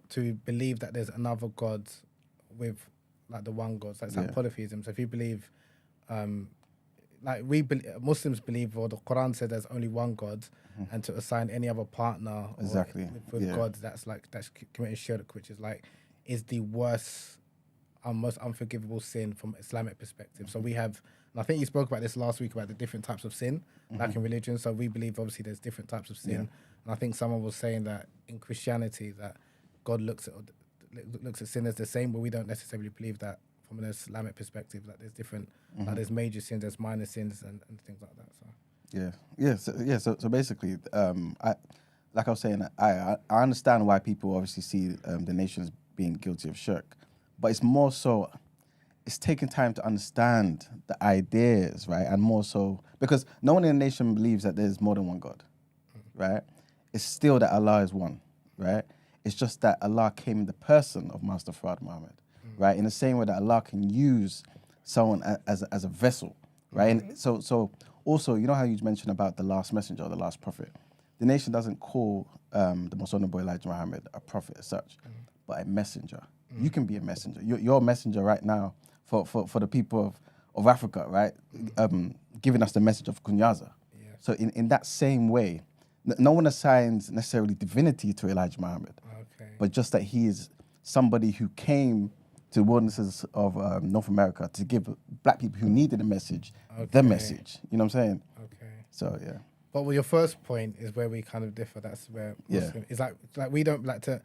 F: to believe that there's another God with like the one God. So it's like polytheism. So if you believe, Muslims believe, or the Quran says there's only one God, and to assign any other partner with God, that's committing shirk, which is the worst and most unforgivable sin from Islamic perspective. So we have, and I think you spoke about this last week about the different types of sin, like in religion. So we believe obviously there's different types of sin. And I think someone was saying that in Christianity that God looks at sin as the same, but we don't necessarily believe that from an Islamic perspective. That there's different, like there's major sins, there's minor sins, and things like that. So
A: So basically, like I was saying, I understand why people obviously see the nation as being guilty of shirk, but it's more so, it's taking time to understand the ideas, right? And more so, because no one in the nation believes that there's more than one God, right? It's still that Allah is one, right? It's just that Allah came in the person of Master Farad Muhammad, right? In the same way that Allah can use someone as a vessel, right? And so also, you know how you mentioned about the last messenger or the last prophet? The nation doesn't call the most honorable Elijah Muhammad a prophet as such, but a messenger. You can be a messenger. You're a messenger right now for the people of Africa, right? Giving us the message of Kunyaza.
F: Yeah.
A: So in that same way, no one assigns necessarily divinity to Elijah Muhammad, but just that he is somebody who came to the wildernesses of North America to give black people who needed a message, the message. You know what I'm saying?
F: Okay.
A: So, yeah.
F: But with your first point is where we kind of differ. That's where Muslim, it's like we don't like to,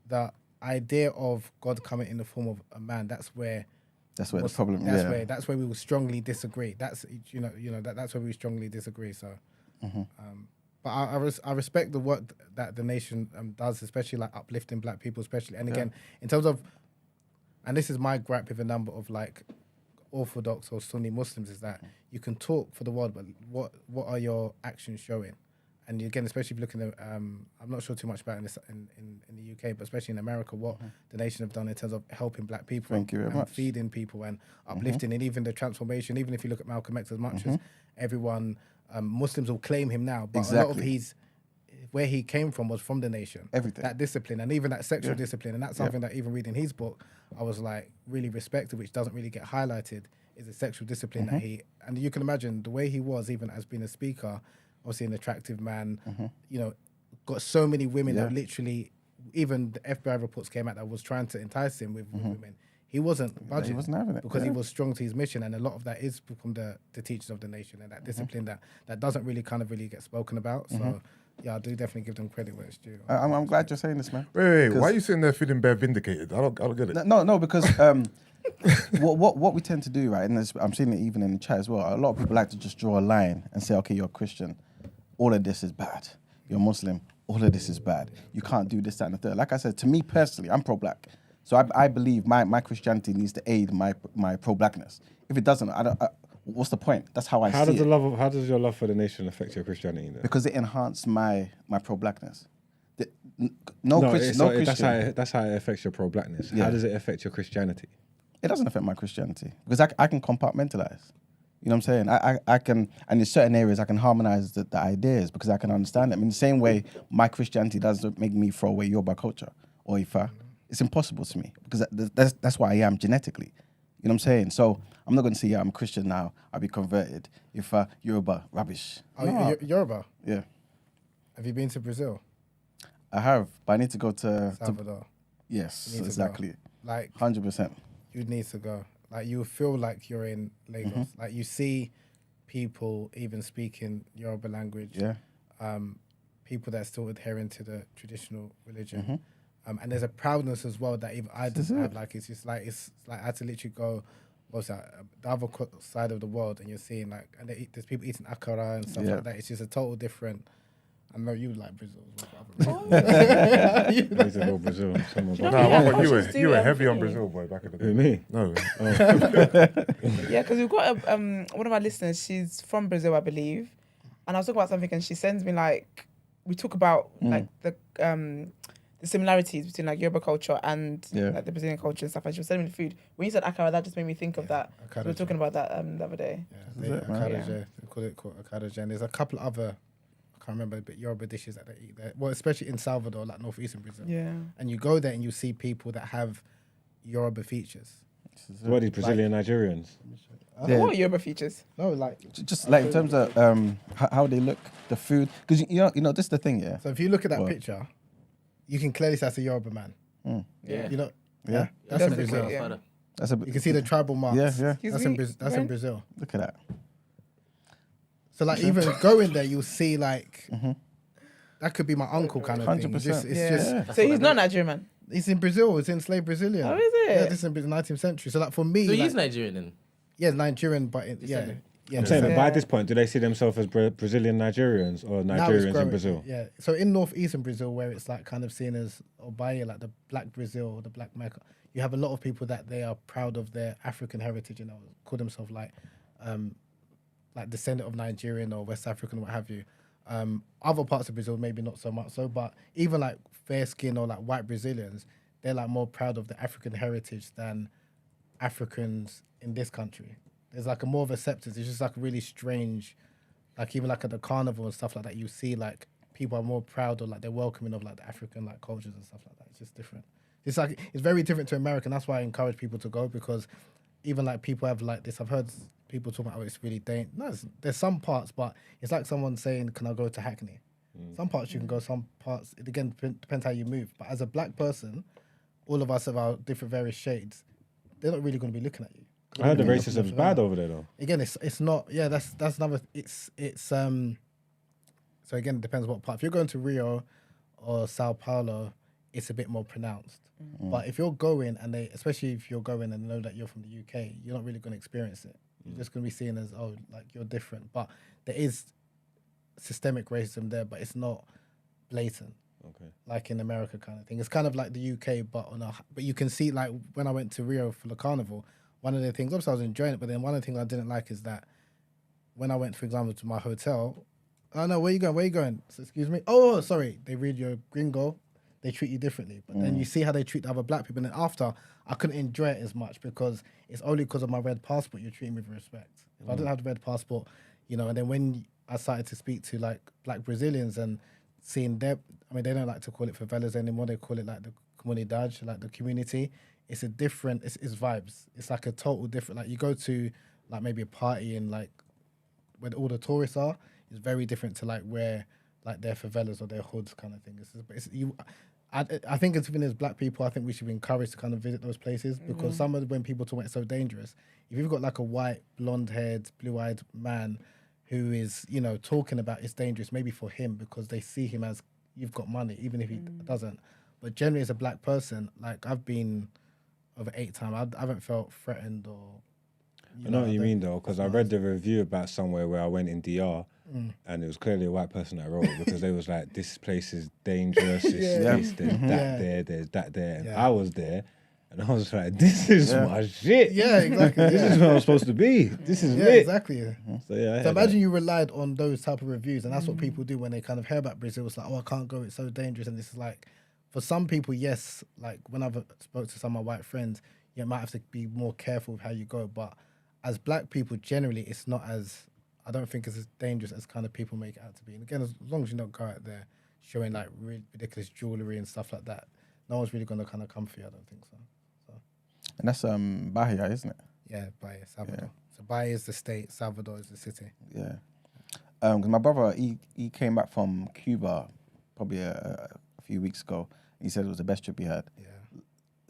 F: the idea of God coming in the form of a man. That's where
A: the problem.
F: That's where we will strongly disagree. That's that's where we strongly disagree. So, but I respect the work that the nation does, especially like uplifting black people, especially. And again, in terms of, and this is my gripe with a number of like Orthodox or Sunni Muslims, is that you can talk for the world, but what are your actions showing? And again, especially if you're looking at, I'm not sure too much about in the UK, but especially in America, what the nation have done in terms of helping black people,
A: Thank you very much.
F: feeding people and uplifting, and even the transformation. Even if you look at Malcolm X, as much as everyone, Muslims will claim him now, but a lot of where he came from was from the nation.
A: Everything.
F: That discipline, and even that sexual discipline, and that's something that even reading his book, I was like really respected, which doesn't really get highlighted, is the sexual discipline that he, and you can imagine the way he was, even as being a speaker, obviously an attractive man, you know, got so many women that literally, even the FBI reports came out that was trying to entice him with women. He wasn't budging.
A: He wasn't having it.
F: Because he was strong to his mission, and a lot of that is from the teachers of the nation, and that discipline that doesn't really get spoken about. So yeah, I do definitely give them credit where it's due.
A: I'm glad you're saying this, man.
E: Wait, why are you sitting there feeling bare vindicated? I don't get it.
A: No, because what we tend to do, right, and I'm seeing it even in the chat as well, a lot of people like to just draw a line and say, okay, you're a Christian, all of this is bad. You're Muslim, all of this is bad. You can't do this, that, and the third. Like I said, to me personally, I'm pro-black. So I believe my Christianity needs to aid my pro-blackness. If it doesn't, what's the point? That's how I see it.
D: How does your love for the nation affect your Christianity then?
A: Because it enhanced my pro-blackness. Christian.
D: That's how it affects your pro-blackness.
A: Yeah.
D: How does it affect your Christianity?
A: It doesn't affect my Christianity because I can compartmentalize. You know what I'm saying? I can, and in certain areas I can harmonize the ideas because I can understand them. In the same way, my Christianity doesn't make me throw away Yoruba culture or Ifa. It's impossible to me because that's why I am genetically. You know what I'm saying? So I'm not going to say, I'm a Christian now, I'll be converted. Ifa, Yoruba, rubbish.
F: Oh, no. Yoruba?
A: Yeah.
F: Have you been to Brazil?
A: I have, but I need to go to
F: Salvador?
A: Yes,
F: You need to
A: exactly.
F: go. Like
A: 100%.
F: you need to go. Like you feel like you're in Lagos. Like you see people even speaking Yoruba language.
A: Yeah.
F: People that are still adhering to the traditional religion. And there's a proudness as well that even I didn't have. Like it's like I had to literally go, what's that, the other side of the world, and you're seeing like, and there's people eating akara and stuff like that. It's just a total different. I know you like Brazil as well.
D: I need to go Brazil.
E: You were heavy on Brazil, boy, back in the day.
D: Who, me?
E: No.
B: Yeah, because we've got one of our listeners. She's from Brazil, I believe, and I was talking about something, and she sends me like we talk about like the similarities between like Yoruba culture and like the Brazilian culture and stuff. And she was sending me the food. When you said akara, that just made me think of that. So we were talking about that the other day.
F: Yeah, they call it akara. And there's a couple of other, I can't remember, but Yoruba dishes that they eat there. Well, especially in Salvador, like northeastern Brazil.
B: Yeah.
F: And you go there and you see people that have Yoruba features.
D: What, these Brazilian Nigerians?
B: What are Yoruba features?
F: No, like
A: just like in terms of how they look, the food, because you know this is the thing, yeah.
F: So if you look at that picture, you can clearly say that's a Yoruba man.
B: Yeah.
F: You know,
A: Yeah.
F: that's in Brazil.
B: Yeah.
A: That's a
F: You can see the tribal marks.
A: Yeah.
F: That's in Brazil.
A: Look at that.
F: So like even going there, you'll see like that could be my uncle kind of thing.
A: 100%.
F: It's
B: Yeah.
F: just
B: So he's not Nigerian man.
F: he's in Brazil. He's enslaved Brazilian.
B: Oh, is it?
F: Yeah, this is in the 19th century. So like for me,
C: So
F: like,
C: he's Nigerian then?
F: yeah, Nigerian, but yeah.
D: I'm saying that
B: Yeah.
D: by this point, do they see themselves as Brazilian Nigerians or
F: Now it's
D: Nigerians in
F: growing,
D: Brazil?
F: Yeah. So in northeastern Brazil, where it's like kind of seen as Obaye, like the black Brazil or the black Mecca, you have a lot of people that they are proud of their African heritage and call themselves like descendant of Nigerian or West African, what have you. Other parts of Brazil, maybe not so much so, but even like fair skin or like white Brazilians, they're like more proud of the African heritage than Africans in this country. There's like a more of acceptance. It's just like really strange, like even like at the carnival and stuff like that, you see like people are more proud of like they're welcoming of like the African like cultures and stuff like that. It's just different. It's like it's very different to America. And that's why I encourage people to go, because even like people have like this. I've heard people talk about, oh, it's really dangerous. No, there's some parts, but it's like someone saying, can I go to Hackney? Some parts you can go, some parts, it again depends how you move. But as a black person, all of us have our different various shades. They're not really going to be looking at you.
D: I heard the racism's bad over there though.
F: Again, it's not. Yeah, that's another. It's So again, it depends what part. If you're going to Rio or Sao Paulo, it's a bit more pronounced. But if you're going and especially if you're going and know that you're from the UK, you're not really going to experience it. You're just going to be seen as, oh, like you're different. But there is systemic racism there, but it's not blatant.
D: Okay.
F: Like in America kind of thing. It's kind of like the UK, but but you can see, like when I went to Rio for the carnival, one of the things, obviously I was enjoying it, but then one of the things I didn't like is that when I went, for example, to my hotel, oh no, where you going? Where you going? So, excuse me. Oh, sorry. They read your gringo. They treat you differently. But then you see how they treat the other black people. And then after, I couldn't enjoy it as much because it's only because of my red passport you're treating me with respect. If I didn't have the red passport, and then when I started to speak to like black Brazilians and seeing their, I mean, they don't like to call it favelas anymore. They call it like the comunidade, like the community. It's a different, it's vibes. It's like a total different, like you go to like maybe a party in like where all the tourists are, it's very different to like where like their favelas or their hoods kind of thing. I think as even as black people, I think we should be encouraged to kind of visit those places because some of when people talk about it's so dangerous, if you've got like a white, blonde-haired, blue-eyed man who is, talking about it's dangerous, maybe for him because they see him as you've got money, even if he doesn't. But generally as a black person, like I've been over 8 times, I haven't felt threatened or...
D: I know what you mean though, because I read the review about somewhere where I went in DR and it was clearly a white person that wrote it because they was like, this place is dangerous, it's this, there's that there, there's that there. And I was there and I was like, this is my shit.
F: Yeah, exactly.
D: This is where I'm supposed to be. This is
F: Yeah,
D: lit.
F: exactly.
D: So yeah,
F: So imagine you relied on those type of reviews, and that's what people do when they kind of hear about Brazil. It's like, oh, I can't go, it's so dangerous. And it's like, for some people, yes, like when I've spoke to some of my white friends, you might have to be more careful with how you go. But as black people, generally, it's not as, I don't think it's as dangerous as kind of people make it out to be. And again, as long as you don't go out there showing like really ridiculous jewelry and stuff like that, no one's really going to kind of come for you, I don't think so.
A: And that's Bahia, isn't it?
F: Yeah, Bahia, Salvador. So Bahia is the state, Salvador is the city.
A: Yeah. Because my brother, he came back from Cuba probably a few weeks ago. He said it was the best trip he had.
F: Yeah.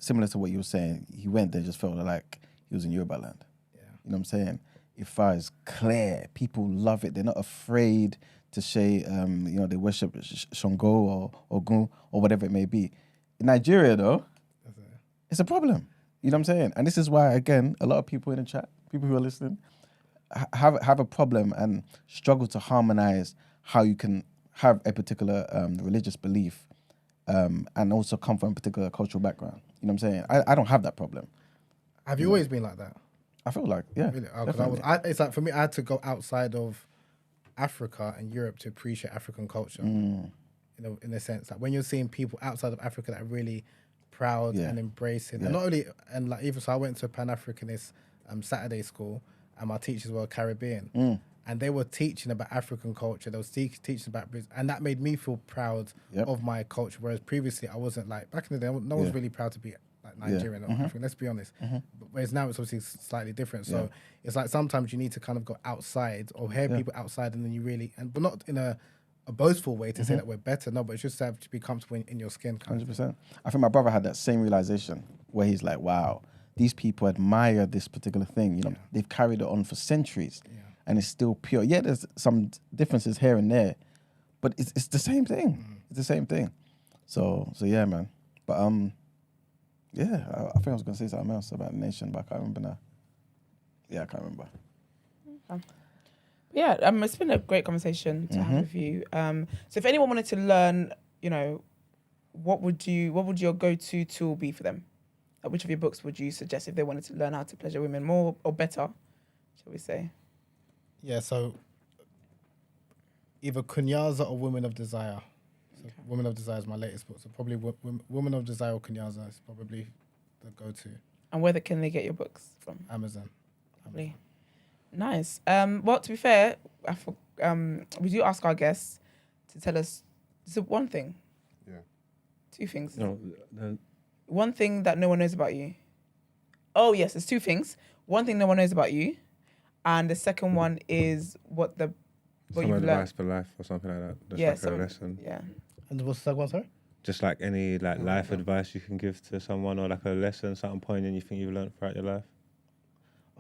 A: Similar to what you were saying, he went there, just felt like he was in Yoruba land.
F: Yeah.
A: You know what I'm saying? Ifa is clear. People love it. They're not afraid to say, they worship Shango or Ogun or whatever it may be. In Nigeria, though, it's a problem. You know what I'm saying? And this is why, again, a lot of people in the chat, people who are listening, have a problem and struggle to harmonize how you can have a particular religious belief and also come from a particular cultural background. You know what I'm saying? I don't have that problem.
F: Have you always been like that?
A: I feel like, yeah.
F: Really? Oh,
A: definitely.
F: it's like for me, I had to go outside of Africa and Europe to appreciate African culture. In a sense, like when you're seeing people outside of Africa that are really proud and embracing, and not only, and like even so, I went to a Pan-Africanist Saturday school, and my teachers were Caribbean, and they were teaching about African culture. They were teaching about Brazil, and that made me feel proud of my culture. Whereas previously, I wasn't like back in the day. No one was really proud to be like Nigerian or African. Let's be honest. But whereas now it's obviously slightly different. So it's like sometimes you need to kind of go outside or hear people outside, and then you really but not in a boastful way to say that we're better. No, but it's just to have to be comfortable in your skin.
A: 100%. I think my brother had that same realization where he's like, wow, these people admire this particular thing. They've carried it on for centuries and it's still pure. Yeah, there's some differences here and there, but it's the same thing. It's the same thing. So yeah, man. But yeah, I think I was gonna say something else about the nation, but I can't remember now. Yeah, I can't remember.
B: Yeah, it's been a great conversation to have with you. So if anyone wanted to learn, you know, what would your go-to tool be for them? Like, which of your books would you suggest if they wanted to learn how to pleasure women more or better, shall we say?
F: Yeah, so either Kunyaza or Women of Desire. So Women of Desire is my latest book. So probably Women of Desire or Kunyaza is probably the go-to.
B: And where can they get your books from?
F: Amazon.
B: Lovely. Nice. Well, to be fair, we do ask our guests to tell us one thing.
E: Yeah.
B: Two things.
D: No,
B: One thing that no one knows about you. Oh, yes, there's two things. One thing no one knows about you. And the second one is what
D: some
B: you've
D: advice
B: learned.
D: for life or something like that. Just
B: Yeah,
D: like a lesson.
B: Yeah.
F: And what's the second one, sorry?
D: Just like any like life advice you can give to someone, or like a lesson, something poignant you think you've learned throughout your life.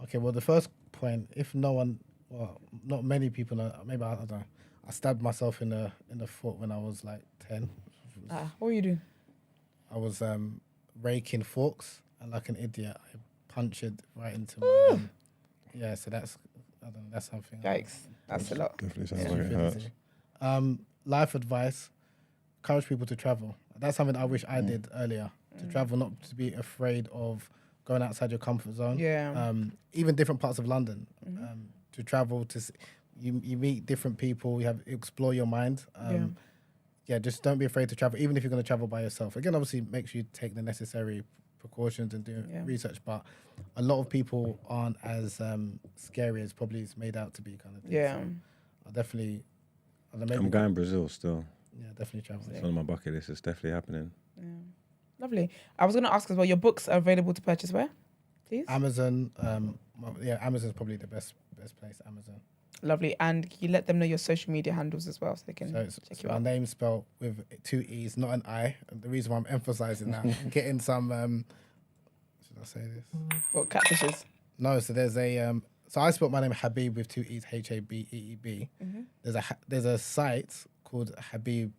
F: Okay, well, the first point, if no one, well, not many people know, maybe I don't know. I stabbed myself in the foot when I was like 10.
B: What were you doing?
F: I was raking forks, and like an idiot, I punched it right into my. Yeah, so that's something.
B: Yikes. That's a lot.
D: Definitely sounds
F: Yeah,
D: like it hurts.
F: life advice: encourage people to travel. That's something I wish I did earlier. To travel, not to be afraid of going outside your comfort zone.
B: Yeah.
F: Even different parts of London. To travel you meet different people. You explore your mind. Yeah, just don't be afraid to travel, even if you're going to travel by yourself. Again, obviously, make sure you take the necessary precautions and do research. But a lot of people aren't as scary as probably it's made out to be, kind of thing.
B: Yeah.
F: So I definitely.
D: I'm going Brazil still.
F: Yeah, definitely travel.
D: It's on my bucket list. It's definitely happening.
B: Yeah. Lovely. I was going to ask as well, your books are available to purchase where, please?
F: Amazon. Amazon's probably the best place. Amazon.
B: Lovely. And can you let them know your social media handles as well so they can check you
F: my
B: out?
F: name's spelled with 2 E's, not an I. And the reason why I'm emphasizing that, I'm getting some. Should I say this?
B: What, catfishes?
F: No. So there's a. So I spelled my name Habeeb with 2 E's, Habeeb. There's a site called Habeeb,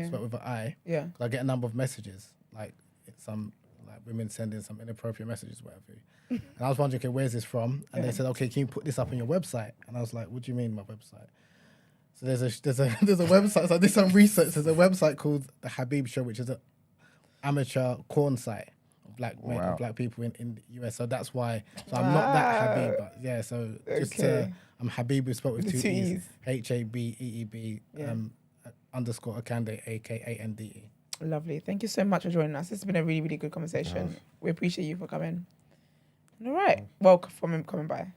F: spelled with an I.
B: Yeah.
F: 'Cause I get a number of messages, like some women sending some inappropriate messages, whatever. And I was wondering, okay, where's this from? And they said, okay, can you put this up on your website? And I was like, what do you mean my website? So there's a website. So I did some research. There's a website called the Habeeb Show, which is an amateur corn site of black people in the US. So that's why. So I'm not that Habeeb, but yeah. So just I'm Habeeb, is spelled with 2 E's, Habeeb _ Akande, Akande.
B: Lovely. Thank you so much for joining us. This has been a really, really good conversation. We appreciate you for coming. All right. Well, for coming by.